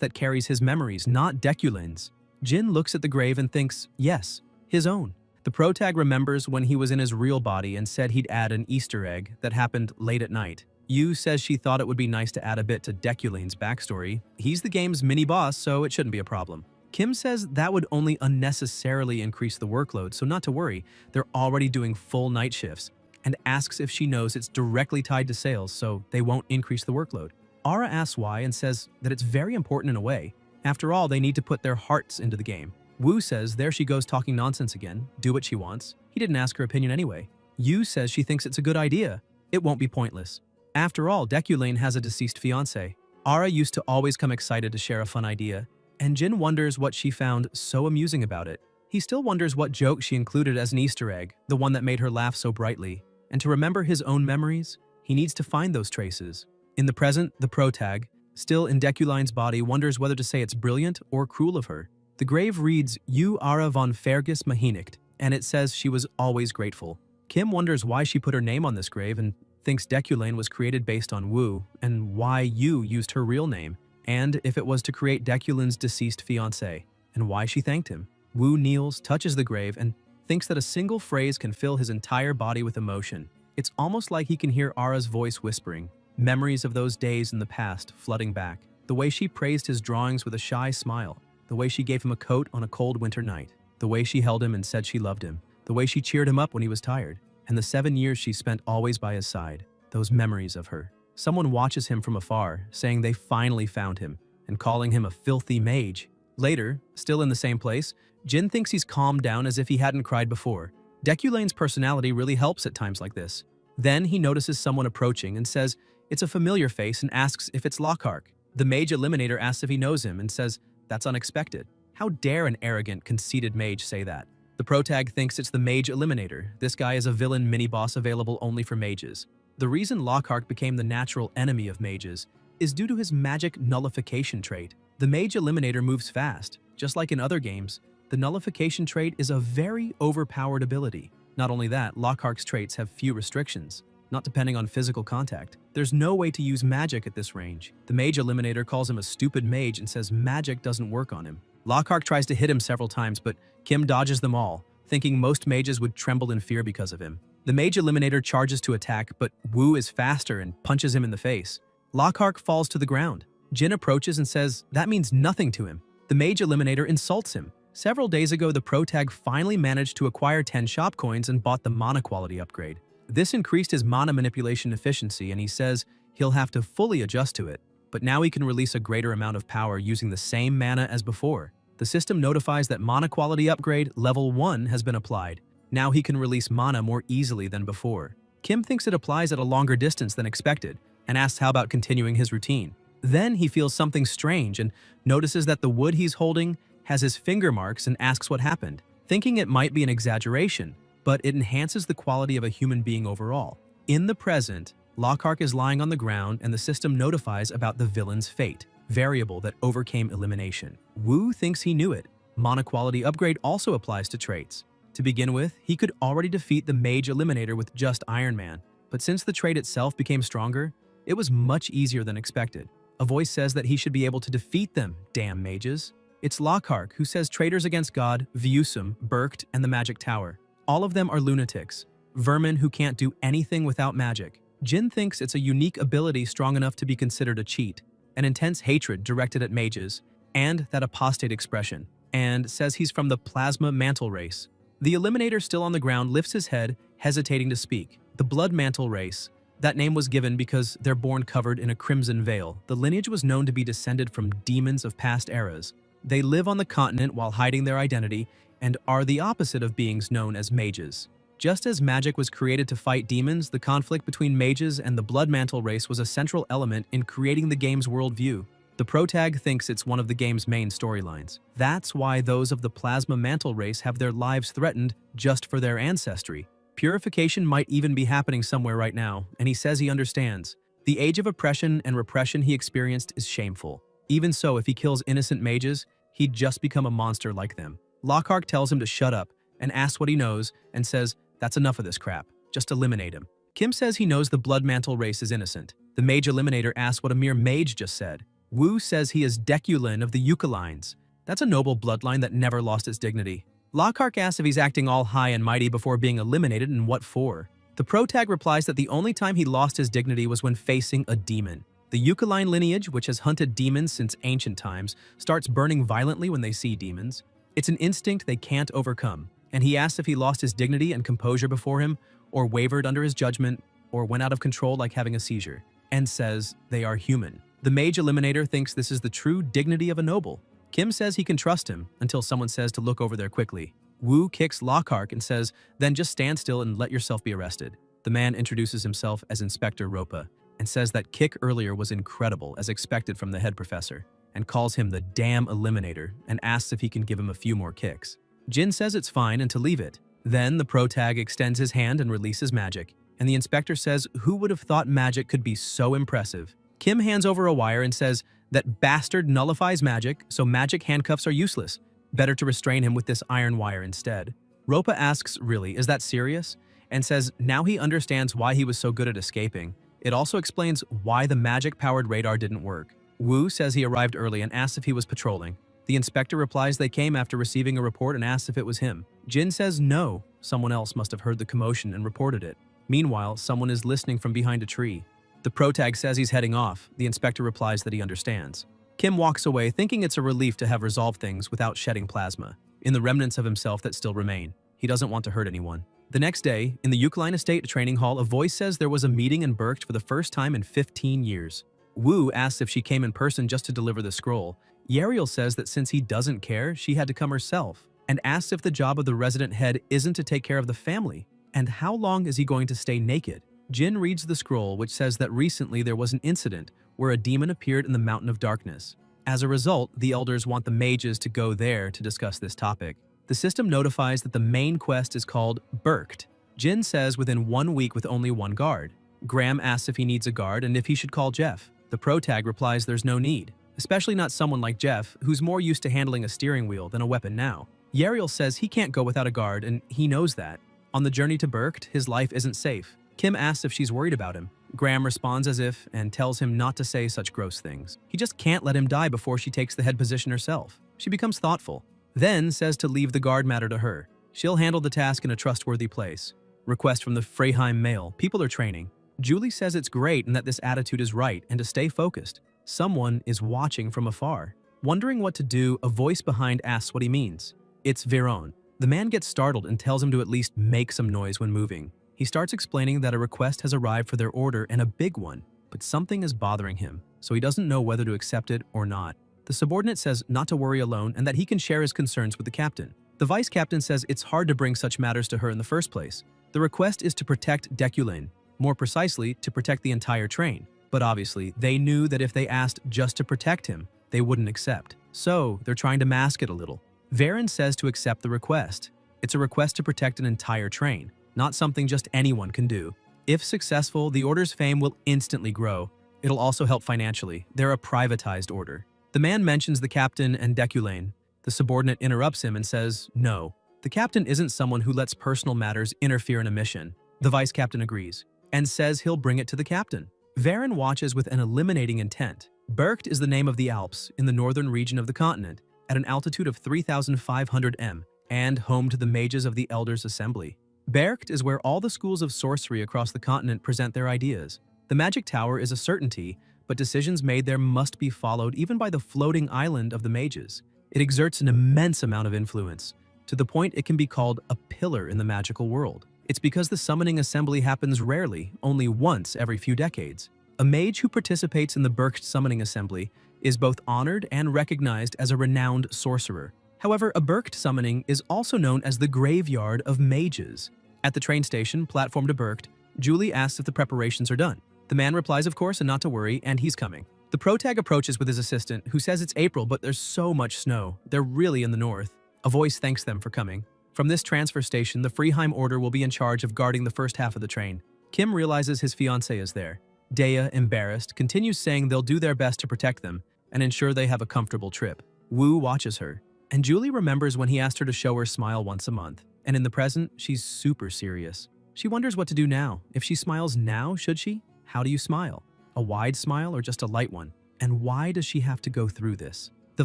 that carries his memories, not Deculin's. Jin looks at the grave and thinks, yes, his own. The protag remembers when he was in his real body and said he'd add an Easter egg that happened late at night. Yu says she thought it would be nice to add a bit to Deculin's backstory. He's the game's mini-boss, so it shouldn't be a problem. Kim says that would only unnecessarily increase the workload, so not to worry, they're already doing full night shifts, and asks if she knows it's directly tied to sales, so they won't increase the workload. Ara asks why and says that it's very important in a way. After all, they need to put their hearts into the game. Wu says there she goes talking nonsense again, do what she wants. He didn't ask her opinion anyway. Yu says she thinks it's a good idea. It won't be pointless. After all, Deculane has a deceased fiancé. Ara used to always come excited to share a fun idea, and Jin wonders what she found so amusing about it. He still wonders what joke she included as an Easter egg, the one that made her laugh so brightly. And to remember his own memories, he needs to find those traces. In the present, the protag, still in Deculine's body, wonders whether to say it's brilliant or cruel of her. The grave reads, "You Ara von Fergus Mahinicht," and it says she was always grateful. Kim wonders why she put her name on this grave and thinks Deculane was created based on Wu, and why Yu used her real name, and if it was to create Deculane's deceased fiancé, and why she thanked him. Wu kneels, touches the grave, and thinks that a single phrase can fill his entire body with emotion. It's almost like he can hear Ara's voice whispering, memories of those days in the past flooding back. The way she praised his drawings with a shy smile, the way she gave him a coat on a cold winter night, the way she held him and said she loved him, the way she cheered him up when he was tired, and the 7 years she spent always by his side, those memories of her. Someone watches him from afar, saying they finally found him, and calling him a filthy mage. Later, still in the same place, Jin thinks he's calmed down as if he hadn't cried before. Deculane's personality really helps at times like this. Then he notices someone approaching and says it's a familiar face and asks if it's Lockhart. The mage eliminator asks if he knows him and says that's unexpected. How dare an arrogant, conceited mage say that? The protag thinks it's the mage eliminator. This guy is a villain mini-boss available only for mages. The reason Lockhart became the natural enemy of mages is due to his magic nullification trait. The mage eliminator moves fast. Just like in other games, the nullification trait is a very overpowered ability. Not only that, Lockhart's traits have few restrictions, not depending on physical contact. There's no way to use magic at this range. The mage eliminator calls him a stupid mage and says magic doesn't work on him. Lockhart tries to hit him several times, but Kim dodges them all, thinking most mages would tremble in fear because of him. The mage eliminator charges to attack, but Wu is faster and punches him in the face. Lockhart falls to the ground. Jin approaches and says that means nothing to him. The mage eliminator insults him. Several days ago, the protag finally managed to acquire 10 shop coins and bought the mana quality upgrade. This increased his mana manipulation efficiency, and he says he'll have to fully adjust to it. But now he can release a greater amount of power using the same mana as before. The system notifies that mana quality upgrade level 1 has been applied. Now he can release mana more easily than before. Kim thinks it applies at a longer distance than expected and asks how about continuing his routine. Then he feels something strange and notices that the wood he's holding has his finger marks and asks what happened, thinking it might be an exaggeration, but it enhances the quality of a human being overall. In the present, Lockhart is lying on the ground and the system notifies about the villain's fate, variable that overcame elimination. Wu thinks he knew it. Mana quality upgrade also applies to traits. To begin with, he could already defeat the mage eliminator with just Iron Man, but since the trait itself became stronger, it was much easier than expected. A voice says that he should be able to defeat them, damn mages. It's Lockhart who says traitors against God, Viusum, Berkt, and the Magic Tower. All of them are lunatics, vermin who can't do anything without magic. Jin thinks it's a unique ability strong enough to be considered a cheat, an intense hatred directed at mages, and that apostate expression, and says he's from the Plasma Mantle race. The Eliminator still on the ground lifts his head, hesitating to speak. The Blood Mantle race. That name was given because they're born covered in a crimson veil. The lineage was known to be descended from demons of past eras. They live on the continent while hiding their identity and are the opposite of beings known as mages. Just as magic was created to fight demons, the conflict between mages and the Blood Mantle race was a central element in creating the game's worldview. The protag thinks it's one of the game's main storylines. That's why those of the Plasma Mantle race have their lives threatened just for their ancestry. Purification might even be happening somewhere right now, and he says he understands. The age of oppression and repression he experienced is shameful. Even so, if he kills innocent mages, he'd just become a monster like them. Lockhart tells him to shut up and asks what he knows and says, that's enough of this crap. Just eliminate him. Kim says he knows the Blood Mantle race is innocent. The mage eliminator asks what a mere mage just said. Wu says he is Deculin of the Eucalines. That's a noble bloodline that never lost its dignity. Lockhart asks if he's acting all high and mighty before being eliminated and what for. The protag replies that the only time he lost his dignity was when facing a demon. The Eucaline lineage, which has hunted demons since ancient times, starts burning violently when they see demons. It's an instinct they can't overcome, and he asks if he lost his dignity and composure before him, or wavered under his judgment, or went out of control like having a seizure, and says they are human. The mage eliminator thinks this is the true dignity of a noble. Kim says he can trust him until someone says to look over there quickly. Wu kicks Lockhart and says, then just stand still and let yourself be arrested. The man introduces himself as Inspector Ropa and says that kick earlier was incredible as expected from the head professor, and calls him the damn eliminator and asks if he can give him a few more kicks. Jin says it's fine and to leave it. Then the protag extends his hand and releases magic, and the inspector says who would have thought magic could be so impressive. Kim hands over a wire and says that bastard nullifies magic, so magic handcuffs are useless. Better to restrain him with this iron wire instead. Ropa asks, really, is that serious? And says now he understands why he was so good at escaping. It also explains why the magic-powered radar didn't work. Wu says he arrived early and asks if he was patrolling. The inspector replies they came after receiving a report and asks if it was him. Jin says no, someone else must have heard the commotion and reported it. Meanwhile, someone is listening from behind a tree. The protag says he's heading off. The inspector replies that he understands. Kim walks away, thinking it's a relief to have resolved things without shedding plasma, in the remnants of himself that still remain. He doesn't want to hurt anyone. The next day, in the Eucaline Estate training hall, a voice says there was a meeting in Berkt for the first time in 15 years. Wu asks if she came in person just to deliver the scroll. Yariel says that since he doesn't care, she had to come herself, and asks if the job of the resident head isn't to take care of the family, and how long is he going to stay naked. Jin reads the scroll, which says that recently there was an incident where a demon appeared in the Mountain of Darkness. As a result, the elders want the mages to go there to discuss this topic. The system notifies that the main quest is called Berkt. Jin says within 1 week with only one guard. Graham asks if he needs a guard and if he should call Jeff. The protag replies there's no need, especially not someone like Jeff, who's more used to handling a steering wheel than a weapon now. Yariel says he can't go without a guard, and he knows that. On the journey to Berkt, his life isn't safe. Kim asks if she's worried about him. Graham responds as if, and tells him not to say such gross things. He just can't let him die before she takes the head position herself. She becomes thoughtful, then says to leave the guard matter to her. She'll handle the task in a trustworthy place. Request from the Freyheim mail. People are training. Julie says it's great and that this attitude is right and to stay focused. Someone is watching from afar. Wondering what to do, a voice behind asks what he means. It's Veron. The man gets startled and tells him to at least make some noise when moving. He starts explaining that a request has arrived for their order, and a big one, but something is bothering him, so he doesn't know whether to accept it or not. The subordinate says not to worry alone and that he can share his concerns with the captain. The vice captain says it's hard to bring such matters to her in the first place. The request is to protect Deculane, more precisely, to protect the entire train. But obviously, they knew that if they asked just to protect him, they wouldn't accept. So, they're trying to mask it a little. Varen says to accept the request. It's a request to protect an entire train, not something just anyone can do. If successful, the order's fame will instantly grow. It'll also help financially. They're a privatized order. The man mentions the captain and Deculane. The subordinate interrupts him and says, no. The captain isn't someone who lets personal matters interfere in a mission. The vice captain agrees, and says he'll bring it to the captain. Varen watches with an eliminating intent. Berkt is the name of the Alps in the northern region of the continent, at an altitude of 3,500 m, and home to the mages of the Elders' Assembly. Berkt is where all the schools of sorcery across the continent present their ideas. The magic tower is a certainty, but decisions made there must be followed even by the floating island of the mages. It exerts an immense amount of influence, to the point it can be called a pillar in the magical world. It's because the summoning assembly happens rarely, only once every few decades. A mage who participates in the Berkt summoning assembly is both honored and recognized as a renowned sorcerer. However, a Berkt summoning is also known as the Graveyard of Mages. At the train station, platform to Berkt, Julie asks if the preparations are done. The man replies of course and not to worry, and he's coming. The protag approaches with his assistant, who says it's April but there's so much snow. They're really in the north. A voice thanks them for coming. From this transfer station, the Freyheim Order will be in charge of guarding the first half of the train. Kim realizes his fiancée is there. Dea, embarrassed, continues saying they'll do their best to protect them and ensure they have a comfortable trip. Wu watches her, and Julie remembers when he asked her to show her smile once a month. And in the present, she's super serious. She wonders what to do now. If she smiles now, should she? How do you smile? A wide smile or just a light one? And why does she have to go through this? The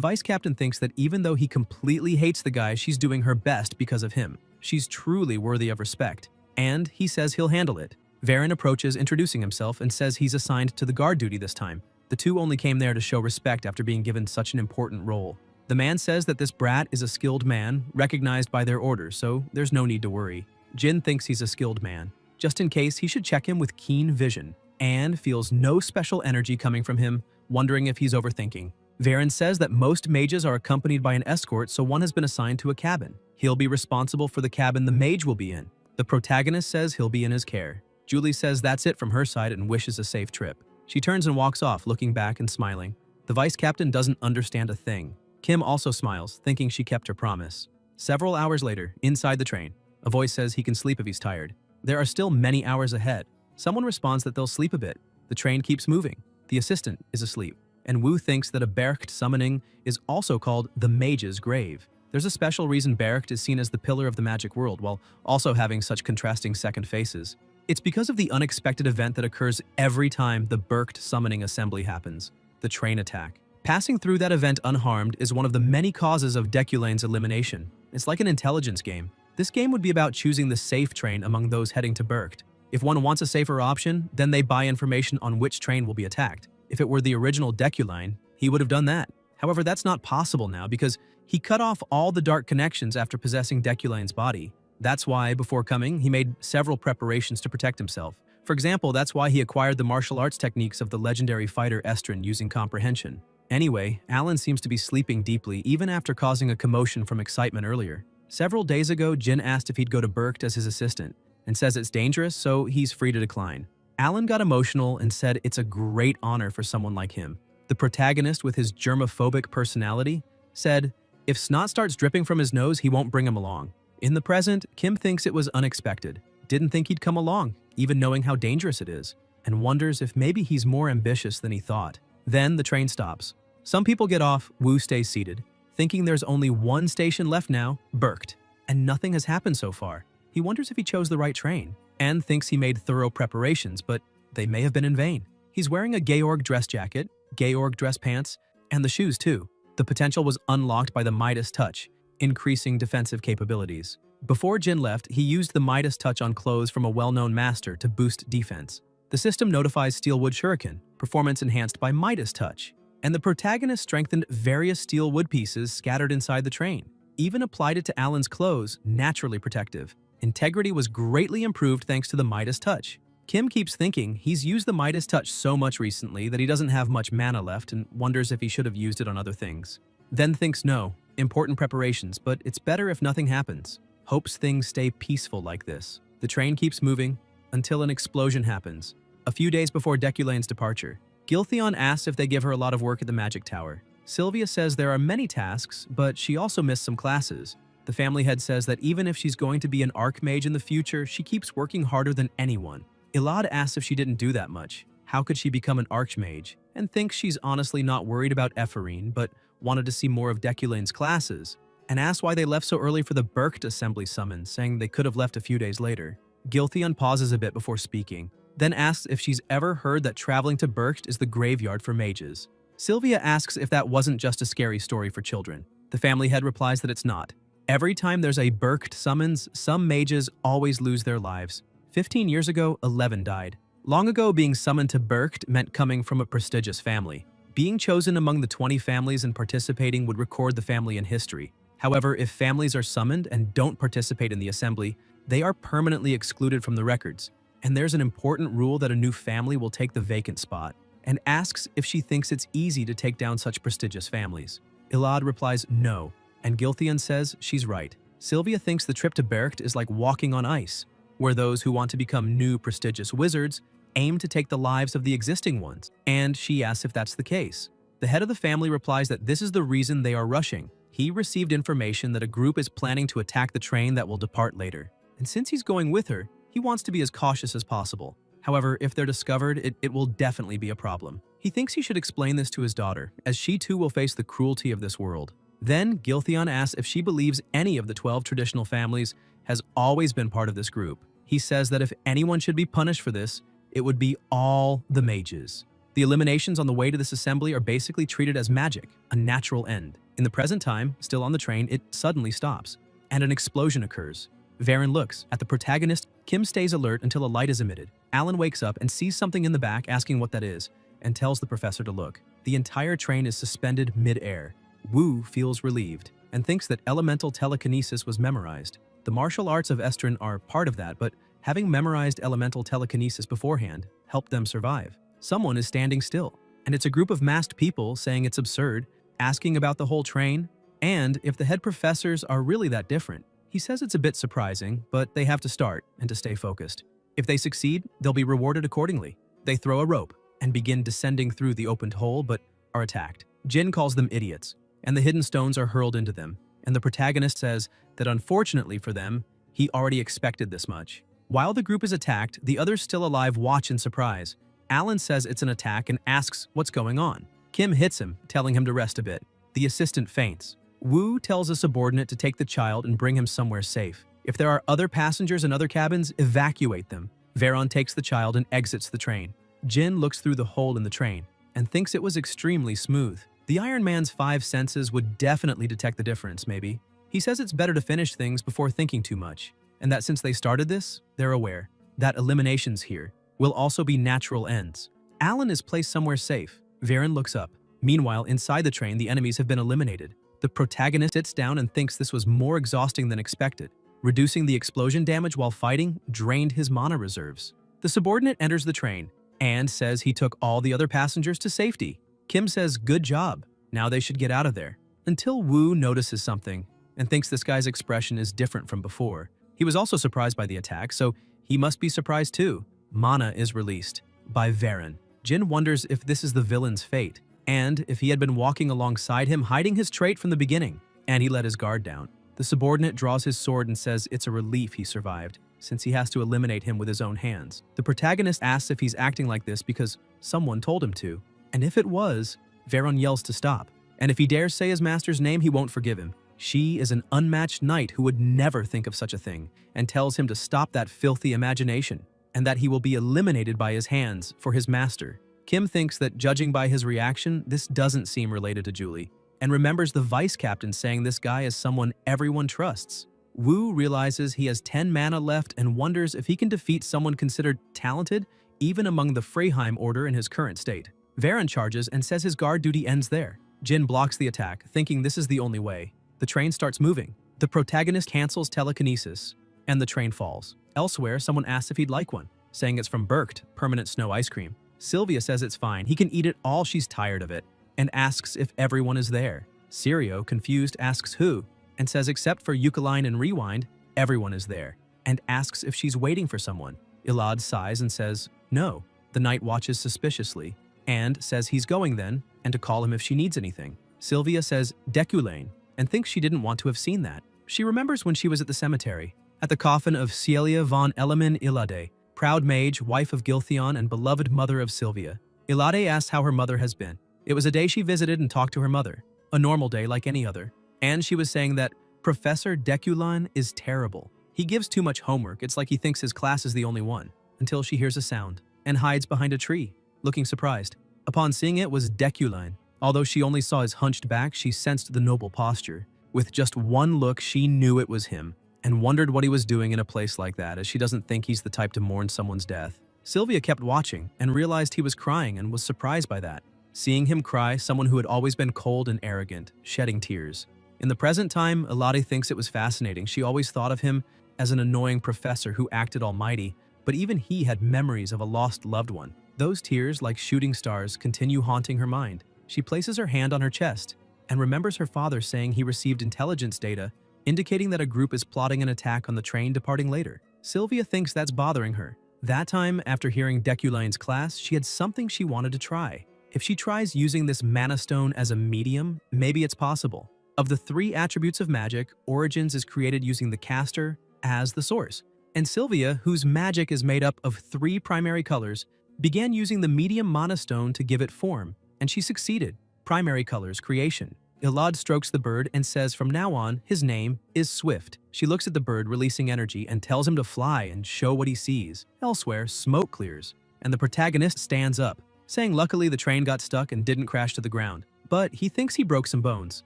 vice captain thinks that even though he completely hates the guy, she's doing her best because of him. She's truly worthy of respect. And he says he'll handle it. Varen approaches, introducing himself, and says he's assigned to the guard duty this time. The two only came there to show respect after being given such an important role. The man says that this brat is a skilled man, recognized by their orders, so there's no need to worry. Jin thinks he's a skilled man. Just in case, he should check him with keen vision, and feels no special energy coming from him, wondering if he's overthinking. Varen says that most mages are accompanied by an escort, so one has been assigned to a cabin. He'll be responsible for the cabin the mage will be in. The protagonist says he'll be in his care. Julie says that's it from her side and wishes a safe trip. She turns and walks off, looking back and smiling. The vice captain doesn't understand a thing. Kim also smiles, thinking she kept her promise. Several hours later, inside the train, a voice says he can sleep if he's tired. There are still many hours ahead. Someone responds that they'll sleep a bit. The train keeps moving. The assistant is asleep. And Wu thinks that a Berkt summoning is also called the Mage's Grave. There's a special reason Berkt is seen as the pillar of the magic world, while also having such contrasting second faces. It's because of the unexpected event that occurs every time the Berkt summoning assembly happens, the train attack. Passing through that event unharmed is one of the many causes of Deculane's elimination. It's like an intelligence game. This game would be about choosing the safe train among those heading to Berkt. If one wants a safer option, then they buy information on which train will be attacked. If it were the original Deculane, he would have done that. However, that's not possible now because he cut off all the dark connections after possessing Deculane's body. That's why, before coming, he made several preparations to protect himself. For example, that's why he acquired the martial arts techniques of the legendary fighter Estrin using comprehension. Anyway, Alan seems to be sleeping deeply even after causing a commotion from excitement earlier. Several days ago, Jin asked if he'd go to Berkt as his assistant, and says it's dangerous, so he's free to decline. Alan got emotional and said it's a great honor for someone like him. The protagonist, with his germophobic personality, said, if snot starts dripping from his nose, he won't bring him along. In the present, Kim thinks it was unexpected, didn't think he'd come along, even knowing how dangerous it is, and wonders if maybe he's more ambitious than he thought. Then the train stops. Some people get off, Wu stays seated, thinking there's only one station left now, Berkt, and nothing has happened so far. He wonders if he chose the right train, and thinks he made thorough preparations, but they may have been in vain. He's wearing a Georg dress jacket, Georg dress pants, and the shoes too. The potential was unlocked by the Midas touch, increasing defensive capabilities. Before Jin left, he used the Midas touch on clothes from a well-known master to boost defense. The system notifies Steelwood Shuriken, performance enhanced by Midas touch, and the protagonist strengthened various steel wood pieces scattered inside the train. Even applied it to Alan's clothes, naturally protective. Integrity was greatly improved thanks to the Midas touch. Kim keeps thinking he's used the Midas touch so much recently that he doesn't have much mana left and wonders if he should have used it on other things. Then thinks no, important preparations, but it's better if nothing happens. Hopes things stay peaceful like this. The train keeps moving until an explosion happens. A few days before Deculane's departure, Giltheon asks if they give her a lot of work at the Magic Tower. Sylvia says there are many tasks, but she also missed some classes. The family head says that even if she's going to be an archmage in the future, she keeps working harder than anyone. Ilad asks if she didn't do that much. How could she become an archmage? And thinks she's honestly not worried about Ephorine, but wanted to see more of Deculane's classes. And asks why they left so early for the Berkt assembly summons, saying they could have left a few days later. Giltheon pauses a bit before speaking, then asks if she's ever heard that traveling to Berkt is the graveyard for mages. Sylvia asks if that wasn't just a scary story for children. The family head replies that it's not. Every time there's a Berkt summons, some mages always lose their lives. 15 years ago, 11 died. Long ago, being summoned to Berkt meant coming from a prestigious family. Being chosen among the 20 families and participating would record the family in history. However, if families are summoned and don't participate in the assembly, they are permanently excluded from the records. And there's an important rule that a new family will take the vacant spot, and asks if she thinks it's easy to take down such prestigious families. Ilad replies no, and Giltheon says she's right. Sylvia thinks the trip to Berkt is like walking on ice, where those who want to become new prestigious wizards aim to take the lives of the existing ones, and she asks if that's the case. The head of the family replies that this is the reason they are rushing. He received information that a group is planning to attack the train that will depart later, and since he's going with her, he wants to be as cautious as possible. However, if they're discovered, it will definitely be a problem. He thinks he should explain this to his daughter, as she too will face the cruelty of this world. Then, Giltheon asks if she believes any of the 12 traditional families has always been part of this group. He says that if anyone should be punished for this, it would be all the mages. The eliminations on the way to this assembly are basically treated as magic, a natural end. In the present time, still on the train, it suddenly stops, and an explosion occurs. Varen looks. At the protagonist, Kim stays alert until a light is emitted. Alan wakes up and sees something in the back, asking what that is, and tells the professor to look. The entire train is suspended mid-air. Wu feels relieved, and thinks that elemental telekinesis was memorized. The martial arts of Estrin are part of that, but having memorized elemental telekinesis beforehand helped them survive. Someone is standing still, and it's a group of masked people saying it's absurd, asking about the whole train, and if the head professors are really that different. He says it's a bit surprising, but they have to start and to stay focused. If they succeed, they'll be rewarded accordingly. They throw a rope and begin descending through the opened hole, but are attacked. Jin calls them idiots, and the hidden stones are hurled into them, and the protagonist says that unfortunately for them, he already expected this much. While the group is attacked, the others still alive watch in surprise. Alan says it's an attack and asks what's going on. Kim hits him, telling him to rest a bit. The assistant faints. Wu tells a subordinate to take the child and bring him somewhere safe. If there are other passengers in other cabins, evacuate them. Varen takes the child and exits the train. Jin looks through the hole in the train and thinks it was extremely smooth. The Iron Man's 5 senses would definitely detect the difference, maybe. He says it's better to finish things before thinking too much, and that since they started this, they're aware that eliminations here will also be natural ends. Alan is placed somewhere safe. Varen looks up. Meanwhile, inside the train, the enemies have been eliminated. The protagonist sits down and thinks this was more exhausting than expected. Reducing the explosion damage while fighting drained his mana reserves. The subordinate enters the train and says he took all the other passengers to safety. Kim says, "Good job. Now they should get out of there." Until Wu notices something and thinks this guy's expression is different from before. He was also surprised by the attack, so he must be surprised too. Mana is released by Varen. Jin wonders if this is the villain's fate, and if he had been walking alongside him, hiding his trait from the beginning, and he let his guard down. The subordinate draws his sword and says it's a relief he survived, since he has to eliminate him with his own hands. The protagonist asks if he's acting like this because someone told him to, and if it was, Varen yells to stop. And if he dares say his master's name, he won't forgive him. She is an unmatched knight who would never think of such a thing, and tells him to stop that filthy imagination, and that he will be eliminated by his hands for his master. Kim thinks that judging by his reaction, this doesn't seem related to Julie, and remembers the vice captain saying this guy is someone everyone trusts. Wu realizes he has 10 mana left and wonders if he can defeat someone considered talented, even among the Freyheim order in his current state. Varen charges and says his guard duty ends there. Jin blocks the attack, thinking this is the only way. The train starts moving. The protagonist cancels telekinesis, and the train falls. Elsewhere, someone asks if he'd like one, saying it's from Berkt, permanent snow ice cream. Sylvia says it's fine, he can eat it all, she's tired of it, and asks if everyone is there. Sirio, confused, asks who, and says except for Eucaline and Rewind, everyone is there, and asks if she's waiting for someone. Ilad sighs and says no. The knight watches suspiciously, and says he's going then, and to call him if she needs anything. Sylvia says Deculaine, and thinks she didn't want to have seen that. She remembers when she was at the cemetery, at the coffin of Cielia von Elemen Ilade, proud mage, wife of Giltheon and beloved mother of Sylvia. Ilade asks how her mother has been. It was a day she visited and talked to her mother, a normal day like any other, and she was saying that Professor Deculaine is terrible. He gives too much homework, it's like he thinks his class is the only one, until she hears a sound, and hides behind a tree, looking surprised. Upon seeing it was Deculaine. Although she only saw his hunched back, she sensed the noble posture. With just one look, she knew it was him, and wondered what he was doing in a place like that, as she doesn't think he's the type to mourn someone's death. Sylvia kept watching, and realized he was crying and was surprised by that. Seeing him cry, someone who had always been cold and arrogant, shedding tears. In the present time, Eladi thinks it was fascinating. She always thought of him as an annoying professor who acted almighty, but even he had memories of a lost loved one. Those tears, like shooting stars, continue haunting her mind. She places her hand on her chest and remembers her father saying he received intelligence data indicating that a group is plotting an attack on the train departing later. Sylvia thinks that's bothering her. That time, after hearing Deculaine's class, she had something she wanted to try. If she tries using this mana stone as a medium, maybe it's possible. Of the 3 attributes of magic, Origins is created using the caster as the source. And Sylvia, whose magic is made up of 3 primary colors, began using the medium mana stone to give it form, and she succeeded. Primary colors creation. Ilad strokes the bird and says from now on, his name is Swift. She looks at the bird releasing energy and tells him to fly and show what he sees. Elsewhere, smoke clears, and the protagonist stands up, saying luckily the train got stuck and didn't crash to the ground. But he thinks he broke some bones.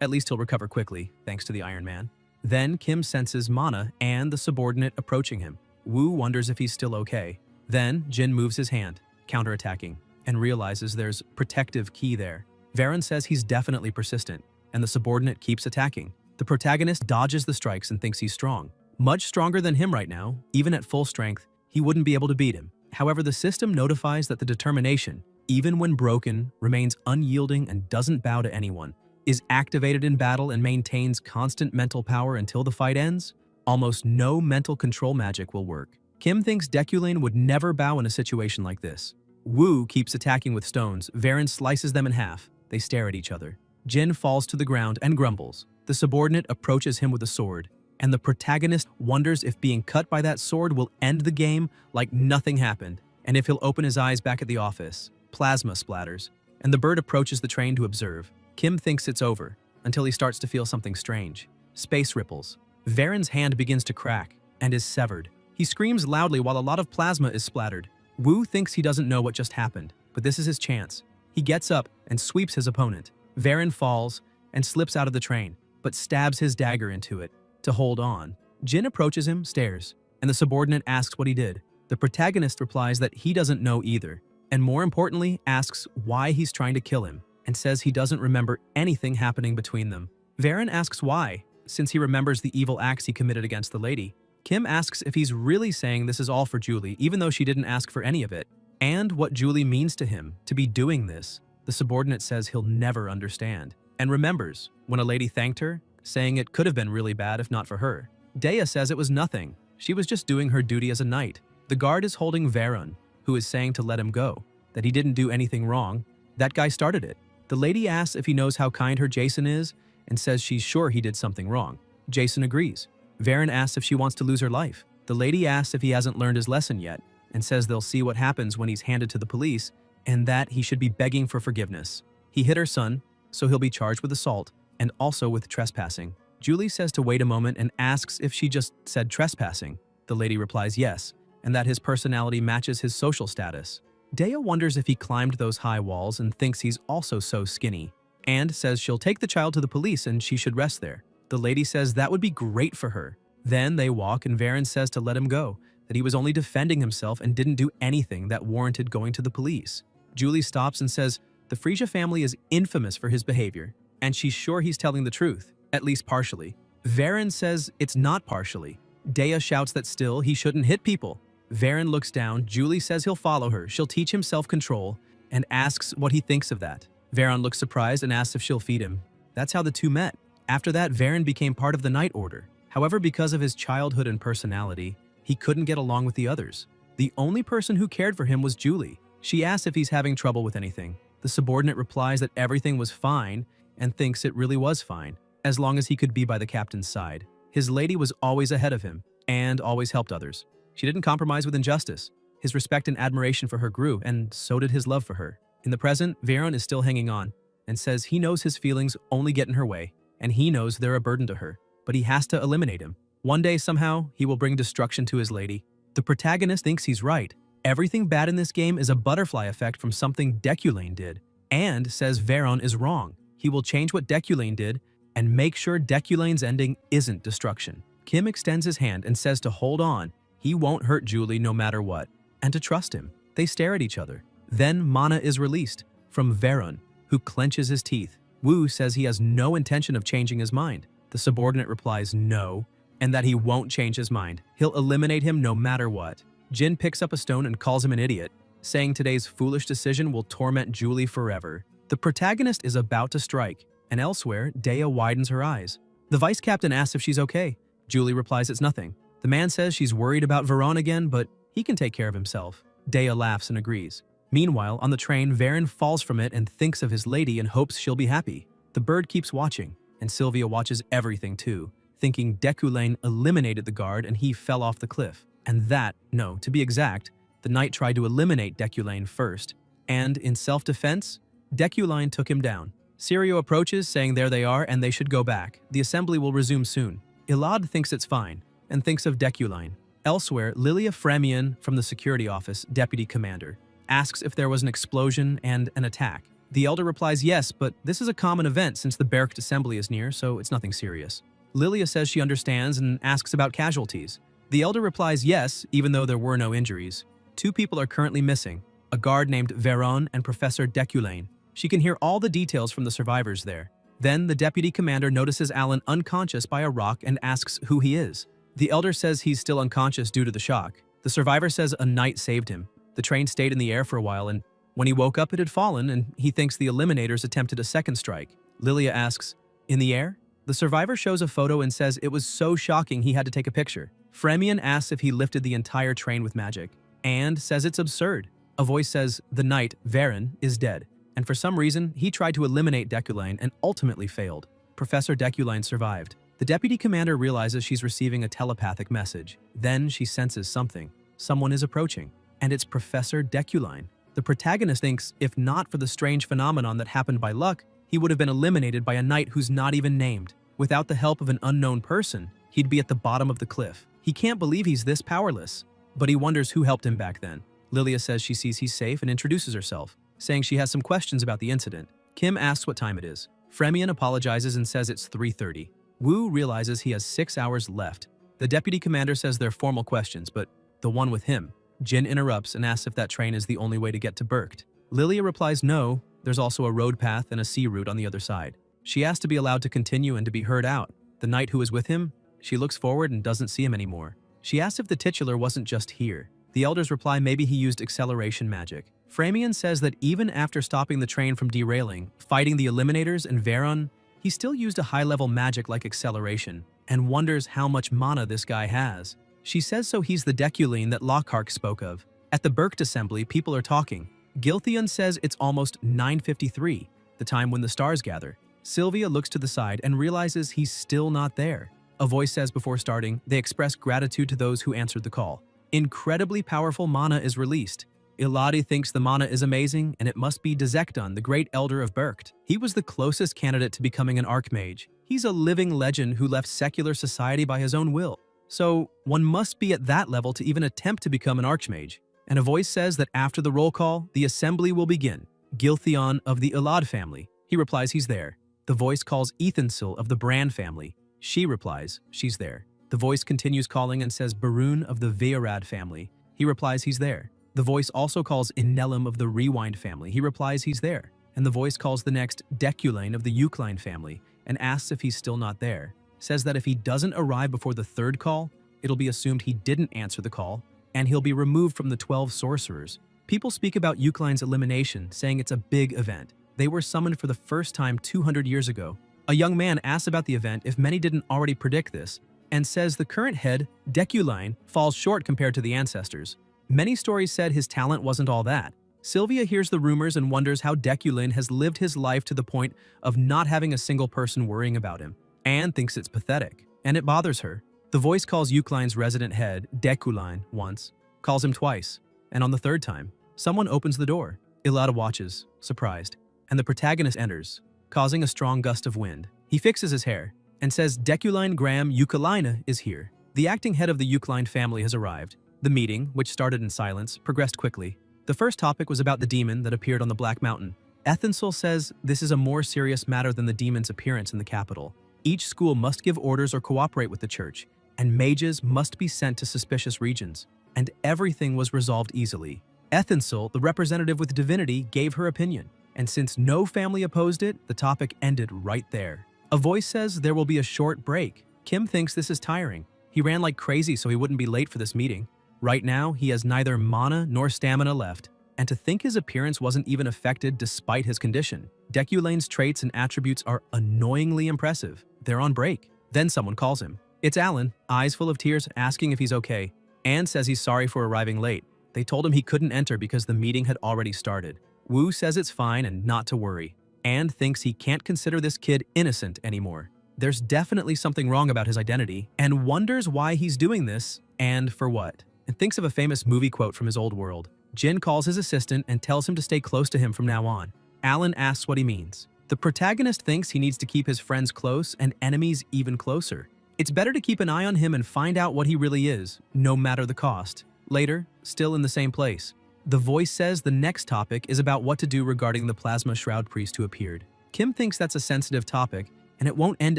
At least he'll recover quickly, thanks to the Iron Man. Then Kim senses Mana and the subordinate approaching him. Wu wonders if he's still okay. Then Jin moves his hand, counterattacking, and realizes there's protective ki there. Varen says he's definitely persistent, and the subordinate keeps attacking. The protagonist dodges the strikes and thinks he's strong. Much stronger than him right now, even at full strength, he wouldn't be able to beat him. However, the system notifies that the determination, even when broken, remains unyielding and doesn't bow to anyone, is activated in battle and maintains constant mental power until the fight ends. Almost no mental control magic will work. Kim thinks Deculaine would never bow in a situation like this. Wu keeps attacking with stones. Varen slices them in half. They stare at each other. Jin falls to the ground and grumbles. The subordinate approaches him with a sword, and the protagonist wonders if being cut by that sword will end the game like nothing happened, and if he'll open his eyes back at the office. Plasma splatters, and the bird approaches the train to observe. Kim thinks it's over, until he starts to feel something strange. Space ripples. Varen's hand begins to crack, and is severed. He screams loudly while a lot of plasma is splattered. Wu thinks he doesn't know what just happened, but this is his chance. He gets up and sweeps his opponent. Varen falls and slips out of the train, but stabs his dagger into it to hold on. Jin approaches him, stares, and the subordinate asks what he did. The protagonist replies that he doesn't know either, and more importantly, asks why he's trying to kill him, and says he doesn't remember anything happening between them. Varen asks why, since he remembers the evil acts he committed against the lady. Kim asks if he's really saying this is all for Julie, even though she didn't ask for any of it, and what Julie means to him to be doing this. The subordinate says he'll never understand, and remembers when a lady thanked her, saying it could have been really bad if not for her. Dea says it was nothing. She was just doing her duty as a knight. The guard is holding Varen, who is saying to let him go, that he didn't do anything wrong. That guy started it. The lady asks if he knows how kind her Jason is, and says she's sure he did something wrong. Jason agrees. Varen asks if she wants to lose her life. The lady asks if he hasn't learned his lesson yet, and says they'll see what happens when he's handed to the police, and that he should be begging for forgiveness. He hit her son, so he'll be charged with assault, and also with trespassing. Julie says to wait a moment and asks if she just said trespassing. The lady replies yes, and that his personality matches his social status. Dea wonders if he climbed those high walls and thinks he's also so skinny, and says she'll take the child to the police and she should rest there. The lady says that would be great for her. Then they walk and Varen says to let him go, that he was only defending himself and didn't do anything that warranted going to the police. Julie stops and says the Frisia family is infamous for his behavior, and she's sure he's telling the truth, at least partially. Varen says it's not partially. Dea shouts that still he shouldn't hit people. Varen looks down, Julie says he'll follow her, she'll teach him self-control, and asks what he thinks of that. Varen looks surprised and asks if she'll feed him. That's how the two met. After that, Varen became part of the Night Order. However, because of his childhood and personality, he couldn't get along with the others. The only person who cared for him was Julie. She asks if he's having trouble with anything. The subordinate replies that everything was fine and thinks it really was fine, as long as he could be by the captain's side. His lady was always ahead of him and always helped others. She didn't compromise with injustice. His respect and admiration for her grew, and so did his love for her. In the present, Varen is still hanging on and says he knows his feelings only get in her way, and he knows they're a burden to her, but he has to eliminate him. One day, somehow, he will bring destruction to his lady. The protagonist thinks he's right. Everything bad in this game is a butterfly effect from something Deculane did, and says Varen is wrong. He will change what Deculane did and make sure Deculane's ending isn't destruction. Kim extends his hand and says to hold on. He won't hurt Julie no matter what, and to trust him. They stare at each other. Then Mana is released from Varen, who clenches his teeth. Wu says he has no intention of changing his mind. The subordinate replies no, and that he won't change his mind. He'll eliminate him no matter what. Jin picks up a stone and calls him an idiot, saying today's foolish decision will torment Julie forever. The protagonist is about to strike, and elsewhere, Dea widens her eyes. The vice captain asks if she's okay. Julie replies it's nothing. The man says she's worried about Veron again, but he can take care of himself. Dea laughs and agrees. Meanwhile, on the train, Varen falls from it and thinks of his lady and hopes she'll be happy. The bird keeps watching, and Sylvia watches everything too, thinking Deculane eliminated the guard and he fell off the cliff. And that, no, to be exact, the knight tried to eliminate Deculane first, and in self-defense, Deculane took him down. Sirio approaches, saying there they are and they should go back. The assembly will resume soon. Ilad thinks it's fine, and thinks of Deculane. Elsewhere, Lilia Fremian from the security office, deputy commander, asks if there was an explosion and an attack. The elder replies yes, but this is a common event since the barracked assembly is near, so it's nothing serious. Lilia says she understands and asks about casualties. The elder replies yes, even though there were no injuries. 2 people are currently missing, a guard named Veron and Professor Deculane. She can hear all the details from the survivors there. Then the deputy commander notices Alan unconscious by a rock and asks who he is. The elder says he's still unconscious due to the shock. The survivor says a knight saved him. The train stayed in the air for a while, and when he woke up it had fallen, and he thinks the eliminators attempted a second strike. Lilia asks, in the air? The survivor shows a photo and says it was so shocking he had to take a picture. Fremian asks if he lifted the entire train with magic, and says it's absurd. A voice says the knight, Varen, is dead, and for some reason he tried to eliminate Deculane and ultimately failed. Professor Deculane survived. The deputy commander realizes she's receiving a telepathic message. Then she senses something. Someone is approaching, and it's Professor Deculane. The protagonist thinks if not for the strange phenomenon that happened by luck, he would have been eliminated by a knight who's not even named. Without the help of an unknown person, he'd be at the bottom of the cliff. He can't believe he's this powerless, but he wonders who helped him back then. Lilia says she sees he's safe and introduces herself, saying she has some questions about the incident. Kim asks what time it is. Fremian apologizes and says it's 3:30. Wu realizes he has 6 hours left. The deputy commander says they're formal questions, but the one with him. Jin interrupts and asks if that train is the only way to get to Berkt. Lilia replies no, there's also a road path and a sea route on the other side. She asks to be allowed to continue and to be heard out. The knight who is with him, she looks forward and doesn't see him anymore. She asks if the titular wasn't just here. The elders reply maybe he used acceleration magic. Fremian says that even after stopping the train from derailing, fighting the Eliminators and Veron, he still used a high-level magic like acceleration, and wonders how much mana this guy has. She says so he's the Deculine that Lockhart spoke of. At the Berkt assembly, people are talking. Gilthian says it's almost 9:53, the time when the stars gather. Sylvia looks to the side and realizes he's still not there. A voice says before starting, they express gratitude to those who answered the call. Incredibly powerful mana is released. Iladi thinks the mana is amazing, and it must be Dezekton, the great elder of Berkt. He was the closest candidate to becoming an archmage. He's a living legend who left secular society by his own will. So, one must be at that level to even attempt to become an archmage. And a voice says that after the roll call, the assembly will begin. Gilthion of the Ilad family. He replies he's there. The voice calls Ethansil of the Brand family. She replies she's there. The voice continues calling and says Barun of the Vearad family. He replies he's there. The voice also calls Inelim of the Rewind family. He replies he's there. And the voice calls the next Deculane of the Eucline family and asks if he's still not there. Says that if he doesn't arrive before the third call, it'll be assumed he didn't answer the call, and he'll be removed from the 12 sorcerers. People speak about Eucline's elimination, saying it's a big event. They were summoned for the first time 200 years ago. A young man asks about the event if many didn't already predict this, and says the current head, Deculine, falls short compared to the ancestors. Many stories said his talent wasn't all that. Sylvia hears the rumors and wonders how Deculin has lived his life to the point of not having a single person worrying about him. Anne thinks it's pathetic, and it bothers her. The voice calls Eucline's resident head, Deculine, once, calls him twice, and on the third time, someone opens the door. Ilada watches, surprised, and the protagonist enters, causing a strong gust of wind. He fixes his hair and says Deculine Graham Eucalina is here. The acting head of the Eucline family has arrived. The meeting, which started in silence, progressed quickly. The first topic was about the demon that appeared on the Black Mountain. Ethansel says this is a more serious matter than the demon's appearance in the capital. Each school must give orders or cooperate with the church, and mages must be sent to suspicious regions. And everything was resolved easily. Ethansel, the representative with divinity, gave her opinion, and since no family opposed it, the topic ended right there. A voice says there will be a short break. Kim thinks this is tiring. He ran like crazy so he wouldn't be late for this meeting. Right now, he has neither mana nor stamina left, and to think his appearance wasn't even affected despite his condition. Deculane's traits and attributes are annoyingly impressive. They're on break. Then someone calls him. It's Alan, eyes full of tears, asking if he's okay. Anne says he's sorry for arriving late. They told him he couldn't enter because the meeting had already started. Wu says it's fine and not to worry. Anne thinks he can't consider this kid innocent anymore. There's definitely something wrong about his identity, and wonders why he's doing this and for what. And thinks of a famous movie quote from his old world. Jin calls his assistant and tells him to stay close to him from now on. Alan asks what he means. The protagonist thinks he needs to keep his friends close and enemies even closer. It's better to keep an eye on him and find out what he really is, no matter the cost. Later, still in the same place. The voice says the next topic is about what to do regarding the plasma shroud priest who appeared. Kim thinks that's a sensitive topic, and it won't end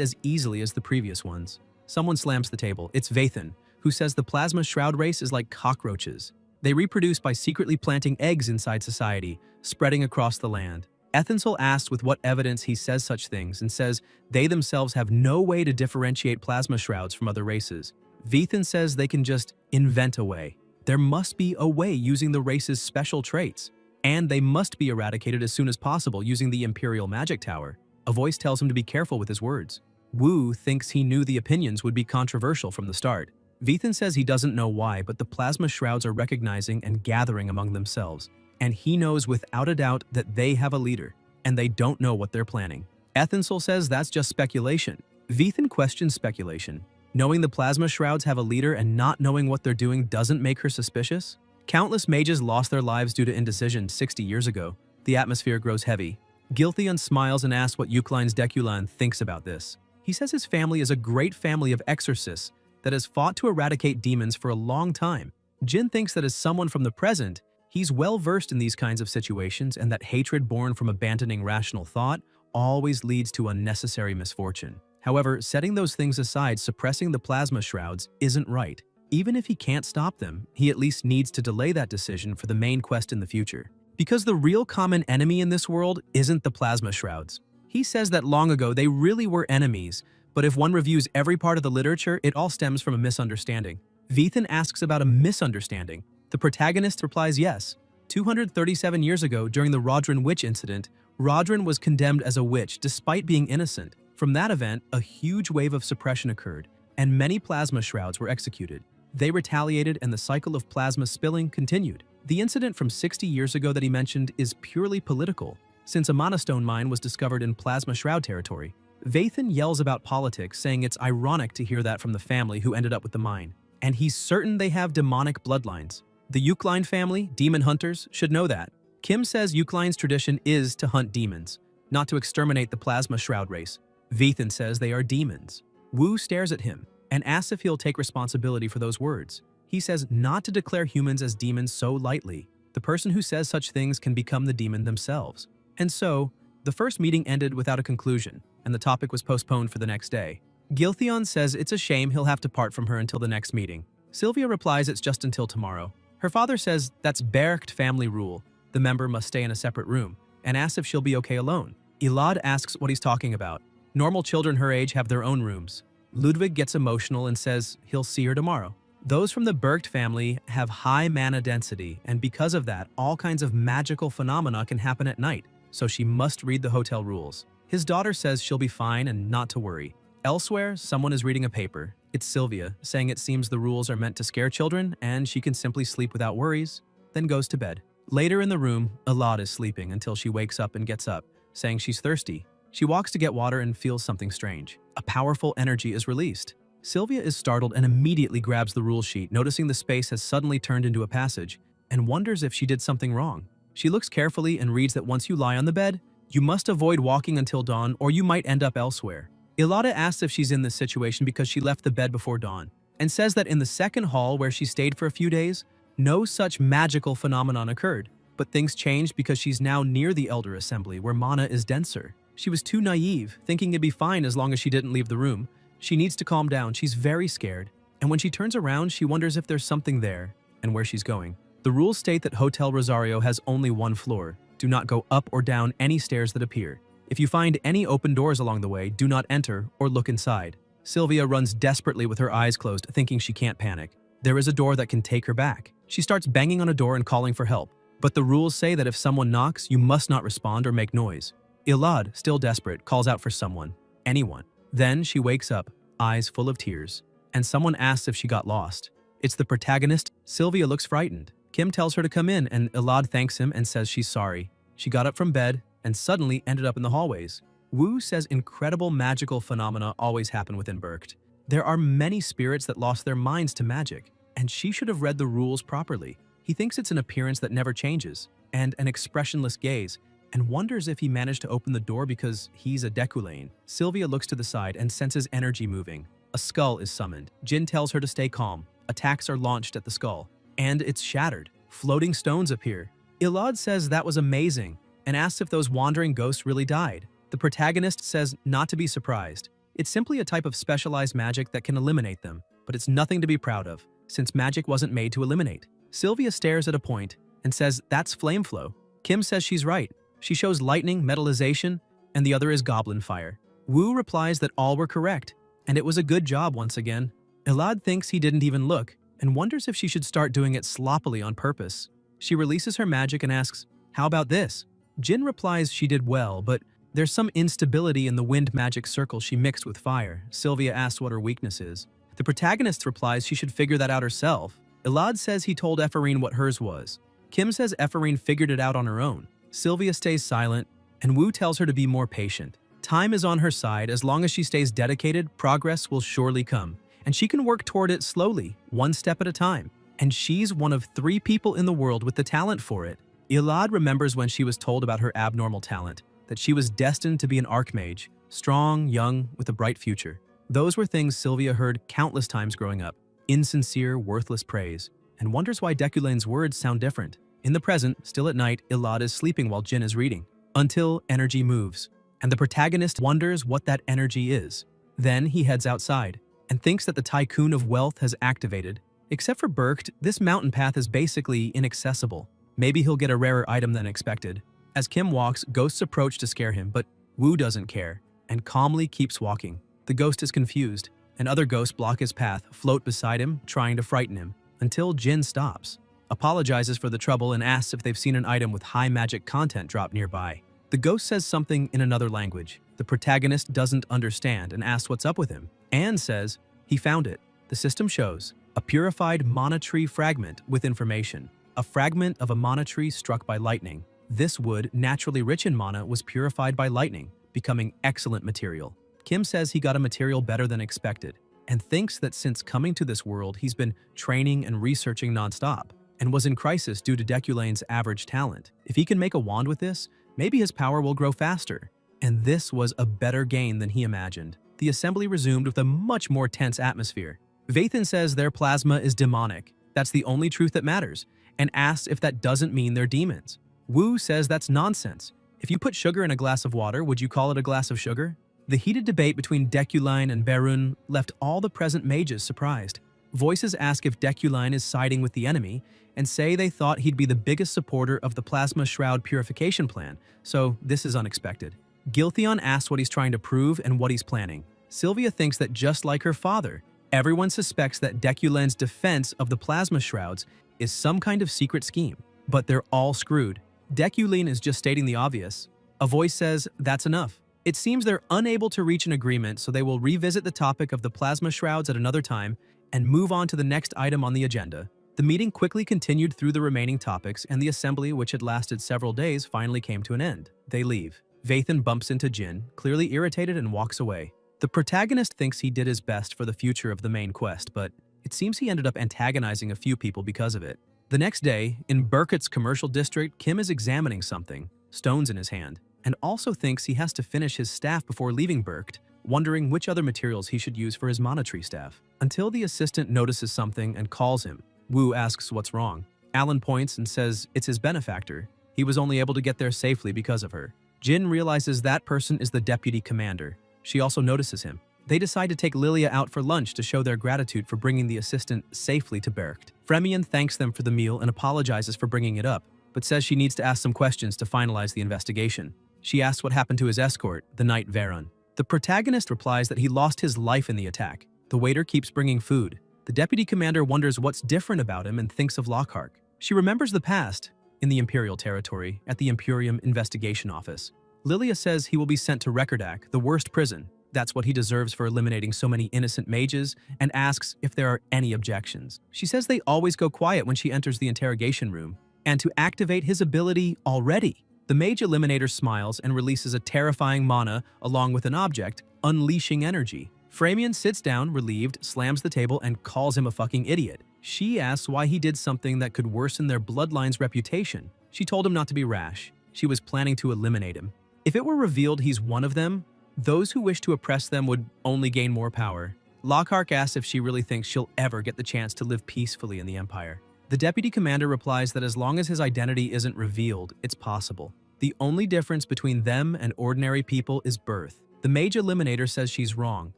as easily as the previous ones. Someone slams the table. It's Vathan, who says the plasma shroud race is like cockroaches. They reproduce by secretly planting eggs inside society, spreading across the land. Ethansel asks with what evidence he says such things and says they themselves have no way to differentiate plasma shrouds from other races. Vathan says they can just invent a way. There must be a way using the race's special traits, and they must be eradicated as soon as possible using the Imperial Magic Tower. A voice tells him to be careful with his words. Wu thinks he knew the opinions would be controversial from the start. Vathan says he doesn't know why, but the plasma shrouds are recognizing and gathering among themselves, and he knows without a doubt that they have a leader, and they don't know what they're planning. Ethansel says that's just speculation. Vathan questions speculation. Knowing the plasma shrouds have a leader and not knowing what they're doing doesn't make her suspicious? Countless mages lost their lives due to indecision 60 years ago. The atmosphere grows heavy. Gilthion smiles and asks what Eucline's Deculan thinks about this. He says his family is a great family of exorcists that has fought to eradicate demons for a long time. Jin thinks that as someone from the present, He's well versed in these kinds of situations, and that hatred born from abandoning rational thought always leads to unnecessary misfortune. However, setting those things aside, suppressing the plasma shrouds isn't right. Even if he can't stop them, he at least needs to delay that decision for the main quest in the future. Because the real common enemy in this world isn't the plasma shrouds. He says that long ago they really were enemies, but if one reviews every part of the literature, it all stems from a misunderstanding. Vithan asks about a misunderstanding. The protagonist replies yes. 237 years ago, during the Rodrin witch incident, Rodrin was condemned as a witch despite being innocent. From that event, a huge wave of suppression occurred, and many plasma shrouds were executed. They retaliated, and the cycle of plasma spilling continued. The incident from 60 years ago that he mentioned is purely political, since a mana stone mine was discovered in plasma shroud territory. Vathan yells about politics, saying it's ironic to hear that from the family who ended up with the mine, and he's certain they have demonic bloodlines. The Eucline family, demon hunters, should know that. Kim says Eucline's tradition is to hunt demons, not to exterminate the plasma shroud race. Vathan says they are demons. Wu stares at him and asks if he'll take responsibility for those words. He says not to declare humans as demons so lightly. The person who says such things can become the demon themselves. And so, the first meeting ended without a conclusion, and the topic was postponed for the next day. Giltheon says it's a shame he'll have to part from her until the next meeting. Sylvia replies it's just until tomorrow. Her father says that's Bercht family rule. The member must stay in a separate room, and asks if she'll be okay alone. Elad asks what he's talking about. Normal children her age have their own rooms. Ludwig gets emotional and says he'll see her tomorrow. Those from the Bercht family have high mana density, and because of that, all kinds of magical phenomena can happen at night, so she must read the hotel rules. His daughter says she'll be fine and not to worry. Elsewhere, someone is reading a paper. It's Sylvia, saying it seems the rules are meant to scare children and she can simply sleep without worries, then goes to bed. Later in the room, Elad is sleeping until she wakes up and gets up, saying she's thirsty. She walks to get water and feels something strange. A powerful energy is released. Sylvia is startled and immediately grabs the rule sheet, noticing the space has suddenly turned into a passage, and wonders if she did something wrong. She looks carefully and reads that once you lie on the bed, you must avoid walking until dawn or you might end up elsewhere. Ilada asks if she's in this situation because she left the bed before dawn, and says that in the second hall where she stayed for a few days, no such magical phenomenon occurred, but things changed because she's now near the Elder Assembly where mana is denser. She was too naive, thinking it'd be fine as long as she didn't leave the room. She needs to calm down, she's very scared, and when she turns around, she wonders if there's something there and where she's going. The rules state that Hotel Rosario has only one floor. Do not go up or down any stairs that appear. If you find any open doors along the way, do not enter or look inside. Sylvia runs desperately with her eyes closed, thinking she can't panic. There is a door that can take her back. She starts banging on a door and calling for help, but the rules say that if someone knocks, you must not respond or make noise. Ilad, still desperate, calls out for someone. Anyone. Then she wakes up, eyes full of tears, and someone asks if she got lost. It's the protagonist. Sylvia looks frightened. Kim tells her to come in, and Ilad thanks him and says she's sorry. She got up from bed and suddenly ended up in the hallways. Wu says incredible magical phenomena always happen within Bercht. There are many spirits that lost their minds to magic, and she should have read the rules properly. He thinks it's an appearance that never changes, and an expressionless gaze, and wonders if he managed to open the door because he's a Deculane. Sylvia looks to the side and senses energy moving. A skull is summoned. Jin tells her to stay calm. Attacks are launched at the skull, and it's shattered. Floating stones appear. Ilad says that was amazing, and asks if those wandering ghosts really died. The protagonist says not to be surprised. It's simply a type of specialized magic that can eliminate them, but it's nothing to be proud of, since magic wasn't made to eliminate. Sylvia stares at a point and says that's flame flow. Kim says she's right. She shows lightning, metallization, and the other is goblin fire. Wu replies that all were correct, and it was a good job once again. Elad thinks he didn't even look, and wonders if she should start doing it sloppily on purpose. She releases her magic and asks, "How about this?" Jin replies she did well, but there's some instability in the wind magic circle she mixed with fire. Sylvia asks what her weakness is. The protagonist replies she should figure that out herself. Elad says he told Ephorine what hers was. Kim says Ephorine figured it out on her own. Sylvia stays silent, and Wu tells her to be more patient. Time is on her side. As long as she stays dedicated, progress will surely come, and she can work toward it slowly, one step at a time. And she's one of 3 people in the world with the talent for it. Ilad remembers when she was told about her abnormal talent, that she was destined to be an archmage, strong, young, with a bright future. Those were things Sylvia heard countless times growing up, insincere, worthless praise, and wonders why Deculane's words sound different. In the present, still at night, Ilad is sleeping while Jin is reading, until energy moves, and the protagonist wonders what that energy is. Then he heads outside, and thinks that the Tycoon of Wealth has activated. Except for Berkt, this mountain path is basically inaccessible. Maybe he'll get a rarer item than expected. As Kim walks, ghosts approach to scare him, but Woo doesn't care, and calmly keeps walking. The ghost is confused, and other ghosts block his path, float beside him, trying to frighten him, until Jin stops, apologizes for the trouble, and asks if they've seen an item with high magic content drop nearby. The ghost says something in another language. The protagonist doesn't understand and asks what's up with him. Anne says, he found it. The system shows a purified mana tree fragment with information. A fragment of a mana tree struck by lightning. This wood, naturally rich in mana, was purified by lightning, becoming excellent material. Kim says he got a material better than expected, and thinks that since coming to this world he's been training and researching nonstop, and was in crisis due to Deculane's average talent. If he can make a wand with this, maybe his power will grow faster. And this was a better gain than he imagined. The assembly resumed with a much more tense atmosphere. Vathan says their plasma is demonic. That's the only truth that matters, and asks if that doesn't mean they're demons. Wu says that's nonsense. If you put sugar in a glass of water, would you call it a glass of sugar? The heated debate between Deculine and Berun left all the present mages surprised. Voices ask if Deculine is siding with the enemy, and say they thought he'd be the biggest supporter of the Plasma Shroud purification plan, so this is unexpected. Giltheon asks what he's trying to prove and what he's planning. Sylvia thinks that just like her father, everyone suspects that Deculine's defense of the Plasma Shrouds is some kind of secret scheme, but they're all screwed. Deculine is just stating the obvious. A voice says, that's enough. It seems they're unable to reach an agreement, so they will revisit the topic of the Plasma Shrouds at another time and move on to the next item on the agenda. The meeting quickly continued through the remaining topics, and the assembly, which had lasted several days, finally came to an end. They leave. Vathan bumps into Jin, clearly irritated, and walks away. The protagonist thinks he did his best for the future of the main quest, but it seems he ended up antagonizing a few people because of it. The next day, in Burkett's commercial district, Kim is examining something, stones in his hand, and also thinks he has to finish his staff before leaving Burkett, wondering which other materials he should use for his mana tree staff. Until the assistant notices something and calls him. Wu asks what's wrong. Alan points and says it's his benefactor. He was only able to get there safely because of her. Jin realizes that person is the deputy commander. She also notices him. They decide to take Lilia out for lunch to show their gratitude for bringing the assistant safely to Berkt. Fremion thanks them for the meal and apologizes for bringing it up, but says she needs to ask some questions to finalize the investigation. She asks what happened to his escort, the knight Veron. The protagonist replies that he lost his life in the attack. The waiter keeps bringing food. The deputy commander wonders what's different about him and thinks of Lockhart. She remembers the past, in the Imperial territory, at the Imperium Investigation Office. Lilia says he will be sent to Rekordak, the worst prison. That's what he deserves for eliminating so many innocent mages, and asks if there are any objections. She says they always go quiet when she enters the interrogation room, and to activate his ability already. The mage eliminator smiles and releases a terrifying mana along with an object, unleashing energy. Framion sits down, relieved, slams the table, and calls him a fucking idiot. She asks why he did something that could worsen their bloodline's reputation. She told him not to be rash. She was planning to eliminate him. If it were revealed he's one of them, those who wish to oppress them would only gain more power. Lockhart asks if she really thinks she'll ever get the chance to live peacefully in the Empire. The deputy commander replies that as long as his identity isn't revealed, it's possible. The only difference between them and ordinary people is birth. The mage eliminator says she's wrong,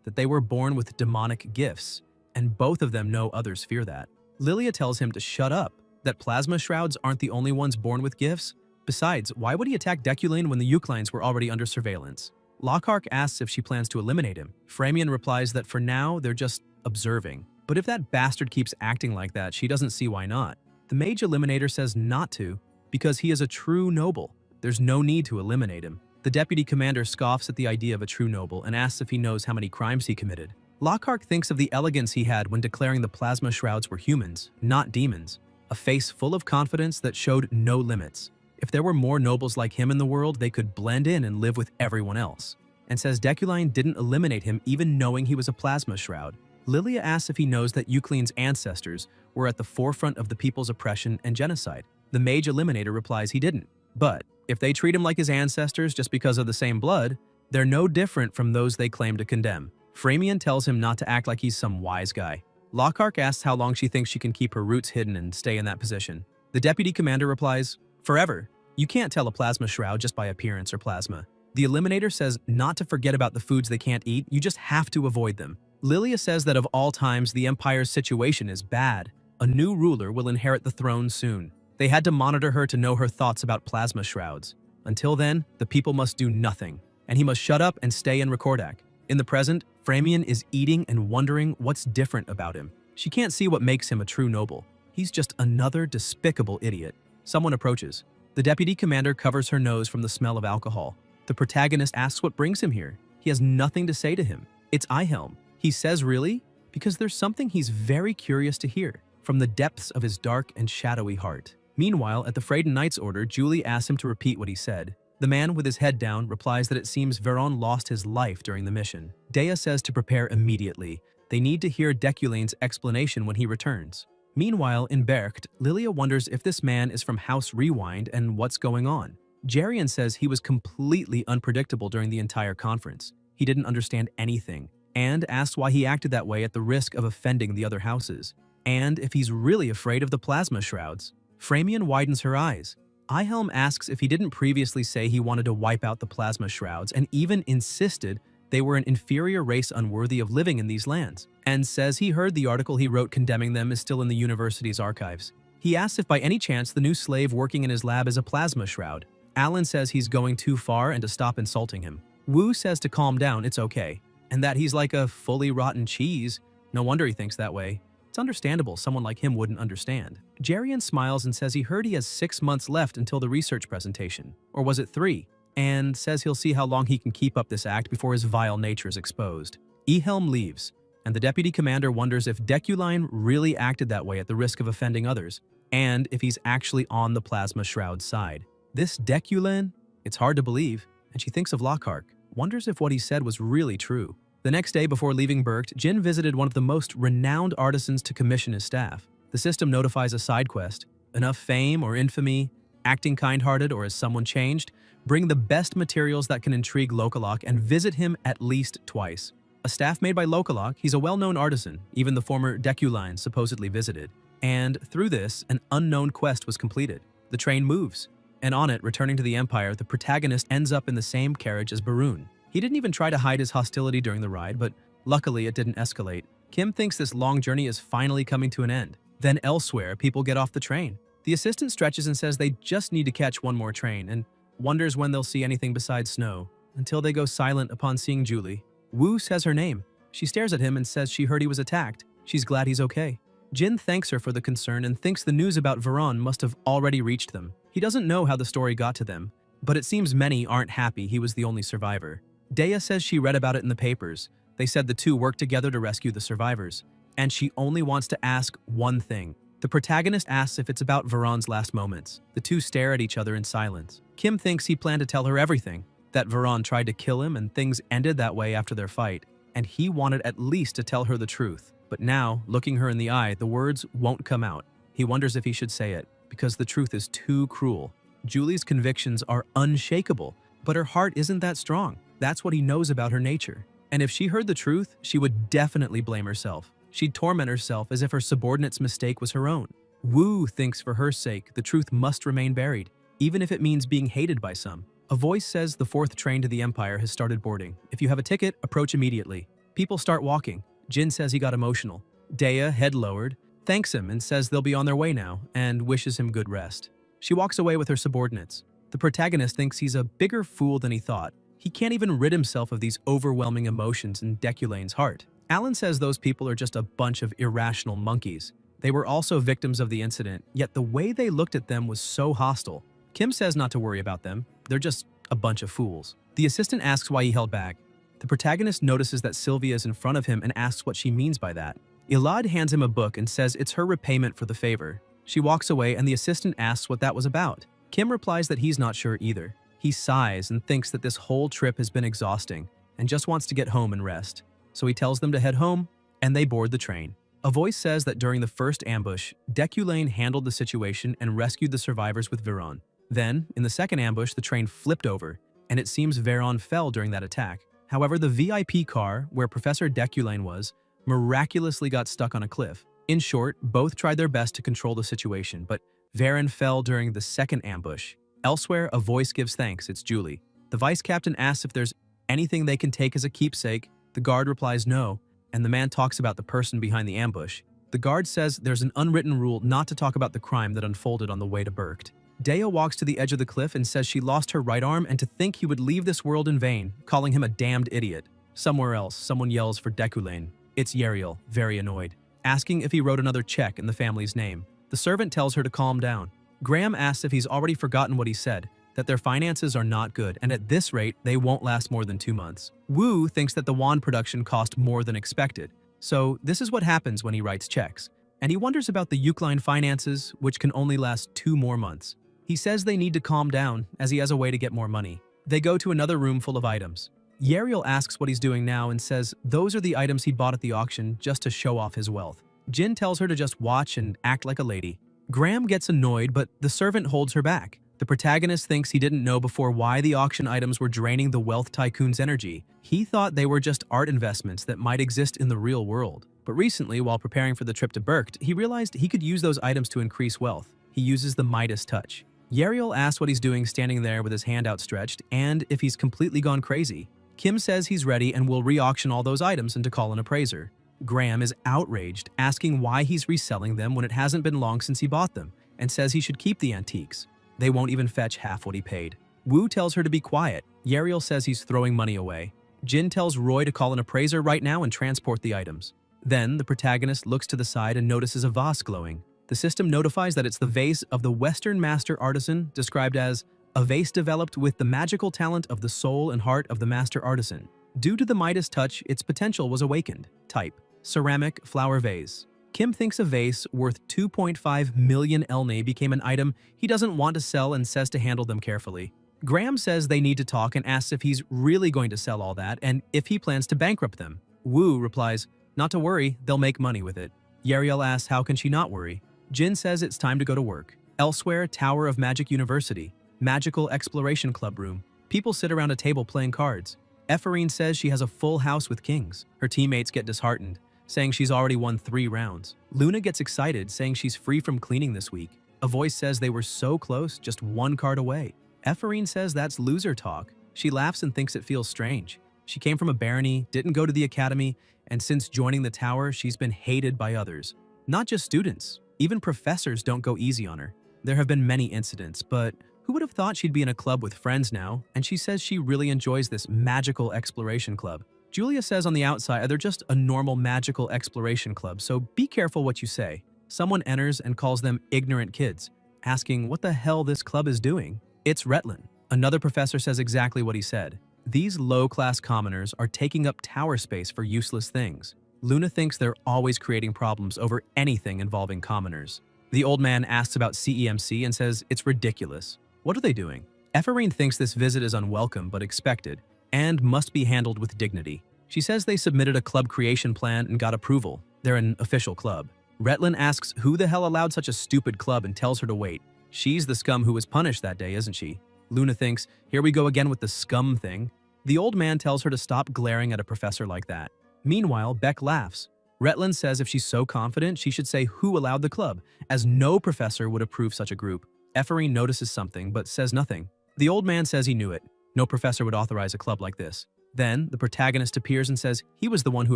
that they were born with demonic gifts, and both of them know others fear that. Lilia tells him to shut up, that plasma shrouds aren't the only ones born with gifts. Besides, why would he attack Deculane when the Uklines were already under surveillance? Lockhart asks if she plans to eliminate him. Framion replies that for now, they're just observing. But if that bastard keeps acting like that, she doesn't see why not. The mage eliminator says not to, because he is a true noble. There's no need to eliminate him. The deputy commander scoffs at the idea of a true noble and asks if he knows how many crimes he committed. Lockhart thinks of the elegance he had when declaring the plasma shrouds were humans, not demons. A face full of confidence that showed no limits. If there were more nobles like him in the world, they could blend in and live with everyone else. And says Deculine didn't eliminate him even knowing he was a plasma shroud. Lilia asks if he knows that Eucline's ancestors were at the forefront of the people's oppression and genocide. The mage eliminator replies he didn't. But if they treat him like his ancestors just because of the same blood, they're no different from those they claim to condemn. Framion tells him not to act like he's some wise guy. Lockhart asks how long she thinks she can keep her roots hidden and stay in that position. The deputy commander replies, "Forever. You can't tell a plasma shroud just by appearance or plasma." The eliminator says not to forget about the foods they can't eat, you just have to avoid them. Lilia says that of all times, the Empire's situation is bad. A new ruler will inherit the throne soon. They had to monitor her to know her thoughts about plasma shrouds. Until then, the people must do nothing, and he must shut up and stay in Rekordak. In the present, Framian is eating and wondering what's different about him. She can't see what makes him a true noble. He's just another despicable idiot. Someone approaches. The deputy commander covers her nose from the smell of alcohol. The protagonist asks what brings him here. He has nothing to say to him. It's Ihelm. He says really? Because there's something he's very curious to hear, from the depths of his dark and shadowy heart. Meanwhile, at the Freyden Knight's order, Julie asks him to repeat what he said. The man, with his head down, replies that it seems Veron lost his life during the mission. Dea says to prepare immediately. They need to hear Deculane's explanation when he returns. Meanwhile, in Bercht, Lilia wonders if this man is from House Rewind and what's going on. Jarian says he was completely unpredictable during the entire conference. He didn't understand anything, and asks why he acted that way at the risk of offending the other houses, and if he's really afraid of the plasma shrouds. Framian widens her eyes. Ihelm asks if he didn't previously say he wanted to wipe out the plasma shrouds, and even insisted they were an inferior race unworthy of living in these lands, and says he heard the article he wrote condemning them is still in the university's archives. He asks if by any chance the new slave working in his lab is a plasma shroud. Alan says he's going too far and to stop insulting him. Wu says to calm down, it's okay, and that he's like a fully rotten cheese. No wonder he thinks that way. It's understandable someone like him wouldn't understand. Jarian smiles and says he heard he has 6 months left until the research presentation. Or was it 3? And says he'll see how long he can keep up this act before his vile nature is exposed. Ihelm leaves, and the deputy commander wonders if Deculine really acted that way at the risk of offending others, and if he's actually on the plasma shroud's side. This Deculine? It's hard to believe, and she thinks of Lockhart, wonders if what he said was really true. The next day before leaving Bercht, Jin visited one of the most renowned artisans to commission his staff. The system notifies a side quest. Enough fame or infamy, acting kind-hearted or as someone changed, bring the best materials that can intrigue Lokalok and visit him at least twice. A staff made by Lokalok, he's a well-known artisan, even the former Deculine supposedly visited. And through this, an unknown quest was completed. The train moves, and on it, returning to the Empire, the protagonist ends up in the same carriage as Barun. He didn't even try to hide his hostility during the ride, but luckily it didn't escalate. Kim thinks this long journey is finally coming to an end. Then elsewhere, people get off the train. The assistant stretches and says they just need to catch one more train, and wonders when they'll see anything besides snow, until they go silent upon seeing Julie. Wu says her name. She stares at him and says she heard he was attacked. She's glad he's okay. Jin thanks her for the concern and thinks the news about Veron must have already reached them. He doesn't know how the story got to them, but it seems many aren't happy he was the only survivor. Dea says she read about it in the papers. They said the two worked together to rescue the survivors, and she only wants to ask one thing. The protagonist asks if it's about Veron's last moments. The two stare at each other in silence. Kim thinks he planned to tell her everything, that Veron tried to kill him and things ended that way after their fight, and he wanted at least to tell her the truth. But now, looking her in the eye, the words won't come out. He wonders if he should say it, because the truth is too cruel. Julie's convictions are unshakable, but her heart isn't that strong. That's what he knows about her nature. And if she heard the truth, she would definitely blame herself. She'd torment herself as if her subordinate's mistake was her own. Wu thinks for her sake, the truth must remain buried, even if it means being hated by some. A voice says the 4th train to the Empire has started boarding. If you have a ticket, approach immediately. People start walking. Jin says he got emotional. Dea, head lowered, thanks him and says they'll be on their way now, and wishes him good rest. She walks away with her subordinates. The protagonist thinks he's a bigger fool than he thought. He can't even rid himself of these overwhelming emotions in Deculane's heart. Alan says those people are just a bunch of irrational monkeys. They were also victims of the incident, yet the way they looked at them was so hostile. Kim says not to worry about them. They're just a bunch of fools. The assistant asks why he held back. The protagonist notices that Sylvia is in front of him and asks what she means by that. Elad hands him a book and says it's her repayment for the favor. She walks away and the assistant asks what that was about. Kim replies that he's not sure either. He sighs and thinks that this whole trip has been exhausting and just wants to get home and rest. So he tells them to head home, and they board the train. A voice says that during the first ambush, Deculane handled the situation and rescued the survivors with Veron. Then, in the second ambush, the train flipped over, and it seems Veron fell during that attack. However, the VIP car, where Professor Deculane was, miraculously got stuck on a cliff. In short, both tried their best to control the situation, but Varen fell during the second ambush. Elsewhere, a voice gives thanks. It's Julie. The vice captain asks if there's anything they can take as a keepsake. The guard replies no, and the man talks about the person behind the ambush. The guard says there's an unwritten rule not to talk about the crime that unfolded on the way to Berkt. Dea walks to the edge of the cliff and says she lost her right arm and to think he would leave this world in vain, calling him a damned idiot. Somewhere else, someone yells for Dekulain. It's Yariel, very annoyed, asking if he wrote another check in the family's name. The servant tells her to calm down. Graham asks if he's already forgotten what he said, that their finances are not good, and at this rate, they won't last more than 2 months. Wu thinks that the wand production cost more than expected, so this is what happens when he writes checks. And he wonders about the Eucline finances, which can only last 2 more months. He says they need to calm down, as he has a way to get more money. They go to another room full of items. Yariel asks what he's doing now and says those are the items he bought at the auction just to show off his wealth. Jin tells her to just watch and act like a lady. Graham gets annoyed, but the servant holds her back. The protagonist thinks he didn't know before why the auction items were draining the wealth tycoon's energy. He thought they were just art investments that might exist in the real world. But recently, while preparing for the trip to Berkt, he realized he could use those items to increase wealth. He uses the Midas touch. Yariel asks what he's doing standing there with his hand outstretched and if he's completely gone crazy. Kim says he's ready and will re-auction all those items and to call an appraiser. Graham is outraged, asking why he's reselling them when it hasn't been long since he bought them, and says he should keep the antiques. They won't even fetch half what he paid. Wu tells her to be quiet. Yariel says he's throwing money away. Jin tells Roy to call an appraiser right now and transport the items. Then, the protagonist looks to the side and notices a vase glowing. The system notifies that it's the vase of the Western master artisan, described as a vase developed with the magical talent of the soul and heart of the master artisan. Due to the Midas touch, its potential was awakened. Type: ceramic flower vase. Kim thinks a vase worth 2.5 million elne became an item he doesn't want to sell and says to handle them carefully. Graham says they need to talk and asks if he's really going to sell all that and if he plans to bankrupt them. Wu replies, not to worry, they'll make money with it. Yariel asks how can she not worry. Jin says it's time to go to work. Elsewhere, Tower of Magic University. Magical Exploration Club room. People sit around a table playing cards. Ephorine says she has a full house with kings. Her teammates get disheartened, saying she's already won 3 rounds. Luna gets excited, saying she's free from cleaning this week. A voice says they were so close, just 1 card away. Ephorine says that's loser talk. She laughs and thinks it feels strange. She came from a barony, didn't go to the academy, and since joining the tower, she's been hated by others. Not just students, even professors don't go easy on her. There have been many incidents, but who would have thought she'd be in a club with friends now? And she says she really enjoys this magical exploration club. Julia says on the outside they're just a normal magical exploration club, so be careful what you say. Someone enters and calls them ignorant kids, asking what the hell this club is doing. It's Retlin. Another professor says exactly what he said. These low-class commoners are taking up tower space for useless things. Luna thinks they're always creating problems over anything involving commoners. The old man asks about CEMC and says it's ridiculous. What are they doing? Ephorine thinks this visit is unwelcome but expected, and must be handled with dignity. She says they submitted a club creation plan and got approval. They're an official club. Retlin asks who the hell allowed such a stupid club and tells her to wait. She's the scum who was punished that day, isn't she? Luna thinks, here we go again with the scum thing. The old man tells her to stop glaring at a professor like that. Meanwhile, Beck laughs. Retlin says if she's so confident, she should say who allowed the club, as no professor would approve such a group. Ephorine notices something, but says nothing. The old man says he knew it. No professor would authorize a club like this. Then, the protagonist appears and says he was the one who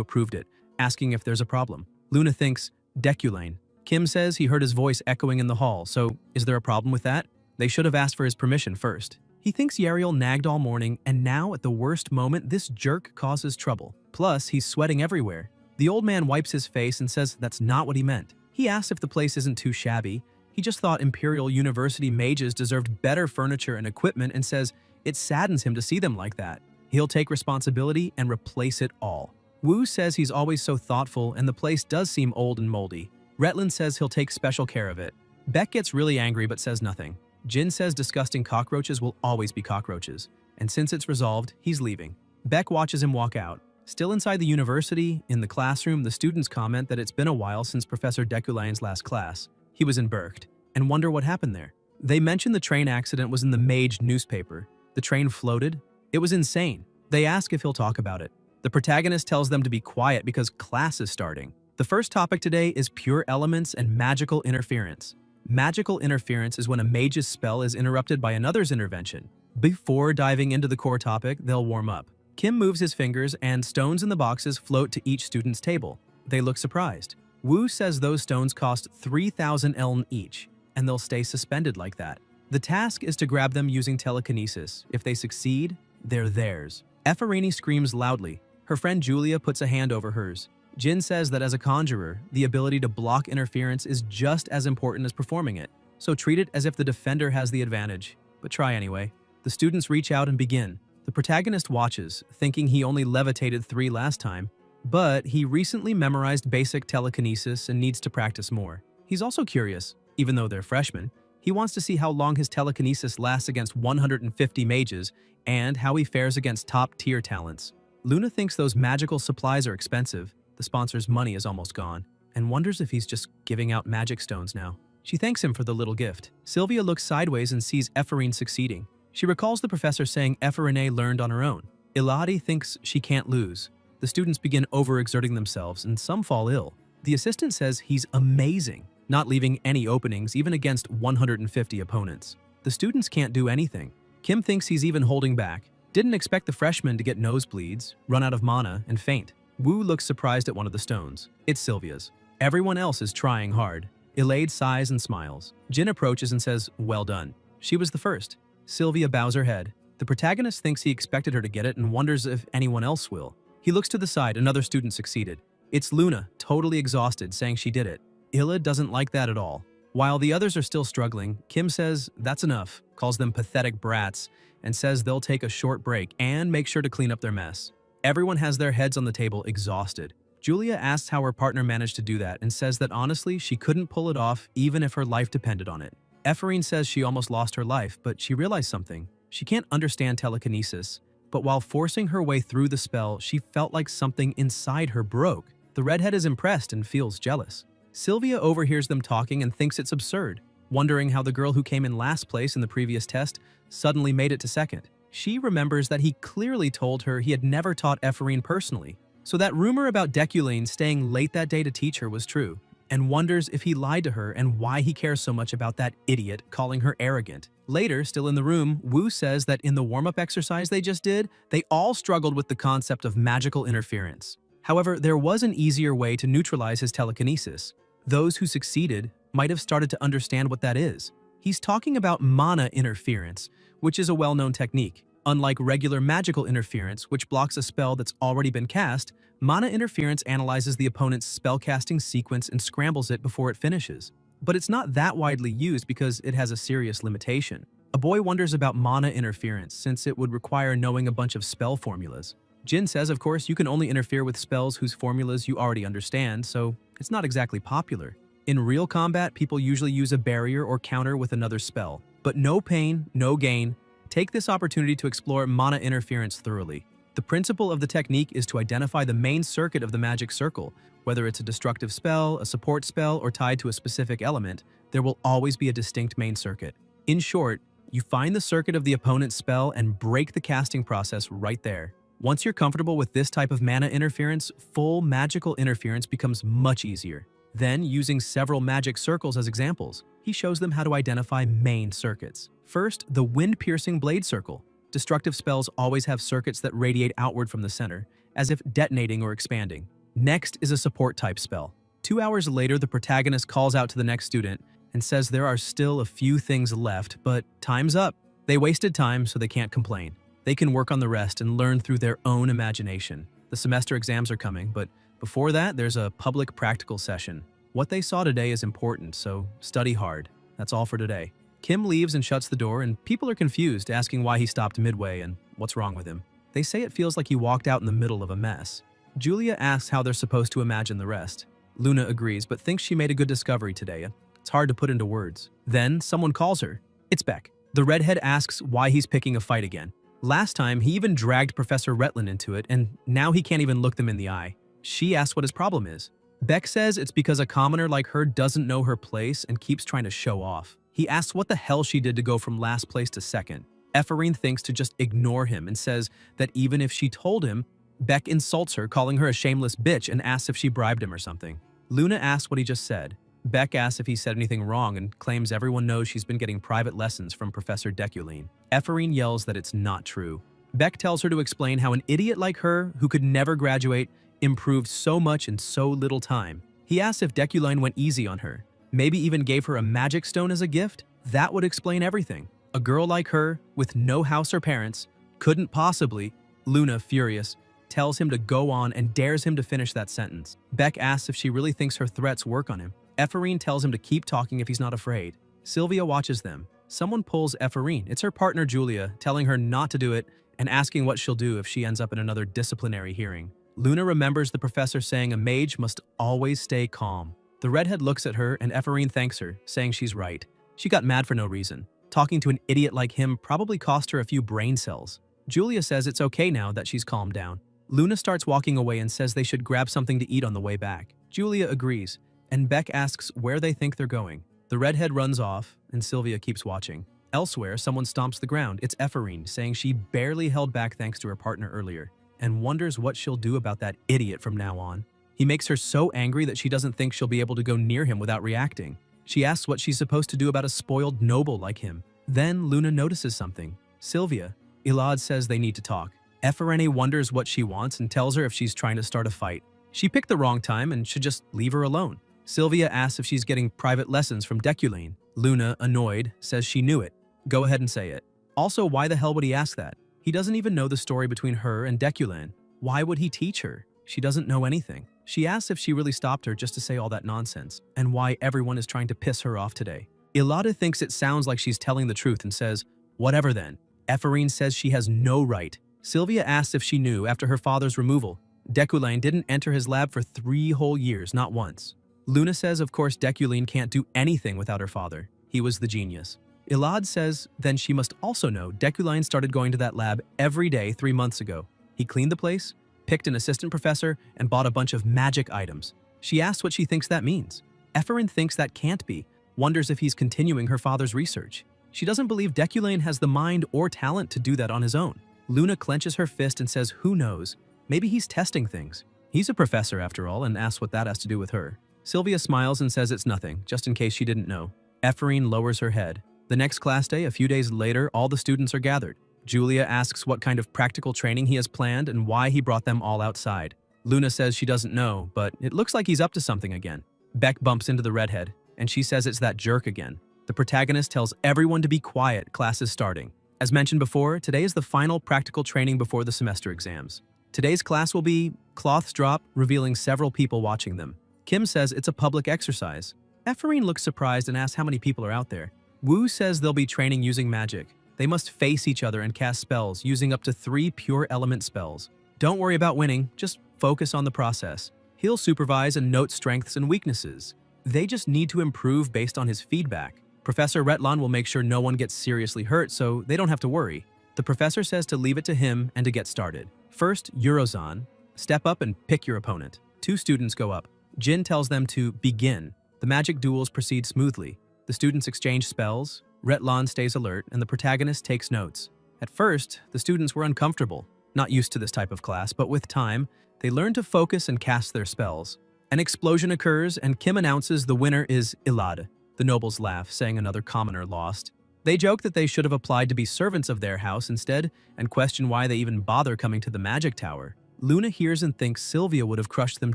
approved it, asking if there's a problem. Luna thinks, Dekulain. Kim says he heard his voice echoing in the hall, so is there a problem with that? They should have asked for his permission first. He thinks Yariel nagged all morning, and now at the worst moment, this jerk causes trouble. Plus, he's sweating everywhere. The old man wipes his face and says that's not what he meant. He asks if the place isn't too shabby. He just thought Imperial University mages deserved better furniture and equipment and says it saddens him to see them like that. He'll take responsibility and replace it all. Wu says he's always so thoughtful and the place does seem old and moldy. Retlin says he'll take special care of it. Beck gets really angry but says nothing. Jin says disgusting cockroaches will always be cockroaches, and since it's resolved, he's leaving. Beck watches him walk out. Still inside the university, in the classroom, the students comment that it's been a while since Professor Dekulain's last class. He was in Berkt, and wonder what happened there. They mention the train accident was in the Mage newspaper. The train floated. It was insane. They ask if he'll talk about it. The protagonist tells them to be quiet because class is starting. The first topic today is pure elements and magical interference. Magical interference is when a mage's spell is interrupted by another's intervention. Before diving into the core topic, they'll warm up. Kim moves his fingers and stones in the boxes float to each student's table. They look surprised. Wu says those stones cost 3,000 eln each, and they'll stay suspended like that. The task is to grab them using telekinesis. If they succeed, they're theirs. Effarini screams loudly. Her friend Julia puts a hand over hers. Jin says that as a conjurer, the ability to block interference is just as important as performing it, so treat it as if the defender has the advantage. But try anyway. The students reach out and begin. The protagonist watches, thinking he only levitated 3 last time, but he recently memorized basic telekinesis and needs to practice more. He's also curious, even though they're freshmen. He wants to see how long his telekinesis lasts against 150 mages and how he fares against top-tier talents. Luna thinks those magical supplies are expensive, the sponsor's money is almost gone, and wonders if he's just giving out magic stones now. She thanks him for the little gift. Sylvia looks sideways and sees Effarine succeeding. She recalls the professor saying Effarine learned on her own. Iladi thinks she can't lose. The students begin overexerting themselves, and some fall ill. The assistant says he's amazing, not leaving any openings even against 150 opponents. The students can't do anything. Kim thinks he's even holding back. Didn't expect the freshmen to get nosebleeds, run out of mana, and faint. Wu looks surprised at one of the stones. It's Sylvia's. Everyone else is trying hard. Elaide sighs and smiles. Jin approaches and says, "Well done." She was the first. Sylvia bows her head. The protagonist thinks he expected her to get it and wonders if anyone else will. He looks to the side. Another student succeeded. It's Luna, totally exhausted, saying she did it. Illa doesn't like that at all. While the others are still struggling, Kim says that's enough, calls them pathetic brats, and says they'll take a short break and make sure to clean up their mess. Everyone has their heads on the table, exhausted. Julia asks how her partner managed to do that and says that honestly, she couldn't pull it off even if her life depended on it. Effarine says she almost lost her life, but she realized something. She can't understand telekinesis, but while forcing her way through the spell, she felt like something inside her broke. The redhead is impressed and feels jealous. Sylvia overhears them talking and thinks it's absurd, wondering how the girl who came in last place in the previous test suddenly made it to second. She remembers that he clearly told her he had never taught Effarine personally, so that rumor about Deculane staying late that day to teach her was true, and wonders if he lied to her and why he cares so much about that idiot, calling her arrogant. Later, still in the room, Wu says that in the warm-up exercise they just did, they all struggled with the concept of magical interference. However, there was an easier way to neutralize his telekinesis. Those who succeeded might have started to understand what that is. He's talking about mana interference, which is a well-known technique. Unlike regular magical interference, which blocks a spell that's already been cast, mana interference analyzes the opponent's spellcasting sequence and scrambles it before it finishes. But it's not that widely used because it has a serious limitation. A boy wonders about mana interference since it would require knowing a bunch of spell formulas. Jin says, of course, you can only interfere with spells whose formulas you already understand, so it's not exactly popular. In real combat, people usually use a barrier or counter with another spell. But no pain, no gain. Take this opportunity to explore mana interference thoroughly. The principle of the technique is to identify the main circuit of the magic circle. Whether it's a destructive spell, a support spell, or tied to a specific element, there will always be a distinct main circuit. In short, you find the circuit of the opponent's spell and break the casting process right there. Once you're comfortable with this type of mana interference, full magical interference becomes much easier. Then, using several magic circles as examples, he shows them how to identify main circuits. First, the wind-piercing blade circle. Destructive spells always have circuits that radiate outward from the center, as if detonating or expanding. Next is a support-type spell. 2 hours later, the protagonist calls out to the next student and says there are still a few things left, but time's up. They wasted time, so they can't complain. They can work on the rest and learn through their own imagination. The semester exams are coming, but before that, there's a public practical session. What they saw today is important, so study hard. That's all for today. Kim leaves and shuts the door, and people are confused, asking why he stopped midway and what's wrong with him. They say it feels like he walked out in the middle of a mess. Julia asks how they're supposed to imagine the rest. Luna agrees, but thinks she made a good discovery today. It's hard to put into words. Then, someone calls her. It's Beck. The redhead asks why he's picking a fight again. Last time, he even dragged Professor Retland into it, and now he can't even look them in the eye. She asks what his problem is. Beck says it's because a commoner like her doesn't know her place and keeps trying to show off. He asks what the hell she did to go from last place to second. Effarine thinks to just ignore him and says that even if she told him, Beck insults her, calling her a shameless bitch and asks if she bribed him or something. Luna asks what he just said. Beck asks if he said anything wrong and claims everyone knows she's been getting private lessons from Professor Deculene. Ephorine yells that it's not true. Beck tells her to explain how an idiot like her, who could never graduate, improved so much in so little time. He asks if Deculene went easy on her, maybe even gave her a magic stone as a gift. That would explain everything. A girl like her, with no house or parents, couldn't possibly. Luna, furious, tells him to go on and dares him to finish that sentence. Beck asks if she really thinks her threats work on him. Ephorine tells him to keep talking if he's not afraid. Sylvia watches them. Someone pulls Ephorine. It's her partner Julia, telling her not to do it and asking what she'll do if she ends up in another disciplinary hearing. Luna remembers the professor saying a mage must always stay calm. The redhead looks at her and Ephorine thanks her, saying she's right. She got mad for no reason. Talking to an idiot like him probably cost her a few brain cells. Julia says it's okay now that she's calmed down. Luna starts walking away and says they should grab something to eat on the way back. Julia agrees, and Beck asks where they think they're going. The redhead runs off, and Sylvia keeps watching. Elsewhere, someone stomps the ground. It's Ephorine, saying she barely held back thanks to her partner earlier, and wonders what she'll do about that idiot from now on. He makes her so angry that she doesn't think she'll be able to go near him without reacting. She asks what she's supposed to do about a spoiled noble like him. Then Luna notices something. Sylvia. Elad says they need to talk. Ephorine wonders what she wants and tells her if she's trying to start a fight. She picked the wrong time and should just leave her alone. Sylvia asks if she's getting private lessons from Deculene. Luna, annoyed, says she knew it. Go ahead and say it. Also, why the hell would he ask that? He doesn't even know the story between her and Deculene. Why would he teach her? She doesn't know anything. She asks if she really stopped her just to say all that nonsense, and why everyone is trying to piss her off today. Ilada thinks it sounds like she's telling the truth and says, whatever then. Ephorine says she has no right. Sylvia asks if she knew after her father's removal. Deculene didn't enter his lab for 3 whole years, not once. Luna says of course Deculene can't do anything without her father. He was the genius. Elad says then she must also know Deculene started going to that lab every day 3 months ago. He cleaned the place, picked an assistant professor, and bought a bunch of magic items. She asks what she thinks that means. Ephorine thinks that can't be, wonders if he's continuing her father's research. She doesn't believe Deculene has the mind or talent to do that on his own. Luna clenches her fist and says who knows, maybe he's testing things. He's a professor after all and asks what that has to do with her. Sylvia smiles and says it's nothing, just in case she didn't know. Ephorine lowers her head. The next class day, a few days later, all the students are gathered. Julia asks what kind of practical training he has planned and why he brought them all outside. Luna says she doesn't know, but it looks like he's up to something again. Beck bumps into the redhead, and she says it's that jerk again. The protagonist tells everyone to be quiet, class is starting. As mentioned before, today is the final practical training before the semester exams. Today's class will be cloths drop, revealing several people watching them. Kim says it's a public exercise. Ephorine looks surprised and asks how many people are out there. Wu says they'll be training using magic. They must face each other and cast spells, using up to 3 pure element spells. Don't worry about winning, just focus on the process. He'll supervise and note strengths and weaknesses. They just need to improve based on his feedback. Professor Retlan will make sure no one gets seriously hurt so they don't have to worry. The professor says to leave it to him and to get started. First, Eurozon. Step up and pick your opponent. 2 students go up. Jin tells them to begin. The magic duels proceed smoothly. The students exchange spells, Retlan stays alert, and the protagonist takes notes. At first, the students were uncomfortable, not used to this type of class, but with time, they learn to focus and cast their spells. An explosion occurs, and Kim announces the winner is Ilad. The nobles laugh, saying another commoner lost. They joke that they should have applied to be servants of their house instead, and question why they even bother coming to the magic tower. Luna hears and thinks Sylvia would have crushed them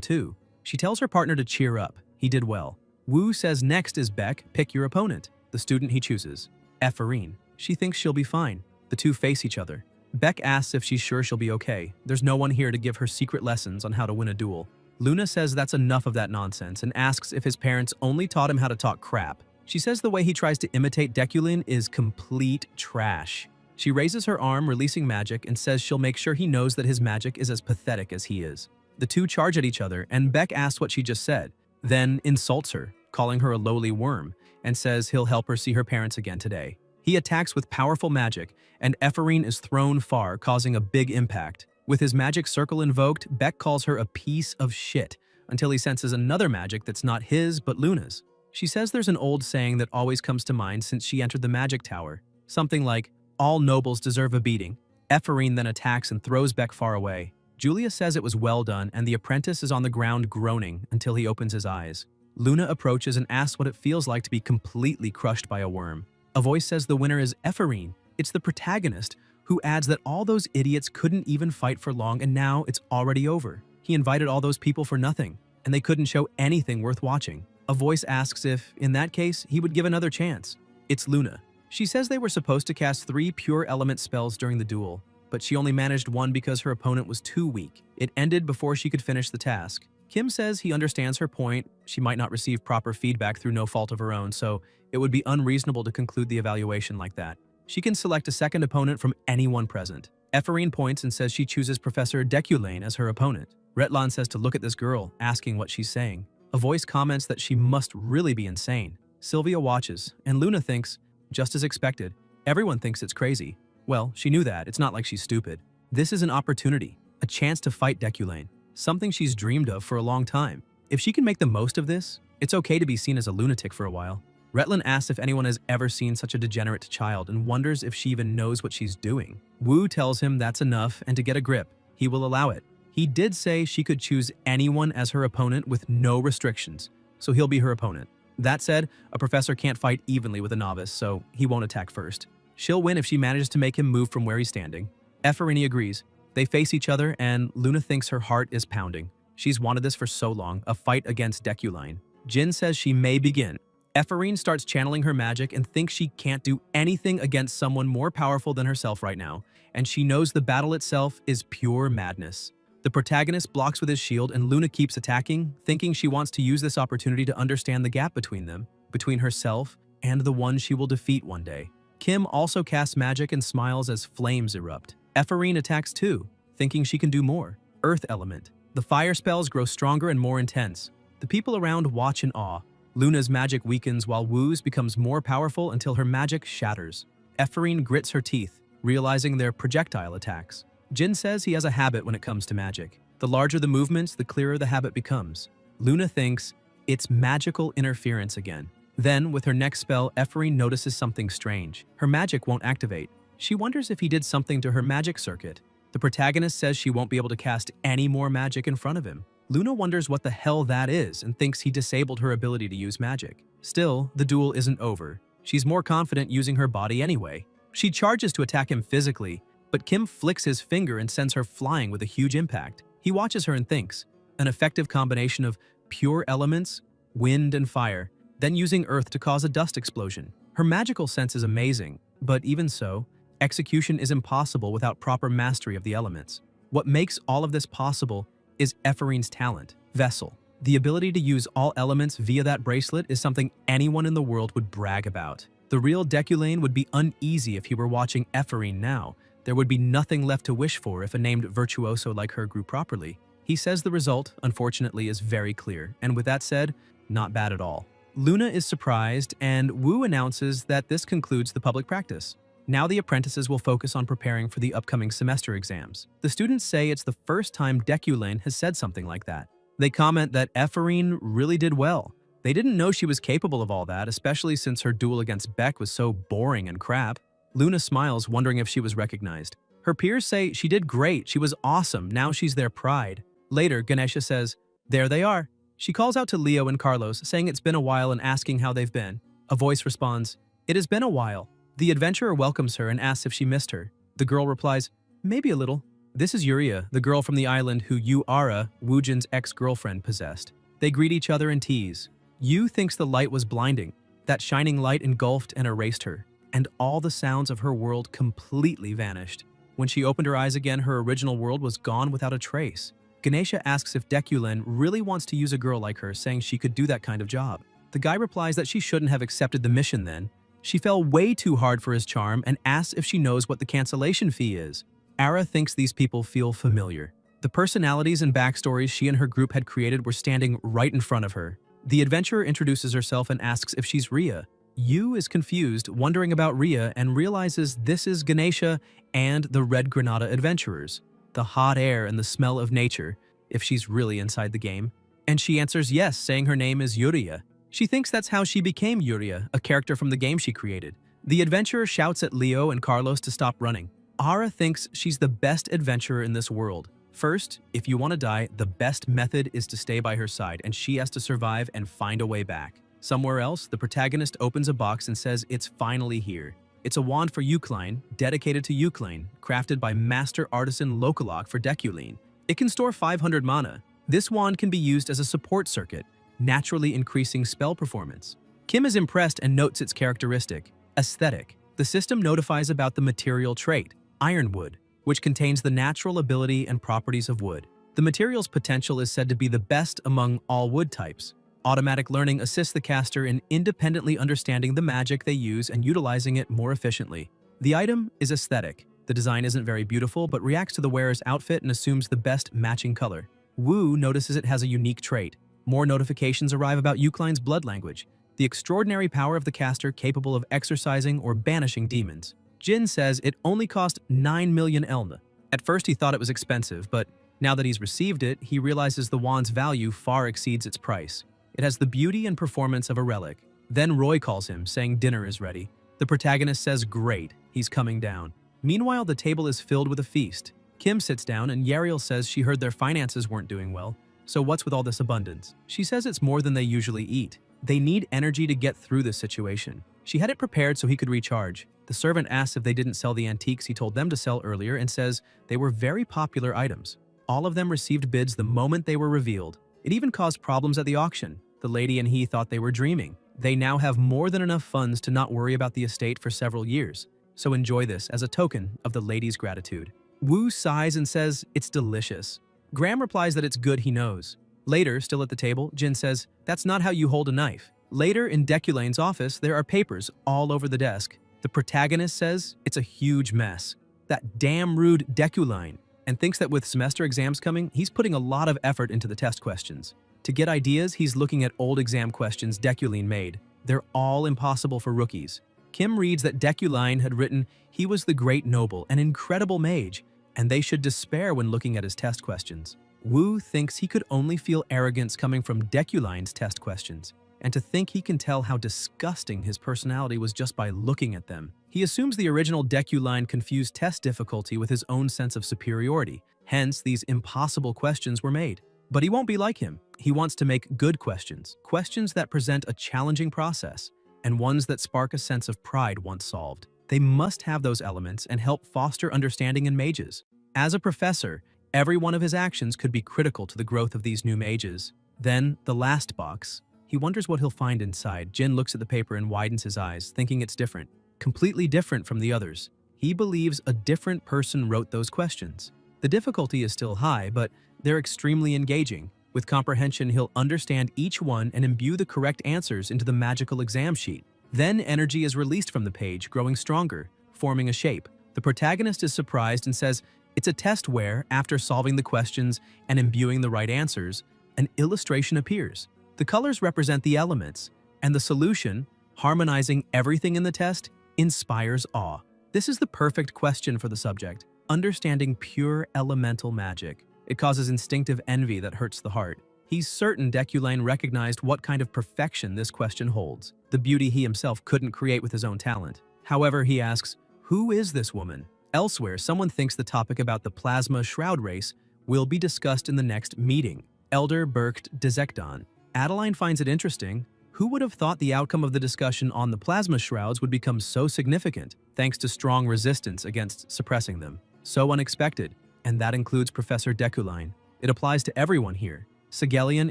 too. She tells her partner to cheer up. He did well. Wu says next is Beck, pick your opponent. The student he chooses. Ephorine. She thinks she'll be fine. The two face each other. Beck asks if she's sure she'll be okay. There's no one here to give her secret lessons on how to win a duel. Luna says that's enough of that nonsense and asks if his parents only taught him how to talk crap. She says the way he tries to imitate Deculene is complete trash. She raises her arm, releasing magic, and says she'll make sure he knows that his magic is as pathetic as he is. The two charge at each other, and Beck asks what she just said, then insults her, calling her a lowly worm, and says he'll help her see her parents again today. He attacks with powerful magic, and Ephorine is thrown far, causing a big impact. With his magic circle invoked, Beck calls her a piece of shit, until he senses another magic that's not his but Luna's. She says there's an old saying that always comes to mind since she entered the magic tower. Something like, all nobles deserve a beating. Ephorine then attacks and throws Beck far away. Julia says it was well done, and the apprentice is on the ground groaning until he opens his eyes. Luna approaches and asks what it feels like to be completely crushed by a worm. A voice says the winner is Ephorine. It's the protagonist, who adds that all those idiots couldn't even fight for long and now it's already over. He invited all those people for nothing, and they couldn't show anything worth watching. A voice asks if, in that case, he would give another chance. It's Luna. She says they were supposed to cast 3 pure element spells during the duel, but she only managed 1 because her opponent was too weak. It ended before she could finish the task. Kim says he understands her point. She might not receive proper feedback through no fault of her own, so it would be unreasonable to conclude the evaluation like that. She can select a second opponent from anyone present. Ephorine points and says she chooses Professor Deculane as her opponent. Retlan says to look at this girl, asking what she's saying. A voice comments that she must really be insane. Sylvia watches, and Luna thinks, just as expected, everyone thinks it's crazy. Well, she knew that. It's not like she's stupid. This is an opportunity, a chance to fight Deculane, something she's dreamed of for a long time. If she can make the most of this, it's okay to be seen as a lunatic for a while. Retlan asks if anyone has ever seen such a degenerate child and wonders if she even knows what she's doing. Wu tells him that's enough and to get a grip, he will allow it. He did say she could choose anyone as her opponent with no restrictions, so he'll be her opponent. That said, a professor can't fight evenly with a novice, so he won't attack first. She'll win if she manages to make him move from where he's standing. Ephorine agrees. They face each other, and Luna thinks her heart is pounding. She's wanted this for so long, a fight against Deculane. Jin says she may begin. Ephorine starts channeling her magic and thinks she can't do anything against someone more powerful than herself right now, and she knows the battle itself is pure madness. The protagonist blocks with his shield and Luna keeps attacking, thinking she wants to use this opportunity to understand the gap between them, between herself and the one she will defeat one day. Kim also casts magic and smiles as flames erupt. Ephorine attacks too, thinking she can do more. Earth element. The fire spells grow stronger and more intense. The people around watch in awe. Luna's magic weakens while Wu's becomes more powerful until her magic shatters. Ephorine grits her teeth, realizing they're projectile attacks. Jin says he has a habit when it comes to magic. The larger the movements, the clearer the habit becomes. Luna thinks it's magical interference again. Then, with her next spell, Ephorine notices something strange. Her magic won't activate. She wonders if he did something to her magic circuit. The protagonist says she won't be able to cast any more magic in front of him. Luna wonders what the hell that is and thinks he disabled her ability to use magic. Still, the duel isn't over. She's more confident using her body anyway. She charges to attack him physically, but Kim flicks his finger and sends her flying with a huge impact. He watches her and thinks, an effective combination of pure elements, wind and fire, then using earth to cause a dust explosion. Her magical sense is amazing, but even so, execution is impossible without proper mastery of the elements. What makes all of this possible is Ephorine's talent, Vessel. The ability to use all elements via that bracelet is something anyone in the world would brag about. The real Deculane would be uneasy if he were watching Ephorine now. There would be nothing left to wish for if a named virtuoso like her grew properly. He says the result, unfortunately, is very clear, and with that said, not bad at all. Luna is surprised, and Wu announces that this concludes the public practice. Now the apprentices will focus on preparing for the upcoming semester exams. The students say it's the first time Deculane has said something like that. They comment that Ephorine really did well. They didn't know she was capable of all that, especially since her duel against Beck was so boring and crap. Luna smiles, wondering if she was recognized. Her peers say she did great, she was awesome, now she's their pride. Later, Ganesha says, there they are. She calls out to Leo and Carlos, saying it's been a while and asking how they've been. A voice responds, it has been a while. The adventurer welcomes her and asks if she missed her. The girl replies, maybe a little. This is Yuria, the girl from the island who Yu-Ara, Woojin's ex-girlfriend, possessed. They greet each other and tease. Yu thinks the light was blinding. That shining light engulfed and erased her, and all the sounds of her world completely vanished. When she opened her eyes again, her original world was gone without a trace. Ganesha asks if Deculane really wants to use a girl like her, saying she could do that kind of job. The guy replies that she shouldn't have accepted the mission then. She fell way too hard for his charm and asks if she knows what the cancellation fee is. Ara thinks these people feel familiar. The personalities and backstories she and her group had created were standing right in front of her. The adventurer introduces herself and asks if she's Ria. Yu is confused, wondering about Ria, and realizes this is Ganesha and the Red Granada adventurers. The hot air and the smell of nature, if she's really inside the game. And she answers yes, saying her name is Yuria. She thinks that's how she became Yuria, a character from the game she created. The adventurer shouts at Leo and Carlos to stop running. Ara thinks she's the best adventurer in this world. First, if you want to die, the best method is to stay by her side, and she has to survive and find a way back. Somewhere else, the protagonist opens a box and says it's finally here. It's a wand for Eucline, dedicated to Eucline, crafted by master artisan Lokalok for Deculine. It can store 500 mana. This wand can be used as a support circuit, naturally increasing spell performance. Kim is impressed and notes its characteristic, aesthetic. The system notifies about the material trait, ironwood, which contains the natural ability and properties of wood. The material's potential is said to be the best among all wood types. Automatic learning assists the caster in independently understanding the magic they use and utilizing it more efficiently. The item is aesthetic. The design isn't very beautiful, but reacts to the wearer's outfit and assumes the best matching color. Wu notices it has a unique trait. More notifications arrive about Eucline's blood language, the extraordinary power of the caster capable of exorcising or banishing demons. Jin says it only cost 9 million elna. At first he thought it was expensive, but now that he's received it, he realizes the wand's value far exceeds its price. It has the beauty and performance of a relic. Then Roy calls him, saying dinner is ready. The protagonist says great, he's coming down. Meanwhile, the table is filled with a feast. Kim sits down and Yariel says she heard their finances weren't doing well, so what's with all this abundance? She says it's more than they usually eat. They need energy to get through this situation. She had it prepared so he could recharge. The servant asks if they didn't sell the antiques he told them to sell earlier and says they were very popular items. All of them received bids the moment they were revealed. It even caused problems at the auction. The lady and he thought they were dreaming. They now have more than enough funds to not worry about the estate for several years. So enjoy this as a token of the lady's gratitude. Wu sighs and says it's delicious. Graham replies that it's good he knows. Later, still at the table, Jin says, that's not how you hold a knife. Later, in Deculane's office, there are papers all over the desk. The protagonist says it's a huge mess. That damn rude Deculane, and thinks that with semester exams coming, he's putting a lot of effort into the test questions. To get ideas, he's looking at old exam questions Deculane made. They're all impossible for rookies. Kim reads that Deculane had written he was the great noble, an incredible mage, and they should despair when looking at his test questions. Wu thinks he could only feel arrogance coming from Deculane's test questions, and to think he can tell how disgusting his personality was just by looking at them. He assumes the original Deculane confused test difficulty with his own sense of superiority, hence these impossible questions were made. But he won't be like him. He wants to make good questions, questions that present a challenging process, and ones that spark a sense of pride once solved. They must have those elements and help foster understanding in mages. As a professor, every one of his actions could be critical to the growth of these new mages. Then, the last box. He wonders what he'll find inside. Jin looks at the paper and widens his eyes, thinking it's different. Completely different from the others. He believes a different person wrote those questions. The difficulty is still high, but they're extremely engaging. With comprehension, he'll understand each one and imbue the correct answers into the magical exam sheet. Then energy is released from the page, growing stronger, forming a shape. The protagonist is surprised and says it's a test where, after solving the questions and imbuing the right answers, an illustration appears. The colors represent the elements, and the solution, harmonizing everything in the test, inspires awe. This is the perfect question for the subject, understanding pure elemental magic. It causes instinctive envy that hurts the heart. He's certain Deculane recognized what kind of perfection this question holds, the beauty he himself couldn't create with his own talent. However, he asks, who is this woman? Elsewhere, someone thinks the topic about the plasma shroud race will be discussed in the next meeting. Elder Berkt Dezekdan. Adeline finds it interesting. Who would have thought the outcome of the discussion on the plasma shrouds would become so significant, thanks to strong resistance against suppressing them? So unexpected. And that includes Professor Deculane. It applies to everyone here. Sigelian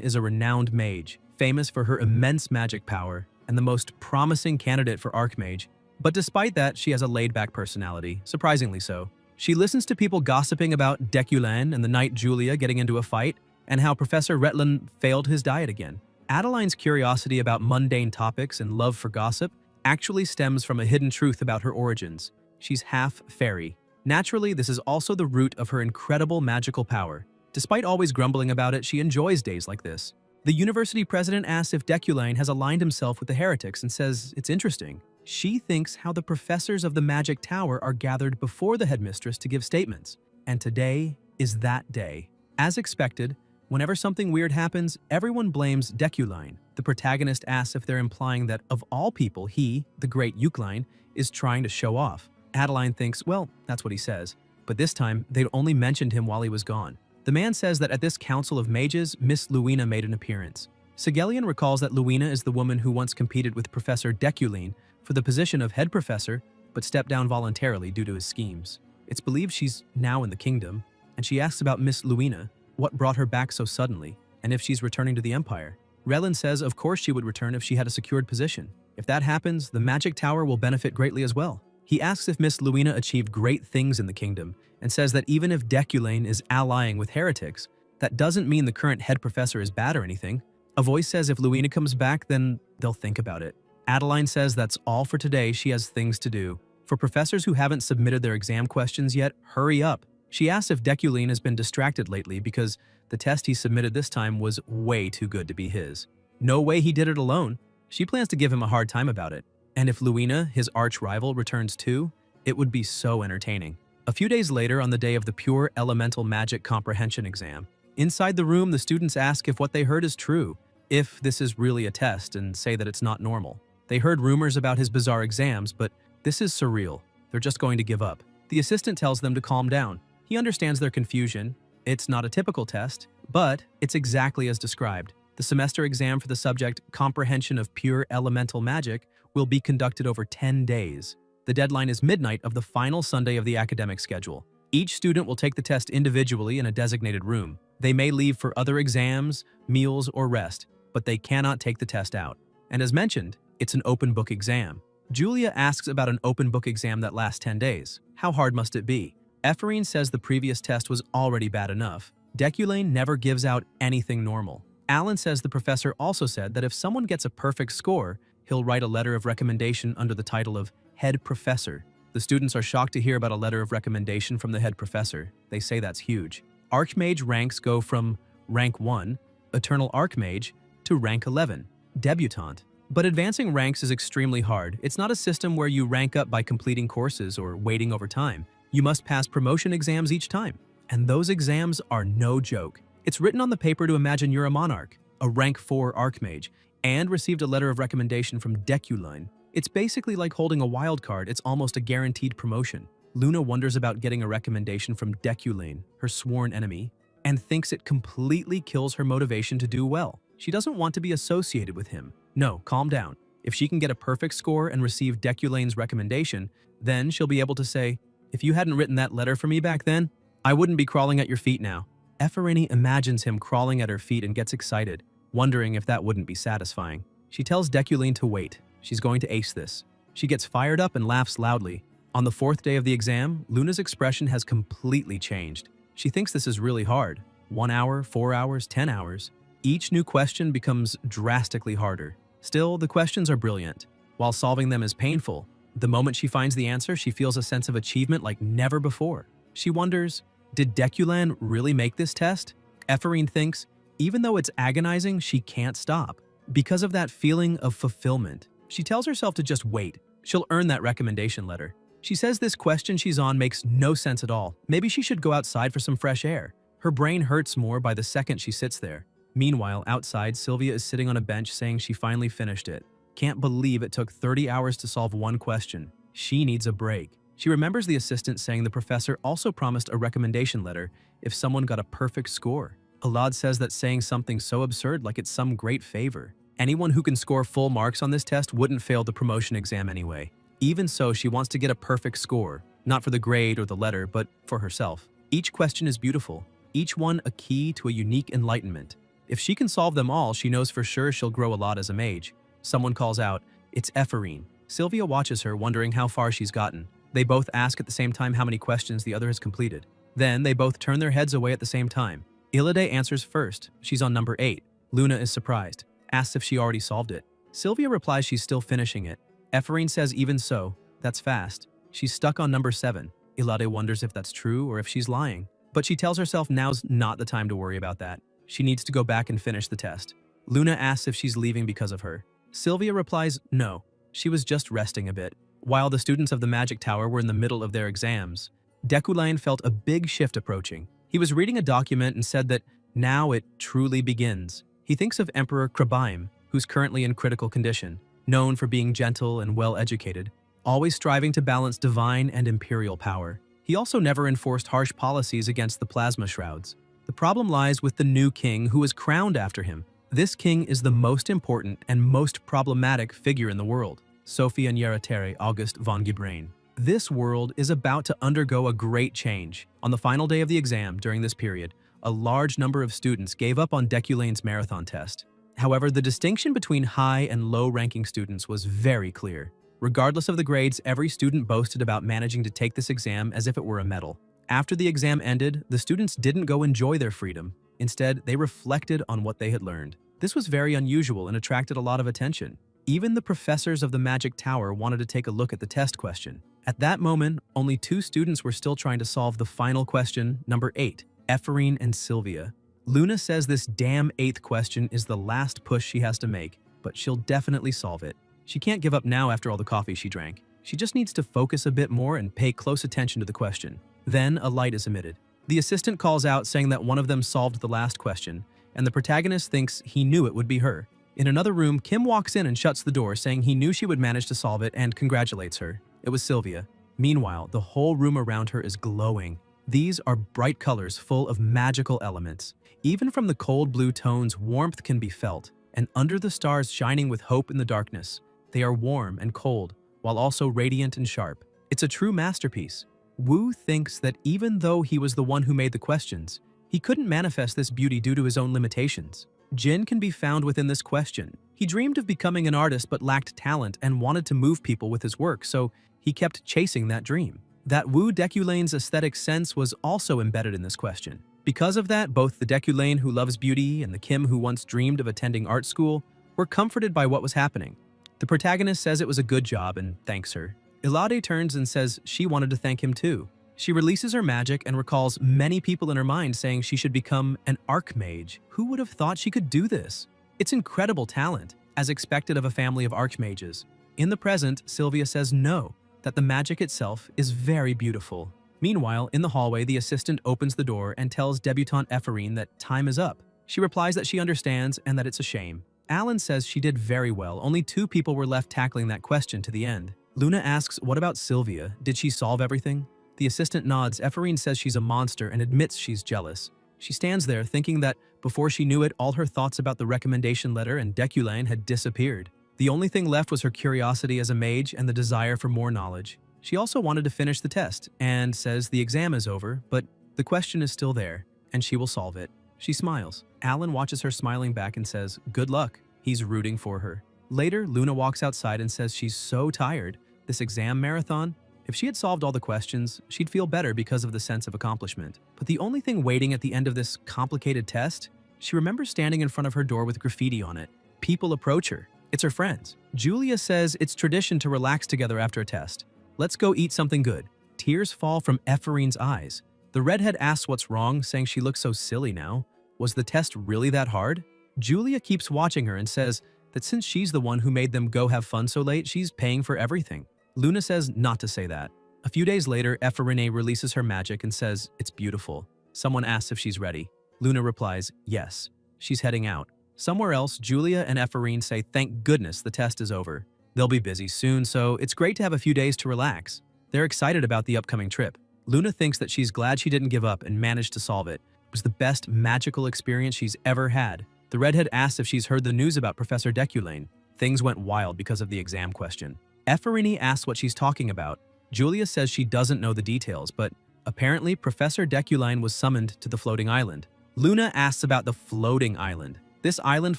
is a renowned mage, famous for her immense magic power, and the most promising candidate for Archmage. But despite that, she has a laid-back personality, surprisingly so. She listens to people gossiping about Deculane and the knight Julia getting into a fight, and how Professor Retlan failed his diet again. Adeline's curiosity about mundane topics and love for gossip actually stems from a hidden truth about her origins. She's half fairy. Naturally, this is also the root of her incredible magical power. Despite always grumbling about it, she enjoys days like this. The university president asks if Deculane has aligned himself with the heretics and says it's interesting. She thinks how the professors of the Magic Tower are gathered before the headmistress to give statements. And today is that day. As expected, whenever something weird happens, everyone blames Deculane. The protagonist asks if they're implying that of all people, he, the great Eucline, is trying to show off. Adeline thinks, well, that's what he says. But this time, they'd only mentioned him while he was gone. The man says that at this council of mages, Miss Luina made an appearance. Sigelian recalls that Luina is the woman who once competed with Professor Deculine for the position of head professor, but stepped down voluntarily due to his schemes. It's believed she's now in the kingdom, and she asks about Miss Luina, what brought her back so suddenly, and if she's returning to the Empire. Relin says of course she would return if she had a secured position. If that happens, the magic tower will benefit greatly as well. He asks if Miss Luina achieved great things in the kingdom, and says that even if Deculane is allying with heretics, that doesn't mean the current head professor is bad or anything. A voice says if Luina comes back, then they'll think about it. Adeline says that's all for today, she has things to do. For professors who haven't submitted their exam questions yet, hurry up. She asks if Deculane has been distracted lately because the test he submitted this time was way too good to be his. No way he did it alone. She plans to give him a hard time about it. And if Luina, his arch-rival, returns too, it would be so entertaining. A few days later, on the day of the Pure Elemental Magic Comprehension exam, inside the room, the students ask if what they heard is true, if this is really a test, and say that it's not normal. They heard rumors about his bizarre exams, but this is surreal. They're just going to give up. The assistant tells them to calm down. He understands their confusion. It's not a typical test, but it's exactly as described. The semester exam for the subject Comprehension of Pure Elemental Magic will be conducted over 10 days. The deadline is midnight of the final Sunday of the academic schedule. Each student will take the test individually in a designated room. They may leave for other exams, meals, or rest, but they cannot take the test out. And as mentioned, it's an open book exam. Julia asks about an open book exam that lasts 10 days. How hard must it be? Ephraim says the previous test was already bad enough. Deculane never gives out anything normal. Alan says the professor also said that if someone gets a perfect score, he'll write a letter of recommendation under the title of head professor. The students are shocked to hear about a letter of recommendation from the head professor. They say that's huge. Archmage ranks go from rank 1, Eternal Archmage, to rank 11, Debutante. But advancing ranks is extremely hard. It's not a system where you rank up by completing courses or waiting over time. You must pass promotion exams each time. And those exams are no joke. It's written on the paper to imagine you're a monarch, a rank 4 Archmage, and received a letter of recommendation from Deculine. It's basically like holding a wild card. It's almost a guaranteed promotion. Luna wonders about getting a recommendation from Deculane, her sworn enemy, and thinks it completely kills her motivation to do well. She doesn't want to be associated with him. No, calm down. If she can get a perfect score and receive Deculane's recommendation, then she'll be able to say, if you hadn't written that letter for me back then, I wouldn't be crawling at your feet now. Ephraim imagines him crawling at her feet and gets excited, wondering if that wouldn't be satisfying. She tells Deculane to wait. She's going to ace this. She gets fired up and laughs loudly. On the 4th day of the exam, Luna's expression has completely changed. She thinks this is really hard. 1 hour, 4 hours, 10 hours. Each new question becomes drastically harder. Still, the questions are brilliant. While solving them is painful, the moment she finds the answer, she feels a sense of achievement like never before. She wonders, did Deculan really make this test? Ephraim thinks, even though it's agonizing, she can't stop. Because of that feeling of fulfillment, she tells herself to just wait. She'll earn that recommendation letter. She says this question she's on makes no sense at all. Maybe she should go outside for some fresh air. Her brain hurts more by the second she sits there. Meanwhile, outside, Sylvia is sitting on a bench saying she finally finished it. Can't believe it took 30 hours to solve one question. She needs a break. She remembers the assistant saying the professor also promised a recommendation letter if someone got a perfect score. Alad says that saying something so absurd like it's some great favor. Anyone who can score full marks on this test wouldn't fail the promotion exam anyway. Even so, she wants to get a perfect score, not for the grade or the letter, but for herself. Each question is beautiful, each one a key to a unique enlightenment. If she can solve them all, she knows for sure she'll grow a lot as a mage. Someone calls out, "It's Ephraim." Sylvia watches her, wondering how far she's gotten. They both ask at the same time how many questions the other has completed. Then they both turn their heads away at the same time. Illide answers first. She's on number 8. Luna is surprised, asks if she already solved it. Sylvia replies she's still finishing it. Ephraim says even so, that's fast. She's stuck on number 7. Illide wonders if that's true or if she's lying. But she tells herself now's not the time to worry about that. She needs to go back and finish the test. Luna asks if she's leaving because of her. Sylvia replies no, she was just resting a bit. While the students of the Magic Tower were in the middle of their exams, Deculane felt a big shift approaching. He was reading a document and said that now it truly begins. He thinks of Emperor Krabaim, who's currently in critical condition, known for being gentle and well-educated, always striving to balance divine and imperial power. He also never enforced harsh policies against the plasma shrouds. The problem lies with the new king who was crowned after him. This king is the most important and most problematic figure in the world, Sophia Nyaratere August von Gebrain. This world is about to undergo a great change. On the final day of the exam during this period, a large number of students gave up on Deculane's marathon test. However, the distinction between high and low-ranking students was very clear. Regardless of the grades, every student boasted about managing to take this exam as if it were a medal. After the exam ended, the students didn't go enjoy their freedom. Instead, they reflected on what they had learned. This was very unusual and attracted a lot of attention. Even the professors of the Magic Tower wanted to take a look at the test question. At that moment, only 2 students were still trying to solve the final question, number 8, Ephorine and Sylvia. Luna says this damn 8th question is the last push she has to make, but she'll definitely solve it. She can't give up now after all the coffee she drank. She just needs to focus a bit more and pay close attention to the question. Then a light is emitted. The assistant calls out saying that one of them solved the last question, and the protagonist thinks he knew it would be her. In another room, Kim walks in and shuts the door, saying he knew she would manage to solve it and congratulates her. It was Sylvia. Meanwhile, the whole room around her is glowing. These are bright colors full of magical elements. Even from the cold blue tones, warmth can be felt, and under the stars shining with hope in the darkness, they are warm and cold, while also radiant and sharp. It's a true masterpiece. Wu thinks that even though he was the one who made the questions, he couldn't manifest this beauty due to his own limitations. Jin can be found within this question. He dreamed of becoming an artist but lacked talent and wanted to move people with his work, so he kept chasing that dream. That Wu Deculane's aesthetic sense was also embedded in this question. Because of that, both the Deculane who loves beauty and the Kim who once dreamed of attending art school were comforted by what was happening. The protagonist says it was a good job and thanks her. Ilade turns and says she wanted to thank him too. She releases her magic and recalls many people in her mind saying she should become an archmage. Who would have thought she could do this? It's incredible talent, as expected of a family of archmages. In the present, Sylvia says no, that the magic itself is very beautiful. Meanwhile, in the hallway, the assistant opens the door and tells debutante Ephorine that time is up. She replies that she understands and that it's a shame. Alan says she did very well. Only 2 people were left tackling that question to the end. Luna asks, what about Sylvia? Did she solve everything? The assistant nods. Ephorine says she's a monster and admits she's jealous. She stands there thinking that before she knew it, all her thoughts about the recommendation letter and Deculane had disappeared. The only thing left was her curiosity as a mage and the desire for more knowledge. She also wanted to finish the test and says the exam is over, but the question is still there, and she will solve it. She smiles. Alan watches her smiling back and says, good luck. He's rooting for her. Later, Luna walks outside and says she's so tired. This exam marathon? If she had solved all the questions, she'd feel better because of the sense of accomplishment. But the only thing waiting at the end of this complicated test, she remembers standing in front of her door with graffiti on it. People approach her. It's her friends. Julia says it's tradition to relax together after a test. Let's go eat something good. Tears fall from Ephorine's eyes. The redhead asks what's wrong, saying she looks so silly now. Was the test really that hard? Julia keeps watching her and says that since she's the one who made them go have fun so late, she's paying for everything. Luna says not to say that. A few days later, Ephorine releases her magic and says it's beautiful. Someone asks if she's ready. Luna replies, yes. She's heading out. Somewhere else, Julia and Ephorine say thank goodness the test is over. They'll be busy soon, so it's great to have a few days to relax. They're excited about the upcoming trip. Luna thinks that she's glad she didn't give up and managed to solve it. It was the best magical experience she's ever had. The redhead asks if she's heard the news about Professor Deculane. Things went wild because of the exam question. Ephorine asks what she's talking about. Julia says she doesn't know the details, but apparently Professor Deculane was summoned to the floating island. Luna asks about the floating island. This island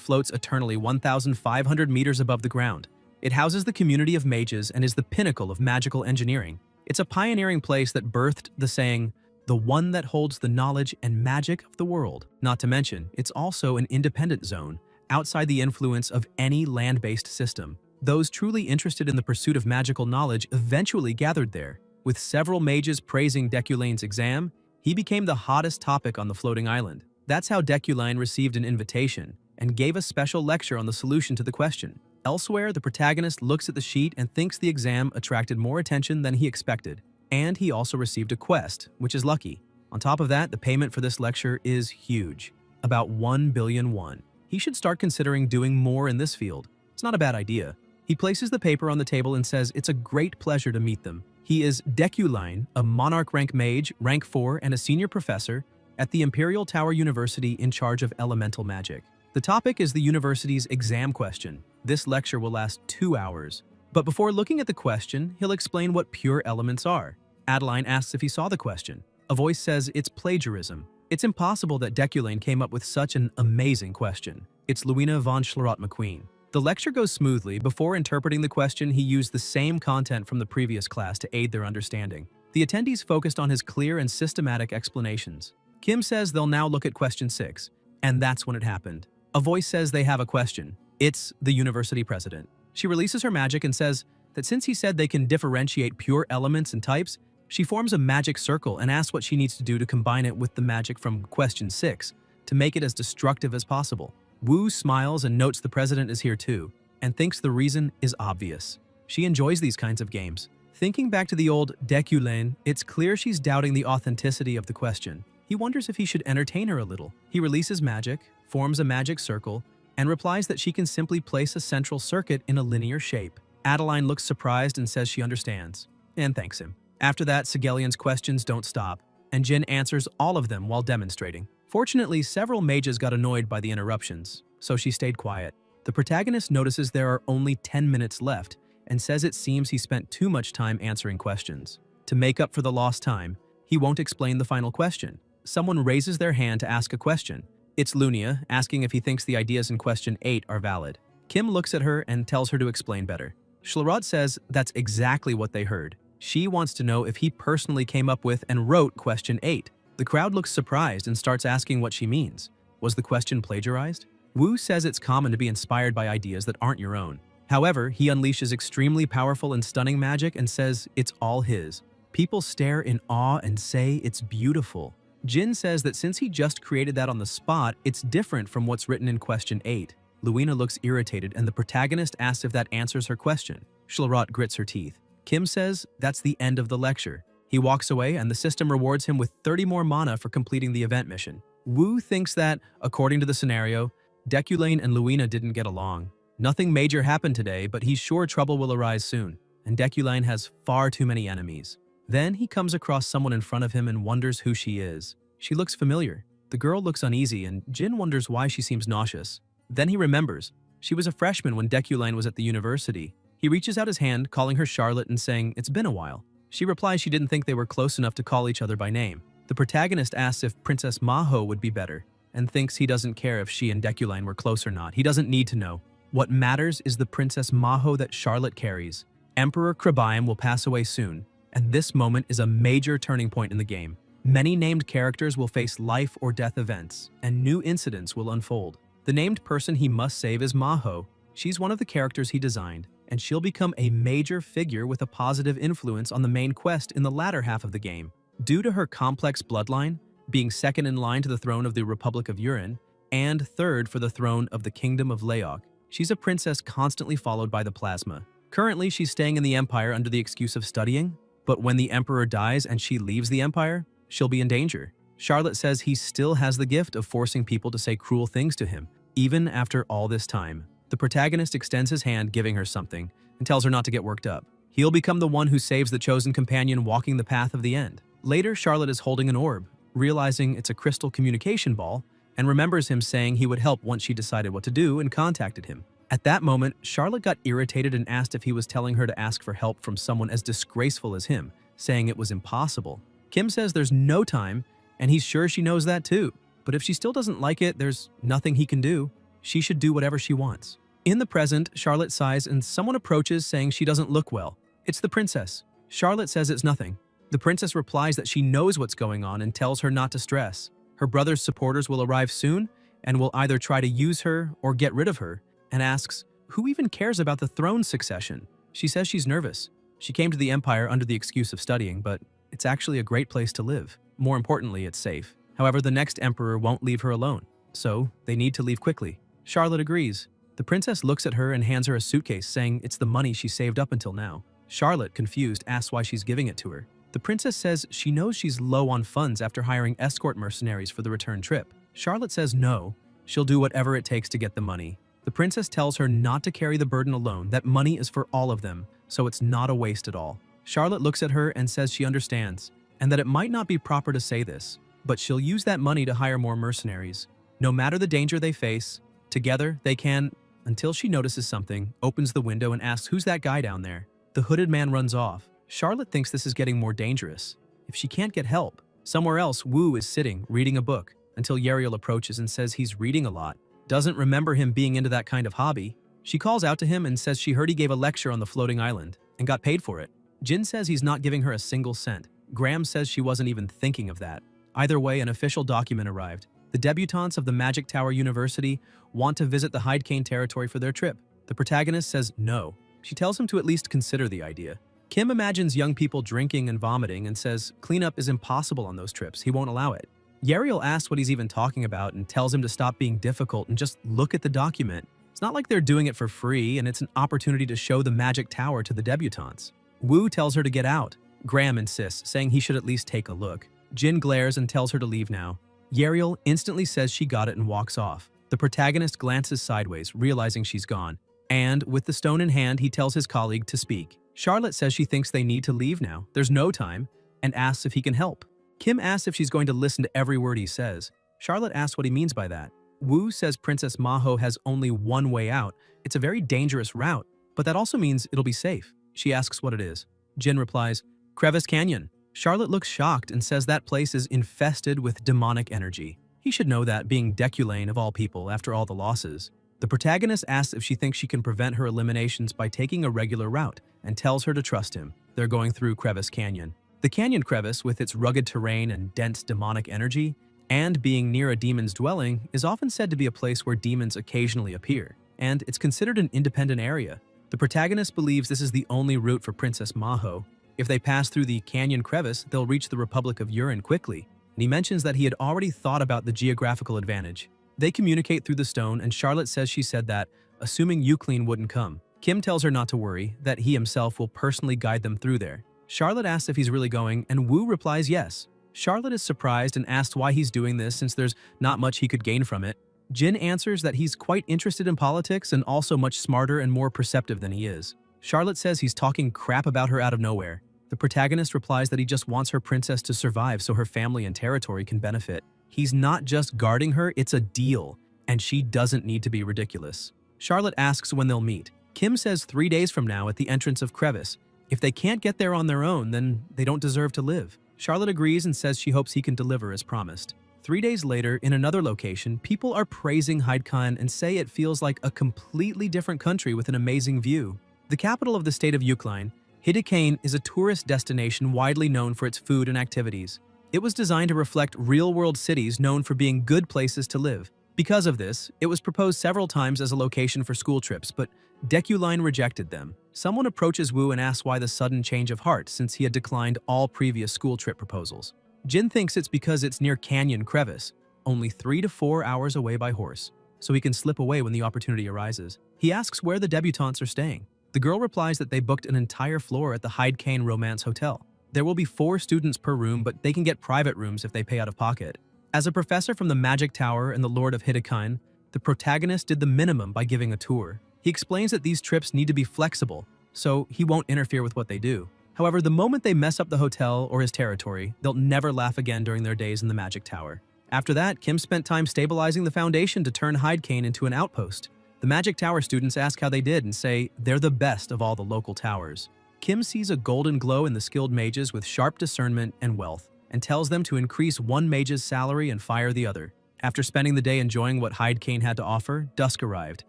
floats eternally 1,500 meters above the ground. It houses the community of mages and is the pinnacle of magical engineering. It's a pioneering place that birthed the saying, the one that holds the knowledge and magic of the world. Not to mention, it's also an independent zone, outside the influence of any land-based system. Those truly interested in the pursuit of magical knowledge eventually gathered there. With several mages praising Deculane's exam, he became the hottest topic on the floating island. That's how Deculane received an invitation and gave a special lecture on the solution to the question. Elsewhere, the protagonist looks at the sheet and thinks the exam attracted more attention than he expected. And he also received a quest, which is lucky. On top of that, the payment for this lecture is huge, about 1 billion won. He should start considering doing more in this field. It's not a bad idea. He places the paper on the table and says it's a great pleasure to meet them. He is Deculane, a monarch rank mage, rank 4, and a senior professor, at the Imperial Tower University in charge of elemental magic. The topic is the university's exam question. This lecture will last 2 hours. But before looking at the question, he'll explain what pure elements are. Adeline asks if he saw the question. A voice says it's plagiarism. It's impossible that Deculane came up with such an amazing question. It's Luina von Schlerot-McQueen. The lecture goes smoothly. Before interpreting the question, he used the same content from the previous class to aid their understanding. The attendees focused on his clear and systematic explanations. Kim says they'll now look at question 6. And that's when it happened. A voice says they have a question. It's the university president. She releases her magic and says that since he said they can differentiate pure elements and types, she forms a magic circle and asks what she needs to do to combine it with the magic from question 6 to make it as destructive as possible. Wu smiles and notes the president is here too, and thinks the reason is obvious. She enjoys these kinds of games. Thinking back to the old Deculane, it's clear she's doubting the authenticity of the question. He wonders if he should entertain her a little. He releases magic, forms a magic circle, and replies that she can simply place a central circuit in a linear shape. Adeline looks surprised and says she understands, and thanks him. After that, Sigelian's questions don't stop, and Jin answers all of them while demonstrating. Fortunately, several mages got annoyed by the interruptions, so she stayed quiet. The protagonist notices there are only 10 minutes left and says it seems he spent too much time answering questions. To make up for the lost time, he won't explain the final question. Someone raises their hand to ask a question. It's Lunia, asking if he thinks the ideas in question 8 are valid. Kim looks at her and tells her to explain better. Schlerot says that's exactly what they heard. She wants to know if he personally came up with and wrote question 8. The crowd looks surprised and starts asking what she means. Was the question plagiarized? Wu says it's common to be inspired by ideas that aren't your own. However, he unleashes extremely powerful and stunning magic and says it's all his. People stare in awe and say it's beautiful. Jin says that since he just created that on the spot, it's different from what's written in question 8. Luina looks irritated and the protagonist asks if that answers her question. Schlerot grits her teeth. Kim says that's the end of the lecture. He walks away and the system rewards him with 30 more mana for completing the event mission. Wu thinks that, according to the scenario, Deculane and Luina didn't get along. Nothing major happened today, but he's sure trouble will arise soon, and Deculane has far too many enemies. Then he comes across someone in front of him and wonders who she is. She looks familiar. The girl looks uneasy and Jin wonders why she seems nauseous. Then he remembers. She was a freshman when Deculane was at the university. He reaches out his hand, calling her Charlotte and saying it's been a while. She replies she didn't think they were close enough to call each other by name. The protagonist asks if Princess Maho would be better, and thinks he doesn't care if she and Deculane were close or not. He doesn't need to know. What matters is the Princess Maho that Charlotte carries. Emperor Krabaim will pass away soon, and this moment is a major turning point in the game. Many named characters will face life or death events, and new incidents will unfold. The named person he must save is Maho. She's one of the characters he designed, and she'll become a major figure with a positive influence on the main quest in the latter half of the game. Due to her complex bloodline, being second in line to the throne of the Republic of Urin, and third for the throne of the Kingdom of Laok, she's a princess constantly followed by the plasma. Currently, she's staying in the Empire under the excuse of studying, but when the Emperor dies and she leaves the Empire, she'll be in danger. Charlotte says he still has the gift of forcing people to say cruel things to him, even after all this time. The protagonist extends his hand, giving her something, and tells her not to get worked up. He'll become the one who saves the chosen companion walking the path of the end. Later, Charlotte is holding an orb, realizing it's a crystal communication ball, and remembers him saying he would help once she decided what to do and contacted him. At that moment, Charlotte got irritated and asked if he was telling her to ask for help from someone as disgraceful as him, saying it was impossible. Kim says there's no time, and he's sure she knows that too. But if she still doesn't like it, there's nothing he can do. She should do whatever she wants. In the present, Charlotte sighs and someone approaches saying she doesn't look well. It's the princess. Charlotte says it's nothing. The princess replies that she knows what's going on and tells her not to stress. Her brother's supporters will arrive soon and will either try to use her or get rid of her, and asks, who even cares about the throne succession? She says she's nervous. She came to the Empire under the excuse of studying, but it's actually a great place to live. More importantly, it's safe. However, the next emperor won't leave her alone, so they need to leave quickly. Charlotte agrees. The princess looks at her and hands her a suitcase, saying it's the money she saved up until now. Charlotte, confused, asks why she's giving it to her. The princess says she knows she's low on funds after hiring escort mercenaries for the return trip. Charlotte says no, she'll do whatever it takes to get the money. The princess tells her not to carry the burden alone, that money is for all of them, so it's not a waste at all. Charlotte looks at her and says she understands, and that it might not be proper to say this, but she'll use that money to hire more mercenaries. No matter the danger they face, together they can, until she notices something, opens the window and asks who's that guy down there. The hooded man runs off. Charlotte thinks this is getting more dangerous. If she can't get help, somewhere else Wu is sitting, reading a book, until Yariel approaches and says he's reading a lot. Doesn't remember him being into that kind of hobby. She calls out to him and says she heard he gave a lecture on the floating island and got paid for it. Jin says he's not giving her a single cent. Graham says she wasn't even thinking of that. Either way, an official document arrived. The debutantes of the Magic Tower University want to visit the Hijacked territory for their trip. The protagonist says no. She tells him to at least consider the idea. Kim imagines young people drinking and vomiting and says cleanup is impossible on those trips. He won't allow it. Yariel asks what he's even talking about and tells him to stop being difficult and just look at the document. It's not like they're doing it for free, and it's an opportunity to show the Magic Tower to the debutantes. Wu tells her to get out. Graham insists, saying he should at least take a look. Jin glares and tells her to leave now. Yariel instantly says she got it and walks off. The protagonist glances sideways, realizing she's gone. And, with the stone in hand, he tells his colleague to speak. Charlotte says she thinks they need to leave now. There's no time, and asks if he can help. Kim asks if she's going to listen to every word he says. Charlotte asks what he means by that. Wu says Princess Maho has only one way out. It's a very dangerous route, but that also means it'll be safe. She asks what it is. Jin replies, Crevice Canyon. Charlotte looks shocked and says that place is infested with demonic energy. He should know that, being Deculane of all people after all the losses. The protagonist asks if she thinks she can prevent her eliminations by taking a regular route and tells her to trust him. They're going through Crevice Canyon. The canyon crevice, with its rugged terrain and dense demonic energy, and being near a demon's dwelling, is often said to be a place where demons occasionally appear, and it's considered an independent area. The protagonist believes this is the only route for Princess Maho. If they pass through the canyon crevice, they'll reach the Republic of Urin quickly, and he mentions that he had already thought about the geographical advantage. They communicate through the stone, and Charlotte says she said that, assuming Euclid wouldn't come. Kim tells her not to worry, that he himself will personally guide them through there. Charlotte asks if he's really going, and Wu replies yes. Charlotte is surprised and asks why he's doing this since there's not much he could gain from it. Jin answers that he's quite interested in politics and also much smarter and more perceptive than he is. Charlotte says he's talking crap about her out of nowhere. The protagonist replies that he just wants her princess to survive so her family and territory can benefit. He's not just guarding her, it's a deal, and she doesn't need to be ridiculous. Charlotte asks when they'll meet. Kim says 3 days from now at the entrance of Crevice. If they can't get there on their own, then they don't deserve to live. Charlotte agrees and says she hopes he can deliver as promised. 3 days later, in another location, people are praising Hijacked and say it feels like a completely different country with an amazing view. The capital of the state of Yukline, Hijacked is a tourist destination widely known for its food and activities. It was designed to reflect real-world cities known for being good places to live. Because of this, it was proposed several times as a location for school trips, but Deculine rejected them. Someone approaches Wu and asks why the sudden change of heart since he had declined all previous school trip proposals. Jin thinks it's because it's near Canyon Crevice, only 3 to 4 hours away by horse, so he can slip away when the opportunity arises. He asks where the debutantes are staying. The girl replies that they booked an entire floor at the Hijacked Romance Hotel. There will be 4 students per room, but they can get private rooms if they pay out of pocket. As a professor from the Magic Tower and the Lord of Hijacked, the protagonist did the minimum by giving a tour. He explains that these trips need to be flexible, so he won't interfere with what they do. However, the moment they mess up the hotel or his territory, they'll never laugh again during their days in the Magic Tower. After that, Kim spent time stabilizing the foundation to turn Hijacked into an outpost. The Magic Tower students ask how they did and say they're the best of all the local towers. Kim sees a golden glow in the skilled mages with sharp discernment and wealth, and tells them to increase one mage's salary and fire the other. After spending the day enjoying what Hijacked had to offer, dusk arrived.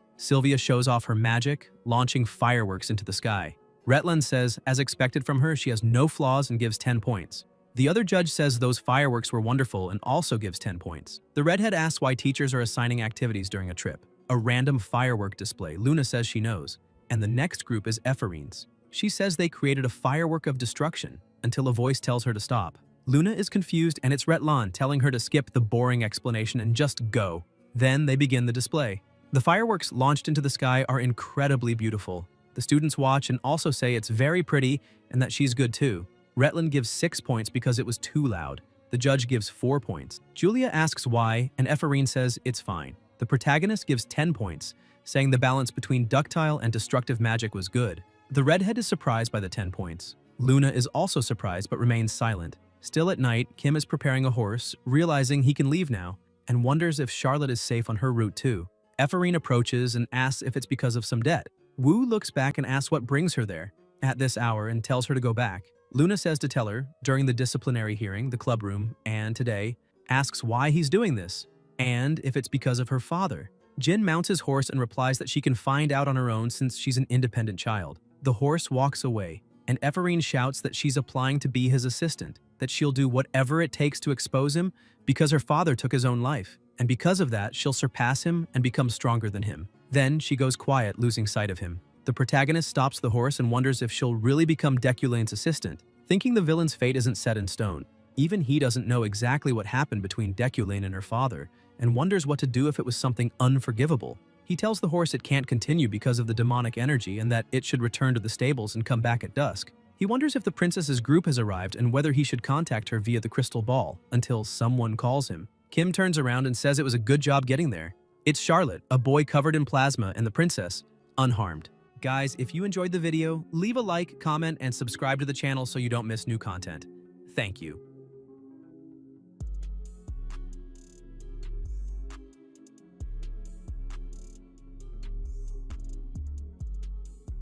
Sylvia shows off her magic, launching fireworks into the sky. Retland says, as expected from her, she has no flaws and gives 10 points. The other judge says those fireworks were wonderful and also gives 10 points. The redhead asks why teachers are assigning activities during a trip. A random firework display, Luna says she knows. And the next group is Ephorine's. She says they created a firework of destruction until a voice tells her to stop. Luna is confused and it's Retlan telling her to skip the boring explanation and just go. Then they begin the display. The fireworks launched into the sky are incredibly beautiful. The students watch and also say it's very pretty and that she's good too. Retland gives 6 points because it was too loud. The judge gives 4 points. Julia asks why, and Ephorine says it's fine. The protagonist gives 10 points, saying the balance between ductile and destructive magic was good. The redhead is surprised by the 10 points. Luna is also surprised but remains silent. Still at night, Kim is preparing a horse, realizing he can leave now, and wonders if Charlotte is safe on her route too. Ephraim approaches and asks if it's because of some debt. Wu looks back and asks what brings her there at this hour and tells her to go back. Luna says to tell her, during the disciplinary hearing, the club room, and today, asks why he's doing this, and if it's because of her father. Jin mounts his horse and replies that she can find out on her own since she's an independent child. The horse walks away, and Ephraim shouts that she's applying to be his assistant, that she'll do whatever it takes to expose him because her father took his own life, and because of that, she'll surpass him and become stronger than him. Then she goes quiet, losing sight of him. The protagonist stops the horse and wonders if she'll really become Deculane's assistant, thinking the villain's fate isn't set in stone. Even he doesn't know exactly what happened between Deculane and her father, and wonders what to do if it was something unforgivable. He tells the horse it can't continue because of the demonic energy and that it should return to the stables and come back at dusk. He wonders if the princess's group has arrived and whether he should contact her via the crystal ball, until someone calls him. Kim turns around and says it was a good job getting there. It's Charlotte, a boy covered in plasma, and the princess, unharmed. Guys, if you enjoyed the video, leave a like, comment, and subscribe to the channel so you don't miss new content. Thank you.